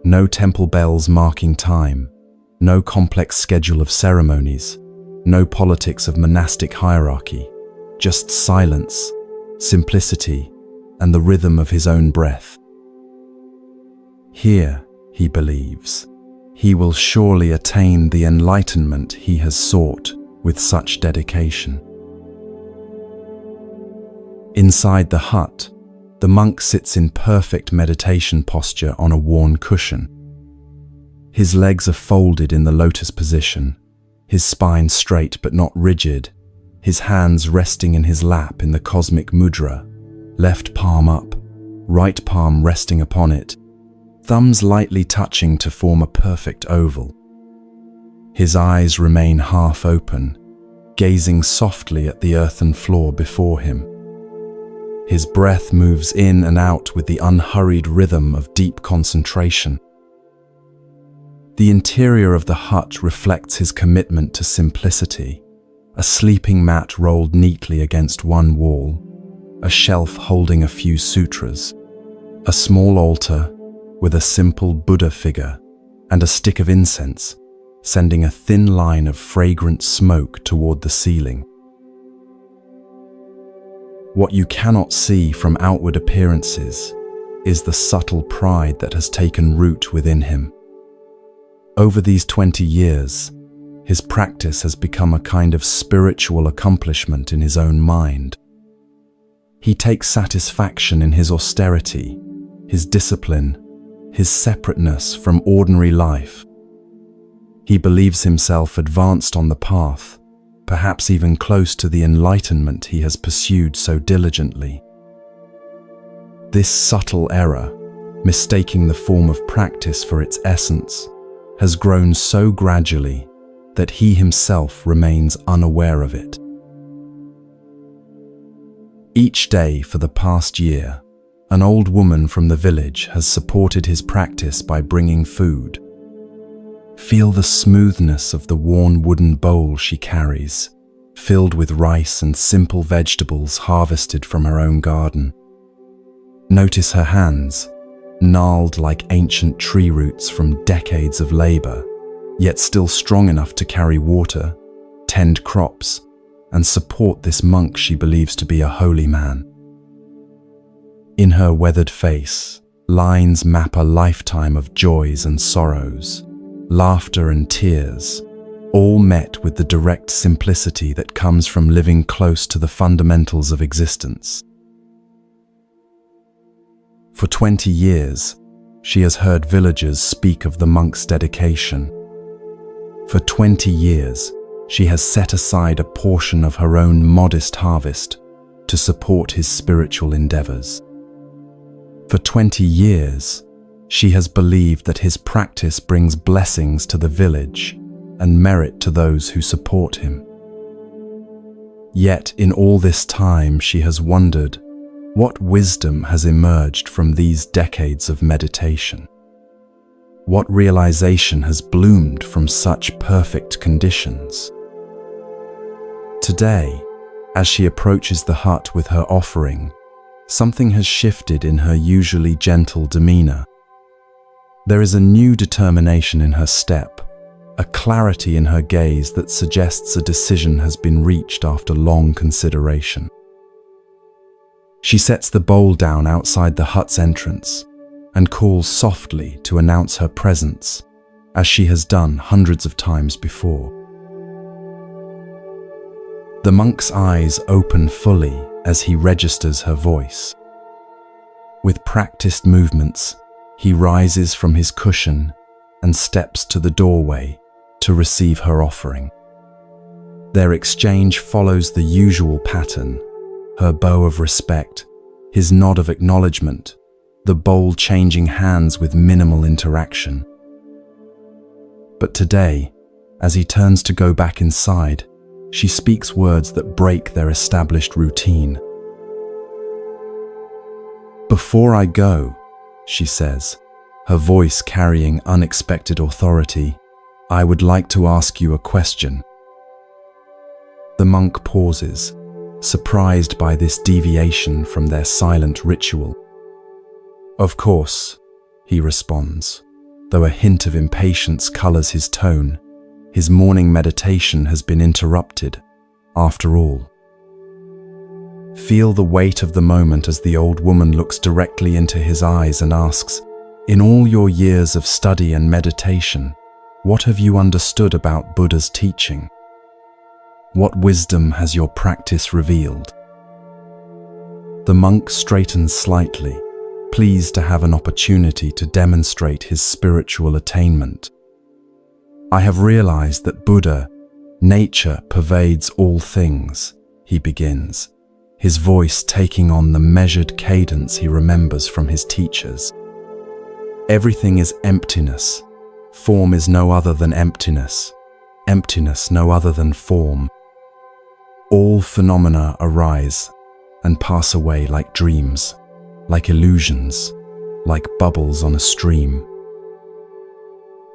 No temple bells marking time, no complex schedule of ceremonies, no politics of monastic hierarchy, just silence, simplicity, and the rhythm of his own breath. Here, he believes, he will surely attain the enlightenment he has sought with such dedication. Inside the hut, the monk sits in perfect meditation posture on a worn cushion. His legs are folded in the lotus position, his spine straight but not rigid, his hands resting in his lap in the cosmic mudra, left palm up, right palm resting upon it, thumbs lightly touching to form a perfect oval. His eyes remain half open, gazing softly at the earthen floor before him. His breath moves in and out with the unhurried rhythm of deep concentration. The interior of the hut reflects his commitment to simplicity, a sleeping mat rolled neatly against one wall, a shelf holding a few sutras, a small altar with a simple Buddha figure, and a stick of incense, sending a thin line of fragrant smoke toward the ceiling. What you cannot see from outward appearances is the subtle pride that has taken root within him. Over these 20 years, his practice has become a kind of spiritual accomplishment in his own mind. He takes satisfaction in his austerity, his discipline, his separateness from ordinary life. He believes himself advanced on the path, perhaps even close to the enlightenment he has pursued so diligently. This subtle error, mistaking the form of practice for its essence, has grown so gradually that he himself remains unaware of it. Each day for the past year, an old woman from the village has supported his practice by bringing food. Feel the smoothness of the worn wooden bowl she carries, filled with rice and simple vegetables harvested from her own garden. Notice her hands, gnarled like ancient tree roots from decades of labor, yet still strong enough to carry water, tend crops, and support this monk she believes to be a holy man. In her weathered face, lines map a lifetime of joys and sorrows, laughter and tears, all met with the direct simplicity that comes from living close to the fundamentals of existence. For 20 years, she has heard villagers speak of the monk's dedication. For 20 years, she has set aside a portion of her own modest harvest to support his spiritual endeavors. For 20 years, she has believed that his practice brings blessings to the village and merit to those who support him. Yet in all this time she has wondered, what wisdom has emerged from these decades of meditation? What realization has bloomed from such perfect conditions? Today, as she approaches the hut with her offering, something has shifted in her usually gentle demeanor. There is a new determination in her step, a clarity in her gaze that suggests a decision has been reached after long consideration. She sets the bowl down outside the hut's entrance and calls softly to announce her presence, as she has done hundreds of times before. The monk's eyes open fully as he registers her voice. With practiced movements, he rises from his cushion and steps to the doorway to receive her offering. Their exchange follows the usual pattern, her bow of respect, his nod of acknowledgement, the bowl changing hands with minimal interaction. But today, as he turns to go back inside, she speaks words that break their established routine. "Before I go," she says, her voice carrying unexpected authority, "I would like to ask you a question." The monk pauses, surprised by this deviation from their silent ritual. "Of course," he responds, though a hint of impatience colors his tone. His morning meditation has been interrupted, after all. Feel the weight of the moment as the old woman looks directly into his eyes and asks, "In all your years of study and meditation, what have you understood about Buddha's teaching? What wisdom has your practice revealed?" The monk straightens slightly, pleased to have an opportunity to demonstrate his spiritual attainment. "I have realized that Buddha, nature pervades all things," he begins, his voice taking on the measured cadence he remembers from his teachers. "Everything is emptiness. Form is no other than emptiness. Emptiness no other than form. All phenomena arise and pass away like dreams, like illusions, like bubbles on a stream."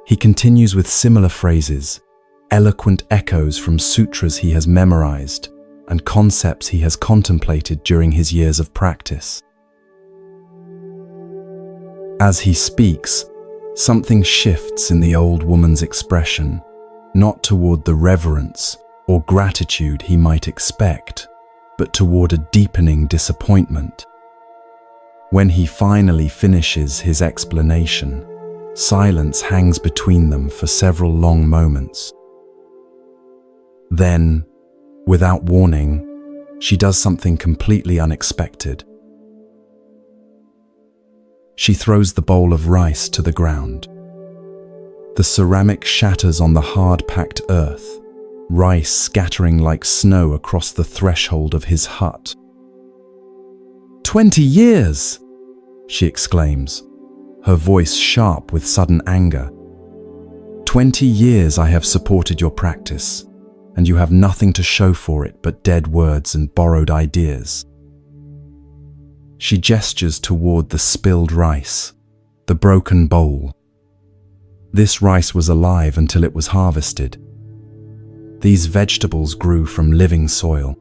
He continues with similar phrases, eloquent echoes from sutras he has memorized and concepts he has contemplated during his years of practice. As he speaks, something shifts in the old woman's expression, not toward the reverence or gratitude he might expect, but toward a deepening disappointment. When he finally finishes his explanation, silence hangs between them for several long moments. Then, without warning, she does something completely unexpected. She throws the bowl of rice to the ground. The ceramic shatters on the hard-packed earth, rice scattering like snow across the threshold of his hut. 20 years! She exclaims, her voice sharp with sudden anger. 20 years I have supported your practice, and you have nothing to show for it but dead words and borrowed ideas. She gestures toward the spilled rice, the broken bowl. This rice was alive until it was harvested. These vegetables grew from living soil.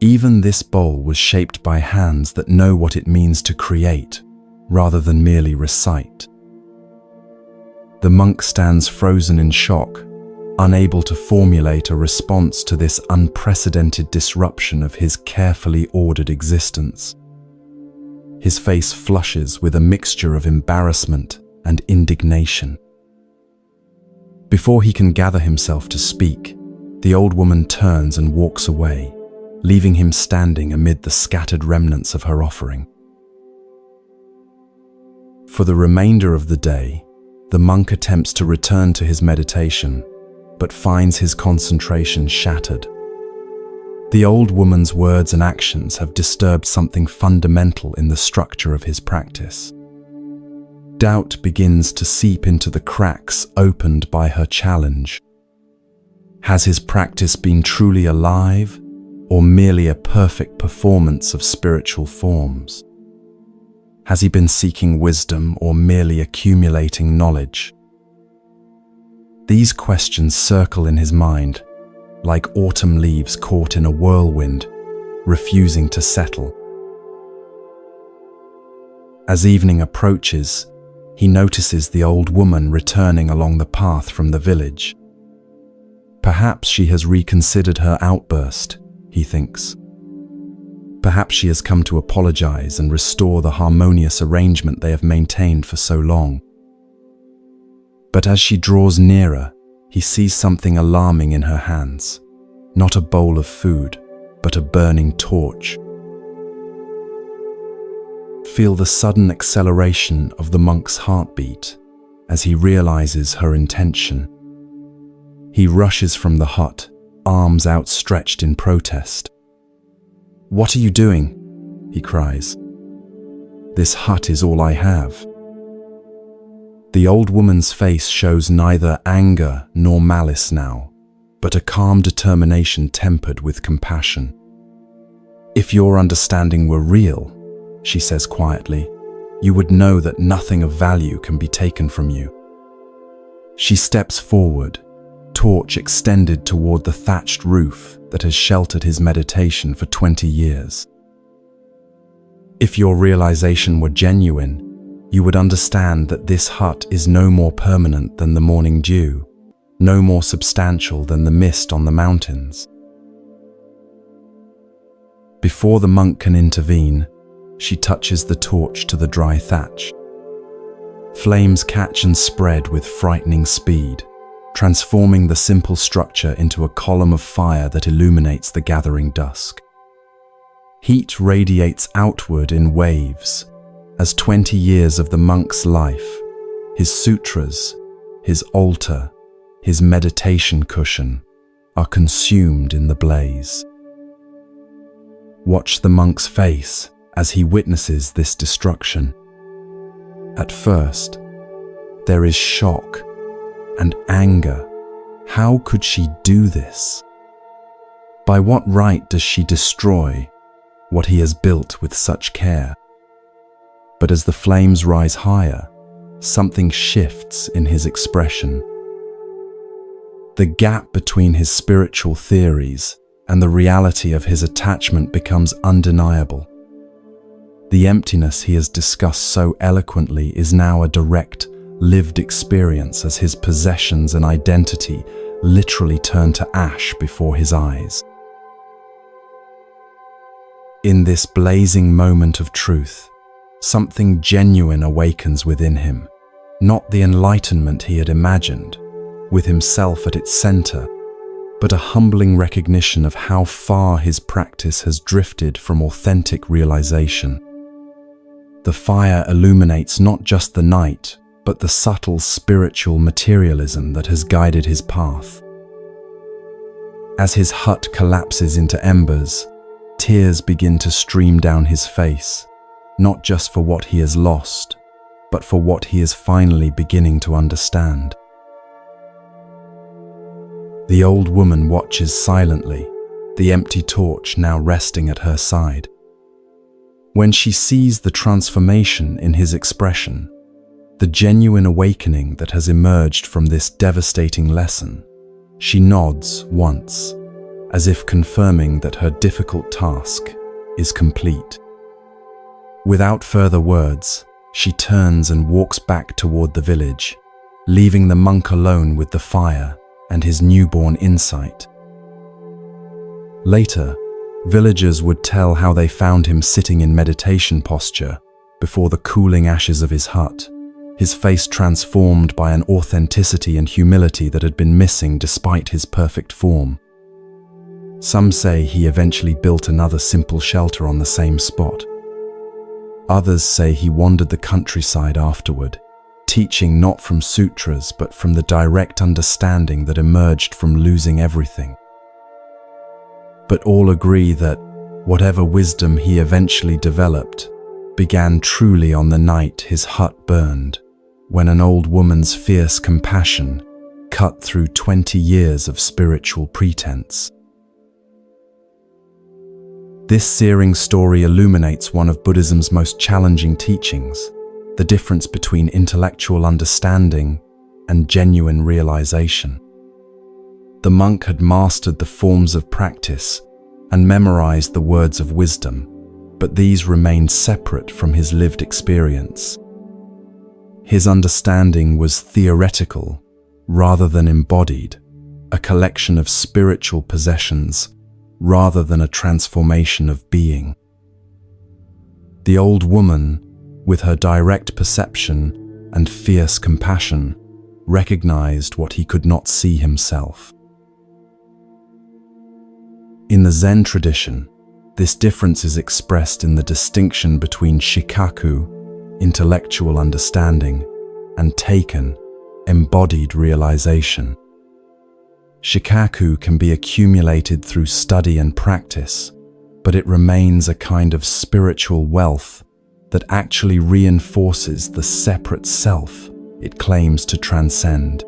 Even this bowl was shaped by hands that know what it means to create, rather than merely recite. The monk stands frozen in shock, unable to formulate a response to this unprecedented disruption of his carefully ordered existence. His face flushes with a mixture of embarrassment and indignation. Before he can gather himself to speak, the old woman turns and walks away, leaving him standing amid the scattered remnants of her offering. For the remainder of the day, the monk attempts to return to his meditation, but finds his concentration shattered. The old woman's words and actions have disturbed something fundamental in the structure of his practice. Doubt begins to seep into the cracks opened by her challenge. Has his practice been truly alive, or merely a perfect performance of spiritual forms? Has he been seeking wisdom or merely accumulating knowledge? These questions circle in his mind, like autumn leaves caught in a whirlwind, refusing to settle. As evening approaches, he notices the old woman returning along the path from the village. Perhaps she has reconsidered her outburst, he thinks. Perhaps she has come to apologize and restore the harmonious arrangement they have maintained for so long. But as she draws nearer, he sees something alarming in her hands. Not a bowl of food, but a burning torch. Feel the sudden acceleration of the monk's heartbeat as he realizes her intention. He rushes from the hut, arms outstretched in protest. "What are you doing?" he cries. "This hut is all I have." The old woman's face shows neither anger nor malice now, but a calm determination tempered with compassion. "If your understanding were real," she says quietly, "you would know that nothing of value can be taken from you." She steps forward, torch extended toward the thatched roof that has sheltered his meditation for 20 years. "If your realization were genuine, you would understand that this hut is no more permanent than the morning dew, no more substantial than the mist on the mountains." Before the monk can intervene, she touches the torch to the dry thatch. Flames catch and spread with frightening speed, transforming the simple structure into a column of fire that illuminates the gathering dusk. Heat radiates outward in waves, as 20 years of the monk's life, his sutras, his altar, his meditation cushion, are consumed in the blaze. Watch the monk's face as he witnesses this destruction. At first, there is shock and anger. How could she do this? By what right does she destroy what he has built with such care? But as the flames rise higher, something shifts in his expression. The gap between his spiritual theories and the reality of his attachment becomes undeniable. The emptiness he has discussed so eloquently is now a direct, lived experience as his possessions and identity literally turn to ash before his eyes. In this blazing moment of truth, something genuine awakens within him, not the enlightenment he had imagined, with himself at its center, but a humbling recognition of how far his practice has drifted from authentic realization. The fire illuminates not just the night, but the subtle spiritual materialism that has guided his path. As his hut collapses into embers, tears begin to stream down his face, not just for what he has lost, but for what he is finally beginning to understand. The old woman watches silently, the empty torch now resting at her side. When she sees the transformation in his expression, the genuine awakening that has emerged from this devastating lesson, she nods once, as if confirming that her difficult task is complete. Without further words, she turns and walks back toward the village, leaving the monk alone with the fire and his newborn insight. Later, villagers would tell how they found him sitting in meditation posture before the cooling ashes of his hut, his face transformed by an authenticity and humility that had been missing despite his perfect form. Some say he eventually built another simple shelter on the same spot. Others say he wandered the countryside afterward, teaching not from sutras but from the direct understanding that emerged from losing everything. But all agree that whatever wisdom he eventually developed began truly on the night his hut burned, when an old woman's fierce compassion cut through 20 years of spiritual pretense. This searing story illuminates one of Buddhism's most challenging teachings, the difference between intellectual understanding and genuine realization. The monk had mastered the forms of practice and memorized the words of wisdom, but these remained separate from his lived experience. His understanding was theoretical rather than embodied, a collection of spiritual possessions rather than a transformation of being. The old woman, with her direct perception and fierce compassion, recognized what he could not see himself. In the Zen tradition, this difference is expressed in the distinction between shikaku, intellectual understanding, and teiken, embodied realization. Shikaku can be accumulated through study and practice, but it remains a kind of spiritual wealth that actually reinforces the separate self it claims to transcend.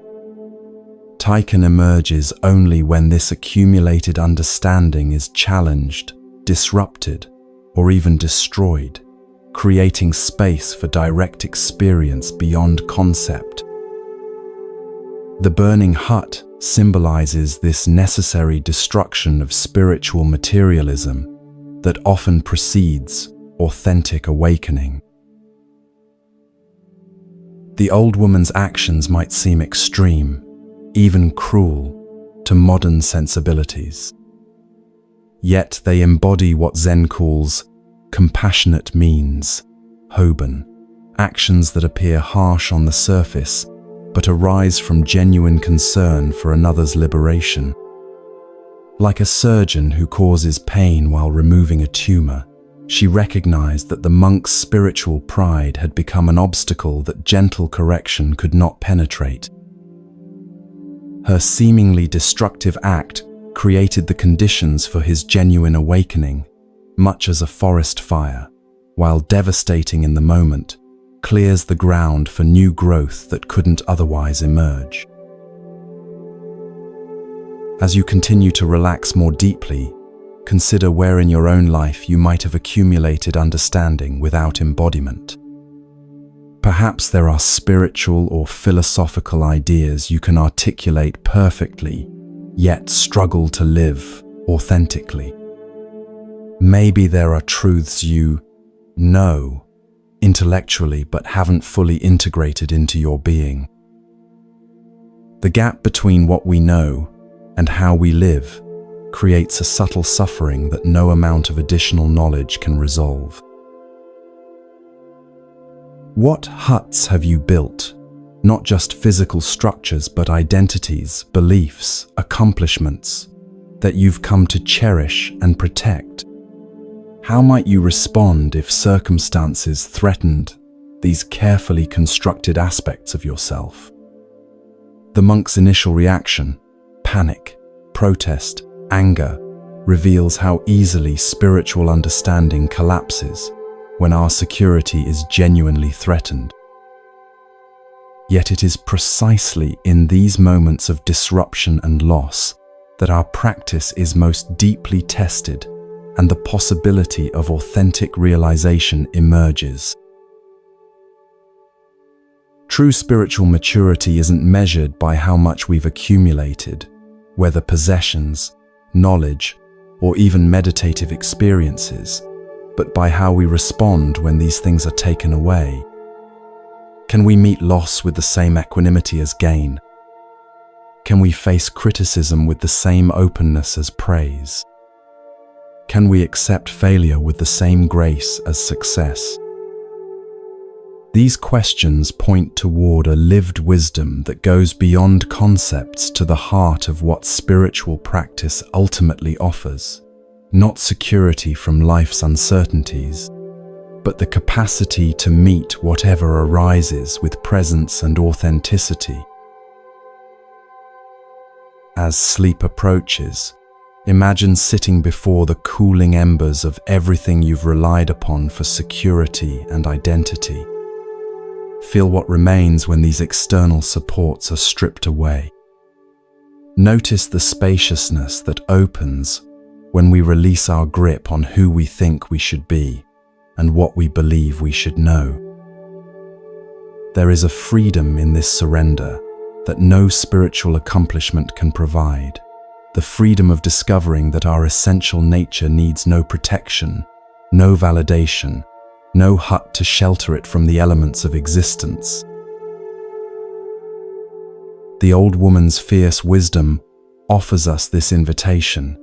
Teiken emerges only when this accumulated understanding is challenged, disrupted, or even destroyed, creating space for direct experience beyond concept. The burning hut symbolizes this necessary destruction of spiritual materialism that often precedes authentic awakening. The old woman's actions might seem extreme, even cruel, to modern sensibilities. Yet they embody what Zen calls compassionate means, hoben, actions that appear harsh on the surface but arise from genuine concern for another's liberation. Like a surgeon who causes pain while removing a tumor, she recognized that the monk's spiritual pride had become an obstacle that gentle correction could not penetrate. Her seemingly destructive act created the conditions for his genuine awakening, much as a forest fire, while devastating in the moment, clears the ground for new growth that couldn't otherwise emerge. As you continue to relax more deeply, consider where in your own life you might have accumulated understanding without embodiment. Perhaps there are spiritual or philosophical ideas you can articulate perfectly, yet struggle to live authentically. Maybe there are truths you know intellectually but haven't fully integrated into your being. The gap between what we know and how we live creates a subtle suffering that no amount of additional knowledge can resolve. What huts have you built? Not just physical structures, but identities, beliefs, accomplishments that you've come to cherish and protect. How might you respond if circumstances threatened these carefully constructed aspects of yourself? The monk's initial reaction, panic, protest, Anger reveals how easily spiritual understanding collapses when our security is genuinely threatened. Yet it is precisely in these moments of disruption and loss that our practice is most deeply tested and the possibility of authentic realization emerges. True spiritual maturity isn't measured by how much we've accumulated, whether possessions, knowledge, or even meditative experiences, but by how we respond when these things are taken away. Can we meet loss with the same equanimity as gain? Can we face criticism with the same openness as praise? Can we accept failure with the same grace as success? These questions point toward a lived wisdom that goes beyond concepts to the heart of what spiritual practice ultimately offers. Not security from life's uncertainties, but the capacity to meet whatever arises with presence and authenticity. As sleep approaches, imagine sitting before the cooling embers of everything you've relied upon for security and identity. Feel what remains when these external supports are stripped away. Notice the spaciousness that opens when we release our grip on who we think we should be and what we believe we should know. There is a freedom in this surrender that no spiritual accomplishment can provide. The freedom of discovering that our essential nature needs no protection, no validation, no hut to shelter it from the elements of existence. The old woman's fierce wisdom offers us this invitation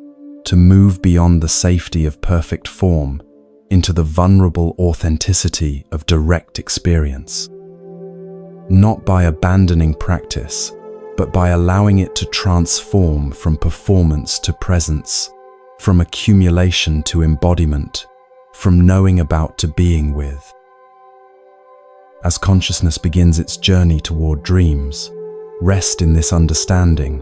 to move beyond the safety of perfect form into the vulnerable authenticity of direct experience. Not by abandoning practice, but by allowing it to transform from performance to presence, from accumulation to embodiment, from knowing about to being with. As consciousness begins its journey toward dreams, rest in this understanding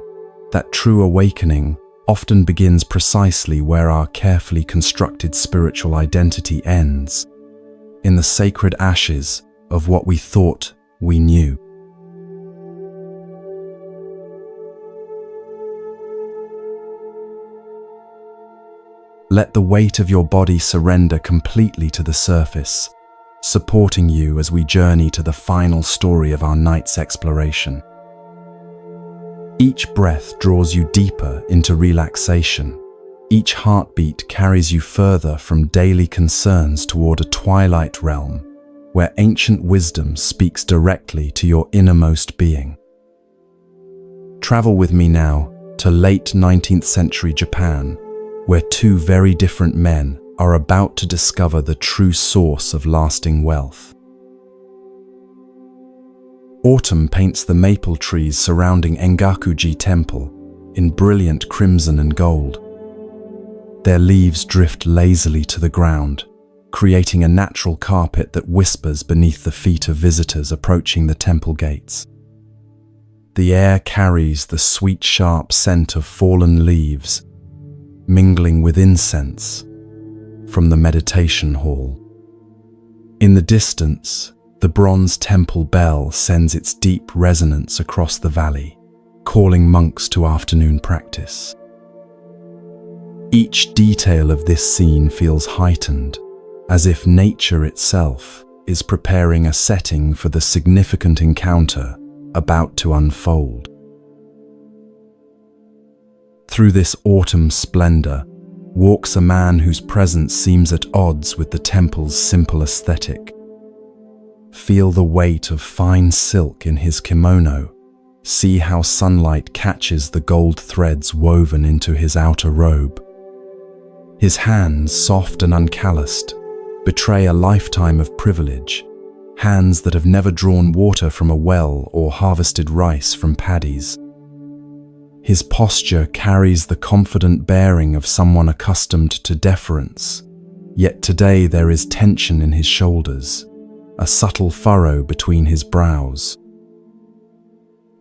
that true awakening often begins precisely where our carefully constructed spiritual identity ends, in the sacred ashes of what we thought we knew. Let the weight of your body surrender completely to the surface, supporting you as we journey to the final story of our night's exploration. Each breath draws you deeper into relaxation. Each heartbeat carries you further from daily concerns toward a twilight realm where ancient wisdom speaks directly to your innermost being. Travel with me now to late 19th century Japan, where two very different men are about to discover the true source of lasting wealth. Autumn paints the maple trees surrounding Engaku-ji Temple in brilliant crimson and gold. Their leaves drift lazily to the ground, creating a natural carpet that whispers beneath the feet of visitors approaching the temple gates. The air carries the sweet, sharp scent of fallen leaves, mingling with incense from the meditation hall. In the distance, the bronze temple bell sends its deep resonance across the valley, calling monks to afternoon practice. Each detail of this scene feels heightened, as if nature itself is preparing a setting for the significant encounter about to unfold. Through this autumn splendor walks a man whose presence seems at odds with the temple's simple aesthetic. Feel the weight of fine silk in his kimono. See how sunlight catches the gold threads woven into his outer robe. His hands, soft and uncalloused, betray a lifetime of privilege, hands that have never drawn water from a well or harvested rice from paddies. His posture carries the confident bearing of someone accustomed to deference, yet today there is tension in his shoulders, a subtle furrow between his brows.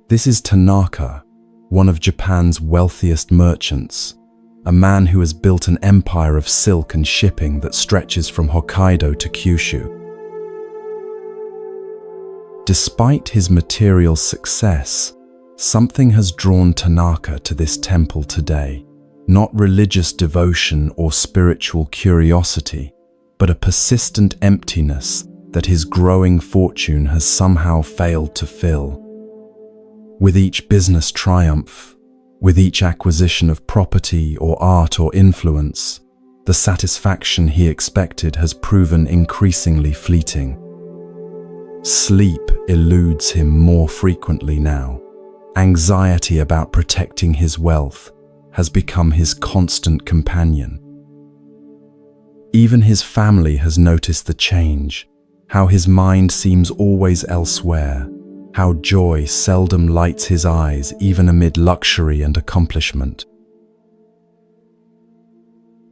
This is Tanaka, one of Japan's wealthiest merchants, a man who has built an empire of silk and shipping that stretches from Hokkaido to Kyushu. Despite his material success, something has drawn Tanaka to this temple today. Not religious devotion or spiritual curiosity, but a persistent emptiness that his growing fortune has somehow failed to fill. With each business triumph, with each acquisition of property or art or influence, the satisfaction he expected has proven increasingly fleeting. Sleep eludes him more frequently now. Anxiety about protecting his wealth has become his constant companion. Even his family has noticed the change, how his mind seems always elsewhere, how joy seldom lights his eyes even amid luxury and accomplishment.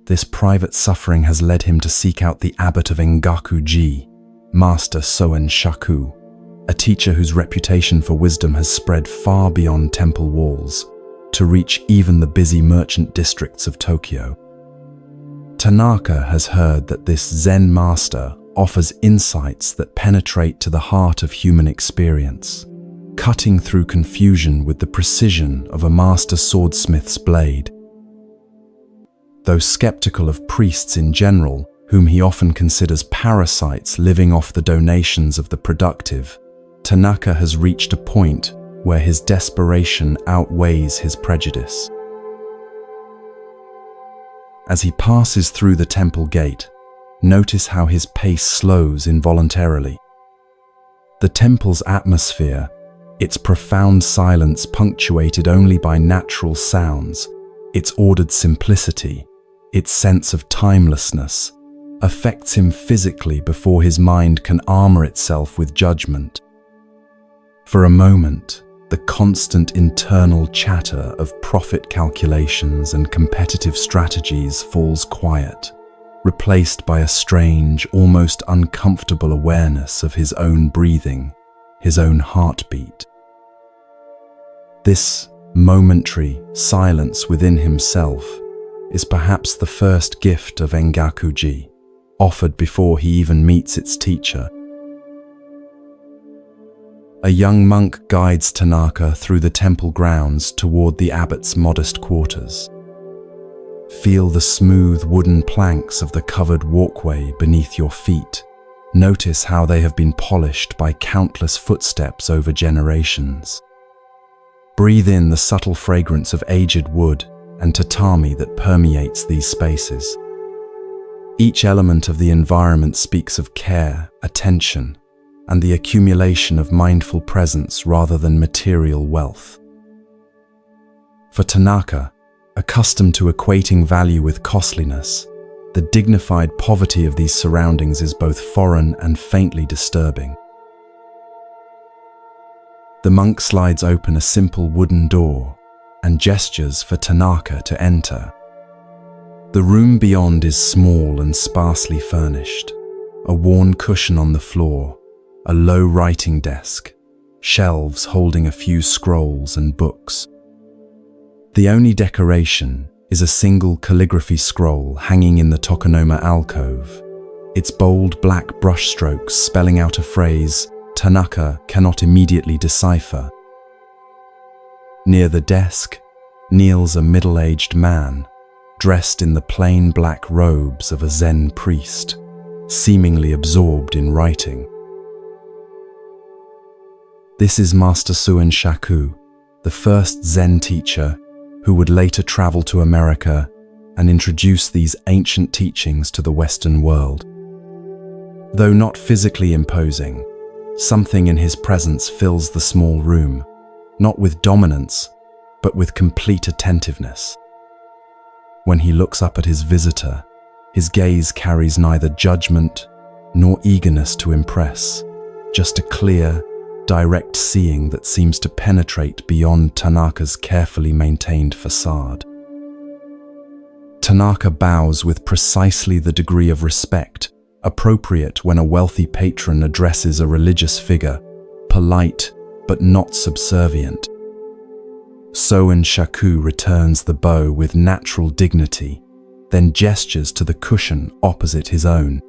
This private suffering has led him to seek out the abbot of Engaku-ji, Master Soen Shaku, a teacher whose reputation for wisdom has spread far beyond temple walls, to reach even the busy merchant districts of Tokyo. Tanaka has heard that this Zen master offers insights that penetrate to the heart of human experience, cutting through confusion with the precision of a master swordsmith's blade. Though skeptical of priests in general, whom he often considers parasites living off the donations of the productive, Tanaka has reached a point where his desperation outweighs his prejudice. As he passes through the temple gate, notice how his pace slows involuntarily. The temple's atmosphere, its profound silence punctuated only by natural sounds, its ordered simplicity, its sense of timelessness, affects him physically before his mind can armor itself with judgment. For a moment, the constant internal chatter of profit calculations and competitive strategies falls quiet, replaced by a strange, almost uncomfortable awareness of his own breathing, his own heartbeat. This momentary silence within himself is perhaps the first gift of Engaku-ji, offered before he even meets its teacher. A young monk guides Tanaka through the temple grounds toward the abbot's modest quarters. Feel the smooth wooden planks of the covered walkway beneath your feet. Notice how they have been polished by countless footsteps over generations. Breathe in the subtle fragrance of aged wood and tatami that permeates these spaces. Each element of the environment speaks of care, attention, and the accumulation of mindful presence rather than material wealth. For Tanaka, accustomed to equating value with costliness, the dignified poverty of these surroundings is both foreign and faintly disturbing. The monk slides open a simple wooden door and gestures for Tanaka to enter. The room beyond is small and sparsely furnished, a worn cushion on the floor, a low writing desk, shelves holding a few scrolls and books. The only decoration is a single calligraphy scroll hanging in the tokonoma alcove, its bold black brushstrokes spelling out a phrase Tanaka cannot immediately decipher. Near the desk kneels a middle-aged man, dressed in the plain black robes of a Zen priest, seemingly absorbed in writing. This is Master Soen Shaku, the first Zen teacher who would later travel to America and introduce these ancient teachings to the Western world. Though not physically imposing, something in his presence fills the small room, not with dominance, but with complete attentiveness. When he looks up at his visitor, his gaze carries neither judgment nor eagerness to impress, just a clear, direct seeing that seems to penetrate beyond Tanaka's carefully maintained facade. Tanaka bows with precisely the degree of respect appropriate when a wealthy patron addresses a religious figure, polite but not subservient. Soen Shaku returns the bow with natural dignity, then gestures to the cushion opposite his own.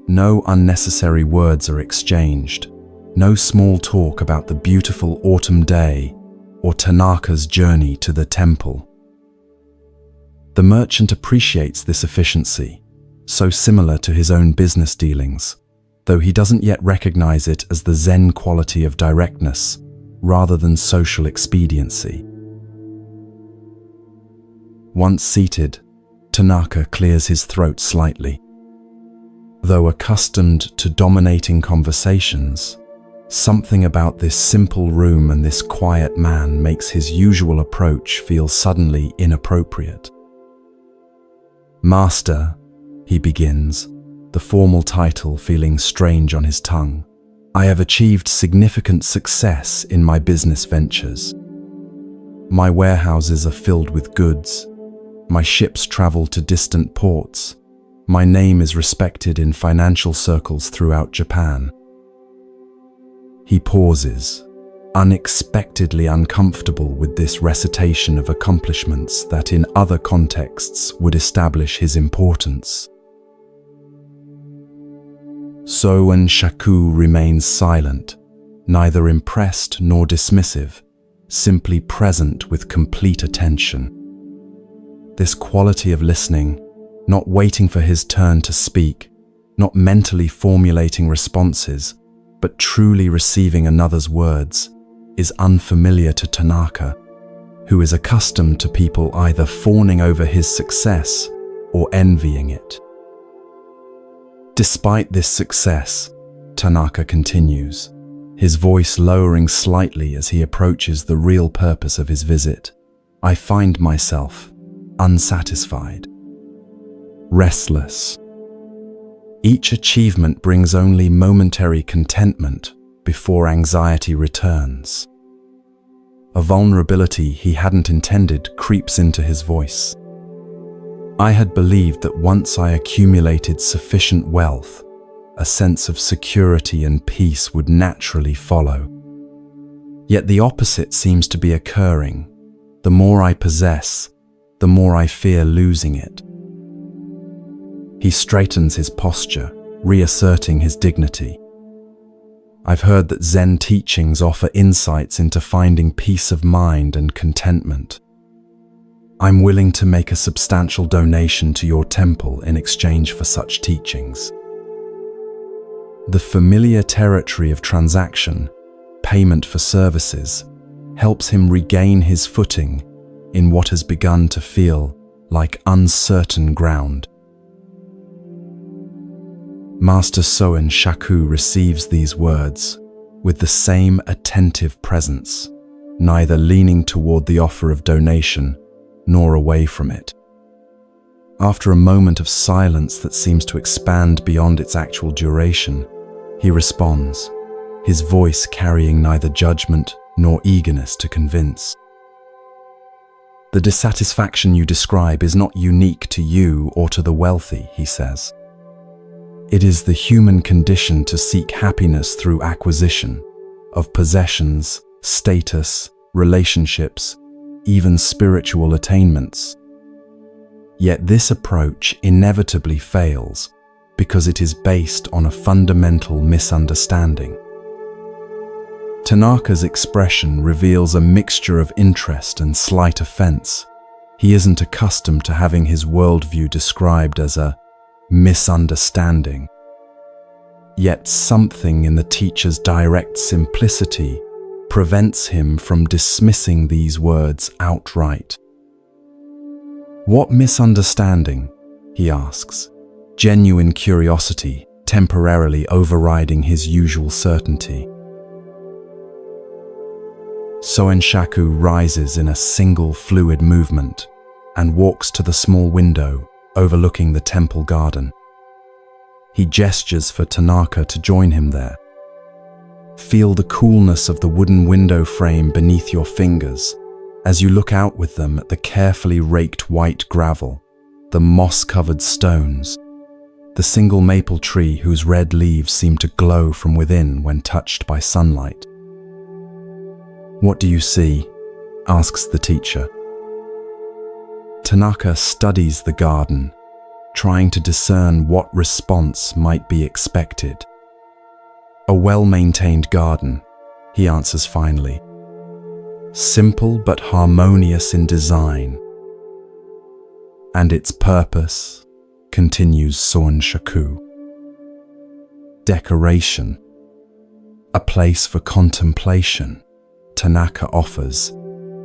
No unnecessary words are exchanged, no small talk about the beautiful autumn day or Tanaka's journey to the temple. The merchant appreciates this efficiency, so similar to his own business dealings, though he doesn't yet recognize it as the Zen quality of directness rather than social expediency. Once seated, Tanaka clears his throat slightly. Though accustomed to dominating conversations, something about this simple room and this quiet man makes his usual approach feel suddenly inappropriate. "Master," he begins, the formal title feeling strange on his tongue, "I have achieved significant success in my business ventures. My warehouses are filled with goods. My ships travel to distant ports. My name is respected in financial circles throughout Japan." He pauses, unexpectedly uncomfortable with this recitation of accomplishments that in other contexts would establish his importance. Soen Shaku remains silent, neither impressed nor dismissive, simply present with complete attention. This quality of listening, not waiting for his turn to speak, not mentally formulating responses, but truly receiving another's words, is unfamiliar to Tanaka, who is accustomed to people either fawning over his success or envying it. Despite this success, Tanaka continues, his voice lowering slightly as he approaches the real purpose of his visit, "I find myself unsatisfied, restless. Each achievement brings only momentary contentment before anxiety returns." A vulnerability he hadn't intended creeps into his voice. "I had believed that once I accumulated sufficient wealth, a sense of security and peace would naturally follow. Yet the opposite seems to be occurring. The more I possess, the more I fear losing it." He straightens his posture, reasserting his dignity. "I've heard that Zen teachings offer insights into finding peace of mind and contentment. I'm willing to make a substantial donation to your temple in exchange for such teachings." The familiar territory of transaction, payment for services, helps him regain his footing in what has begun to feel like uncertain ground. Master Soen Shaku receives these words with the same attentive presence, neither leaning toward the offer of donation nor away from it. After a moment of silence that seems to expand beyond its actual duration, he responds, his voice carrying neither judgment nor eagerness to convince. "The dissatisfaction you describe is not unique to you or to the wealthy," he says. "It is the human condition to seek happiness through acquisition of possessions, status, relationships, even spiritual attainments. Yet this approach inevitably fails because it is based on a fundamental misunderstanding." Tanaka's expression reveals a mixture of interest and slight offense. He isn't accustomed to having his worldview described as a misunderstanding. Yet something in the teacher's direct simplicity prevents him from dismissing these words outright. "What misunderstanding?" he asks, genuine curiosity temporarily overriding his usual certainty. Soen Shaku rises in a single fluid movement and walks to the small window overlooking the temple garden. He gestures for Tanaka to join him there. Feel the coolness of the wooden window frame beneath your fingers as you look out with them at the carefully raked white gravel, the moss-covered stones, the single maple tree whose red leaves seem to glow from within when touched by sunlight. "What do you see?" asks the teacher. Tanaka studies the garden, trying to discern what response might be expected. A well-maintained garden, he answers finally. Simple but harmonious in design. And its purpose, continues Soen Shaku. Decoration. A place for contemplation, Tanaka offers,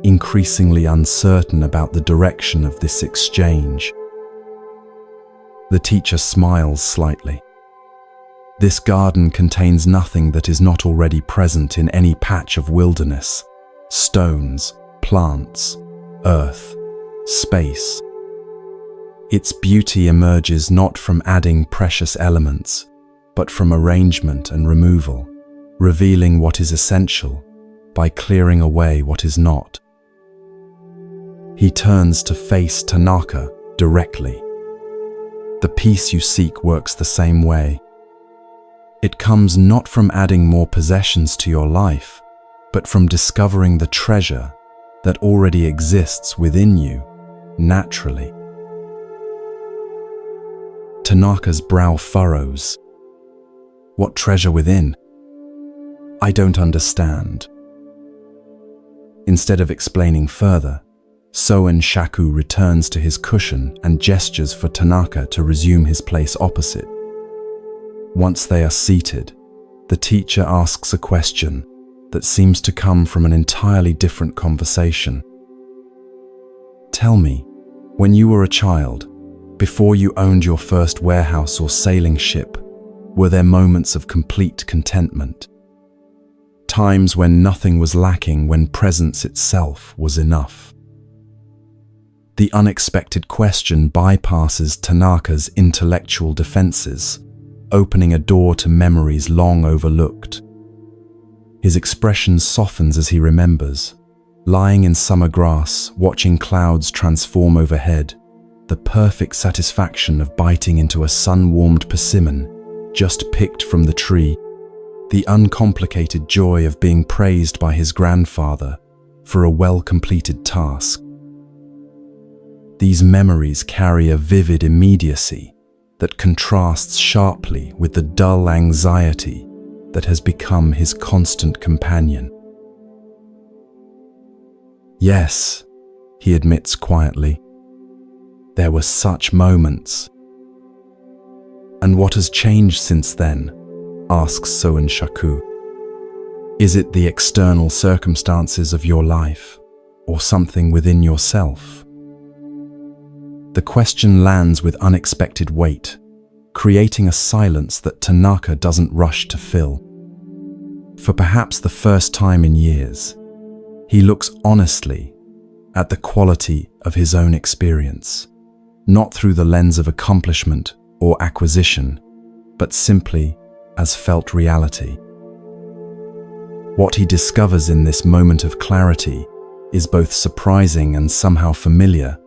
increasingly uncertain about the direction of this exchange. The teacher smiles slightly. This garden contains nothing that is not already present in any patch of wilderness, stones, plants, earth, space. Its beauty emerges not from adding precious elements, but from arrangement and removal, revealing what is essential by clearing away what is not. He turns to face Tanaka directly. The peace you seek works the same way. It comes not from adding more possessions to your life, but from discovering the treasure that already exists within you, naturally. Tanaka's brow furrows. What treasure within? I don't understand. Instead of explaining further, Soen Shaku returns to his cushion and gestures for Tanaka to resume his place opposite. Once they are seated, the teacher asks a question that seems to come from an entirely different conversation. Tell me, when you were a child, before you owned your first warehouse or sailing ship, were there moments of complete contentment? Times when nothing was lacking, when presence itself was enough? The unexpected question bypasses Tanaka's intellectual defenses, opening a door to memories long overlooked. His expression softens as he remembers, lying in summer grass, watching clouds transform overhead, the perfect satisfaction of biting into a sun-warmed persimmon just picked from the tree, the uncomplicated joy of being praised by his grandfather for a well-completed task. These memories carry a vivid immediacy that contrasts sharply with the dull anxiety that has become his constant companion. Yes, he admits quietly, there were such moments. And what has changed since then? Asks Soen Shaku. Is it the external circumstances of your life, or something within yourself? The question lands with unexpected weight, creating a silence that Tanaka doesn't rush to fill. For perhaps the first time in years, he looks honestly at the quality of his own experience, not through the lens of accomplishment or acquisition, but simply as felt reality. What he discovers in this moment of clarity is both surprising and somehow familiar,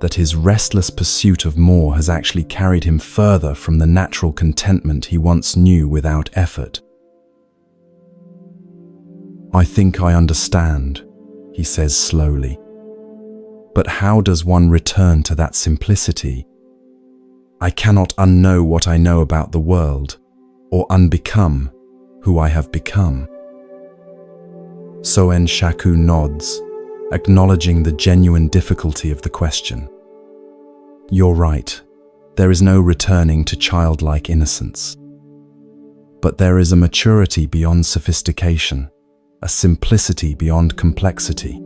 that his restless pursuit of more has actually carried him further from the natural contentment he once knew without effort. I think I understand, he says slowly. But how does one return to that simplicity? I cannot unknow what I know about the world, or unbecome who I have become. Soen Shaku nods, acknowledging the genuine difficulty of the question. You're right, there is no returning to childlike innocence. But there is a maturity beyond sophistication, a simplicity beyond complexity.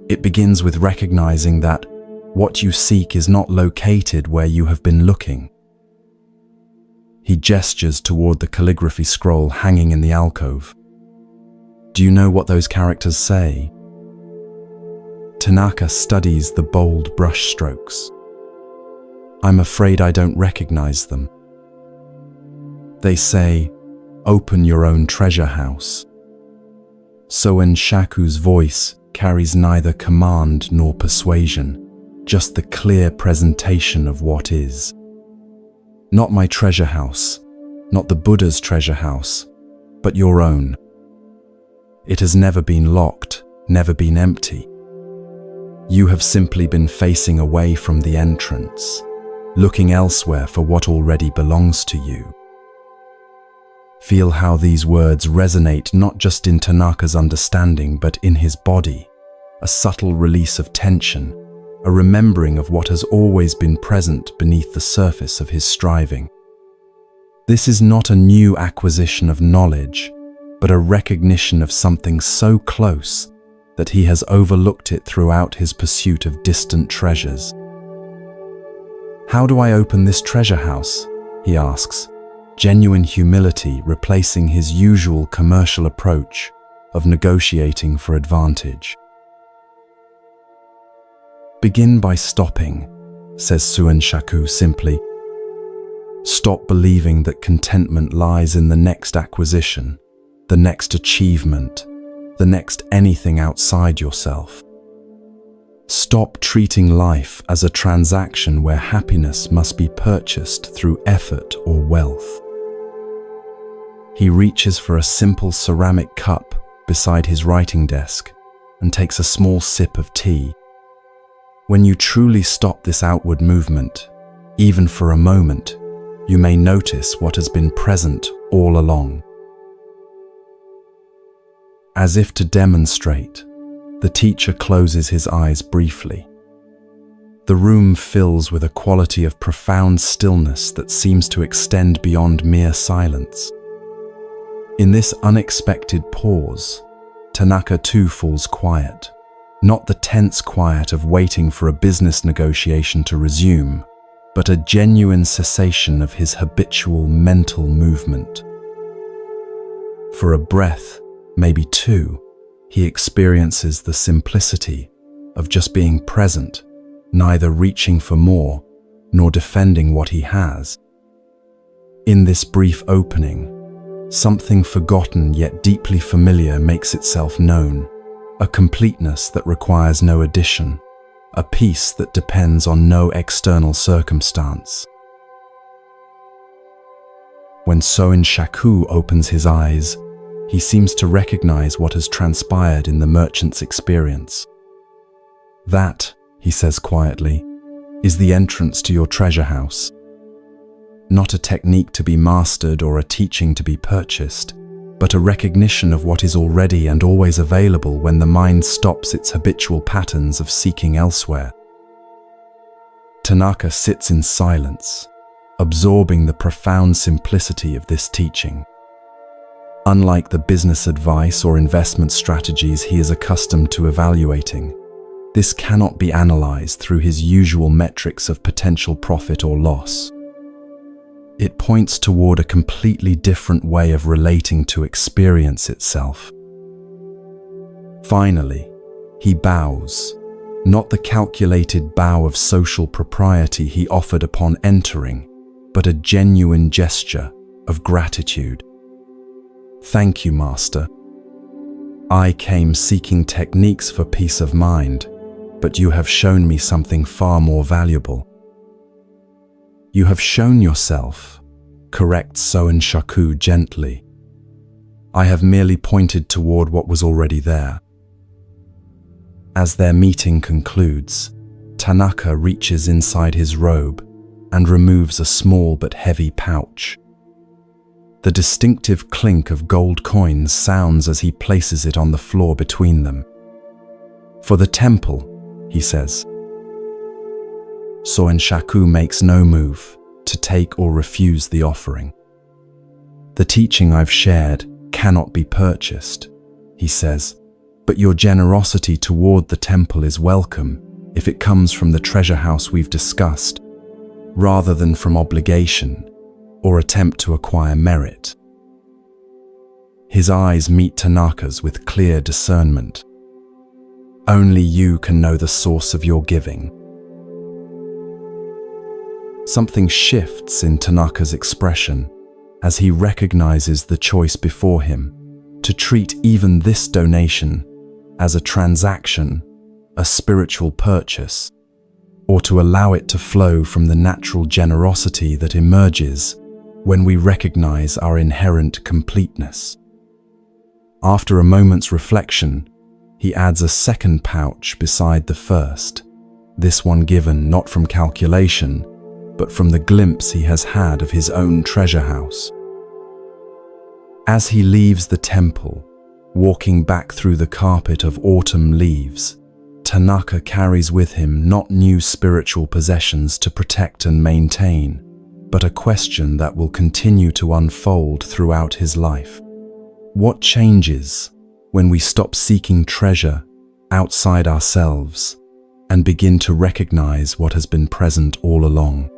It begins with recognizing that what you seek is not located where you have been looking. He gestures toward the calligraphy scroll hanging in the alcove. Do you know what those characters say? Tanaka studies the bold brushstrokes. I'm afraid I don't recognize them. They say, open your own treasure house. Soen Shaku's voice carries neither command nor persuasion, just the clear presentation of what is. Not my treasure house, not the Buddha's treasure house, but your own. It has never been locked, never been empty. You have simply been facing away from the entrance, looking elsewhere for what already belongs to you. Feel how these words resonate not just in Tanaka's understanding, but in his body, a subtle release of tension, a remembering of what has always been present beneath the surface of his striving. This is not a new acquisition of knowledge, but a recognition of something so close that he has overlooked it throughout his pursuit of distant treasures. "How do I open this treasure house?" he asks, genuine humility replacing his usual commercial approach of negotiating for advantage. "Begin by stopping," says Suen Shaku simply. "Stop believing that contentment lies in the next acquisition, the next achievement, the next anything outside yourself. Stop treating life as a transaction where happiness must be purchased through effort or wealth." He reaches for a simple ceramic cup beside his writing desk and takes a small sip of tea. When you truly stop this outward movement, even for a moment, you may notice what has been present all along. As if to demonstrate, the teacher closes his eyes briefly. The room fills with a quality of profound stillness that seems to extend beyond mere silence. In this unexpected pause, Tanaka too falls quiet, not the tense quiet of waiting for a business negotiation to resume, but a genuine cessation of his habitual mental movement. For a breath, maybe two, he experiences the simplicity of just being present, neither reaching for more nor defending what he has. In this brief opening, something forgotten yet deeply familiar makes itself known, a completeness that requires no addition, a peace that depends on no external circumstance. When Soen Shaku opens his eyes, he seems to recognize what has transpired in the merchant's experience. "That," he says quietly, "is the entrance to your treasure house. Not a technique to be mastered or a teaching to be purchased, but a recognition of what is already and always available when the mind stops its habitual patterns of seeking elsewhere." Tanaka sits in silence, absorbing the profound simplicity of this teaching. Unlike the business advice or investment strategies he is accustomed to evaluating, this cannot be analyzed through his usual metrics of potential profit or loss. It points toward a completely different way of relating to experience itself. Finally, he bows, not the calculated bow of social propriety he offered upon entering, but a genuine gesture of gratitude. "Thank you, Master. I came seeking techniques for peace of mind, but you have shown me something far more valuable." "You have shown yourself," corrects Soen Shaku gently. "I have merely pointed toward what was already there." As their meeting concludes, Tanaka reaches inside his robe and removes a small but heavy pouch. The distinctive clink of gold coins sounds as he places it on the floor between them. "For the temple," he says. Soen Shaku makes no move to take or refuse the offering. "The teaching I've shared cannot be purchased," he says, "but your generosity toward the temple is welcome if it comes from the treasure house we've discussed, rather than from obligation or attempt to acquire merit." His eyes meet Tanaka's with clear discernment. "Only you can know the source of your giving." Something shifts in Tanaka's expression as he recognizes the choice before him to treat even this donation as a transaction, a spiritual purchase, or to allow it to flow from the natural generosity that emerges when we recognize our inherent completeness. After a moment's reflection, he adds a second pouch beside the first, this one given not from calculation, but from the glimpse he has had of his own treasure house. As he leaves the temple, walking back through the carpet of autumn leaves, Tanaka carries with him not new spiritual possessions to protect and maintain, but a question that will continue to unfold throughout his life. What changes when we stop seeking treasure outside ourselves and begin to recognize what has been present all along?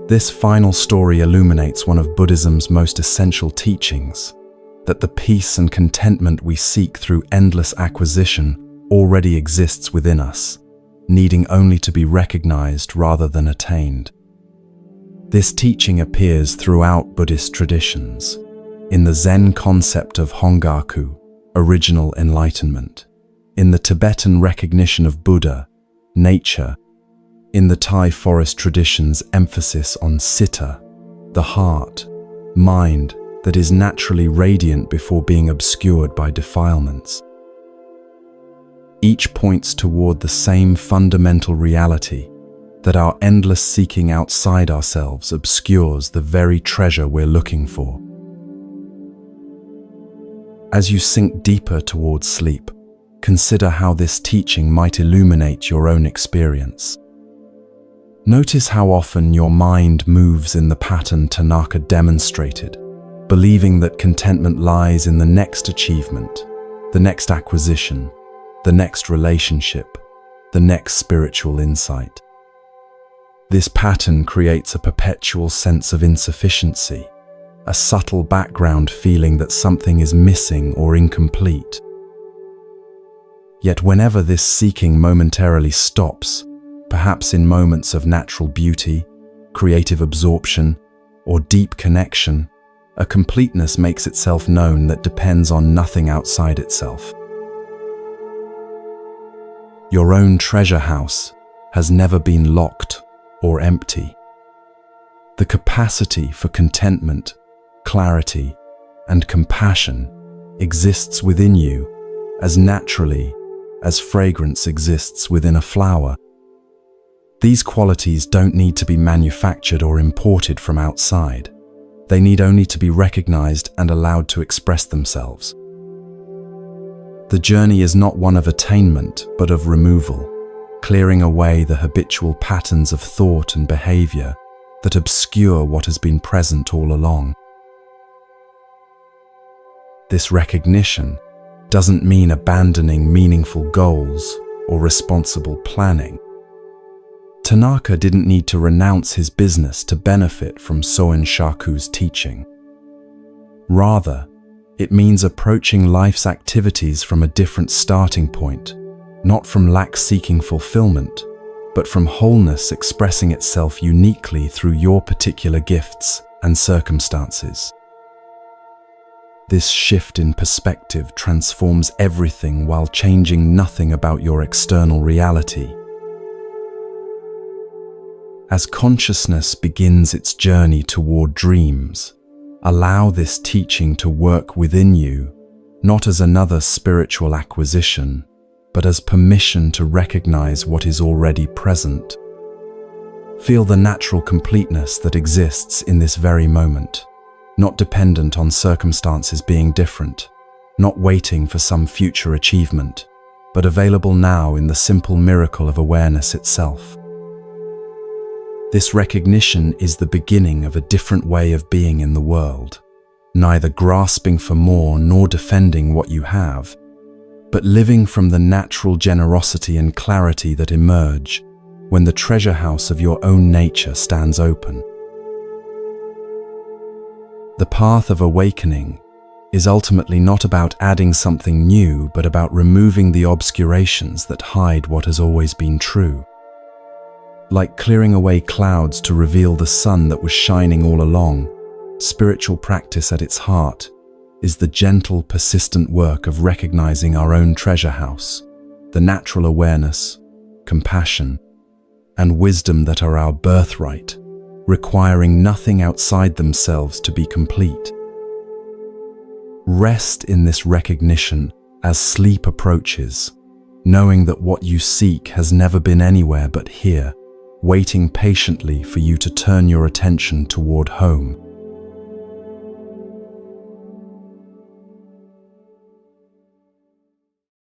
This final story illuminates one of Buddhism's most essential teachings, that the peace and contentment we seek through endless acquisition already exists within us, needing only to be recognized rather than attained. This teaching appears throughout Buddhist traditions, in the Zen concept of Hongaku, original enlightenment, in the Tibetan recognition of Buddha, nature, in the Thai forest tradition's emphasis on citta, the heart, mind that is naturally radiant before being obscured by defilements. Each points toward the same fundamental reality, that our endless seeking outside ourselves obscures the very treasure we're looking for. As you sink deeper towards sleep, consider how this teaching might illuminate your own experience. Notice how often your mind moves in the pattern Tanaka demonstrated, believing that contentment lies in the next achievement, the next acquisition, the next relationship, the next spiritual insight. This pattern creates a perpetual sense of insufficiency, a subtle background feeling that something is missing or incomplete. Yet whenever this seeking momentarily stops, perhaps in moments of natural beauty, creative absorption, or deep connection, a completeness makes itself known that depends on nothing outside itself. Your own treasure house has never been locked or empty. The capacity for contentment, clarity, and compassion exists within you as naturally as fragrance exists within a flower. These qualities don't need to be manufactured or imported from outside. They need only to be recognized and allowed to express themselves. The journey is not one of attainment, but of removal, clearing away the habitual patterns of thought and behavior that obscure what has been present all along. This recognition doesn't mean abandoning meaningful goals or responsible planning. Tanaka didn't need to renounce his business to benefit from Soen Shaku's teaching. Rather, it means approaching life's activities from a different starting point, not from lack seeking fulfillment, but from wholeness expressing itself uniquely through your particular gifts and circumstances. This shift in perspective transforms everything while changing nothing about your external reality. As consciousness begins its journey toward dreams, allow this teaching to work within you, not as another spiritual acquisition, but as permission to recognize what is already present. Feel the natural completeness that exists in this very moment, not dependent on circumstances being different, not waiting for some future achievement, but available now in the simple miracle of awareness itself. This recognition is the beginning of a different way of being in the world, neither grasping for more nor defending what you have, but living from the natural generosity and clarity that emerge when the treasure house of your own nature stands open. The path of awakening is ultimately not about adding something new, but about removing the obscurations that hide what has always been true. Like clearing away clouds to reveal the sun that was shining all along, spiritual practice at its heart is the gentle, persistent work of recognizing our own treasure house, the natural awareness, compassion, and wisdom that are our birthright, requiring nothing outside themselves to be complete. Rest in this recognition as sleep approaches, knowing that what you seek has never been anywhere but here, waiting patiently for you to turn your attention toward home.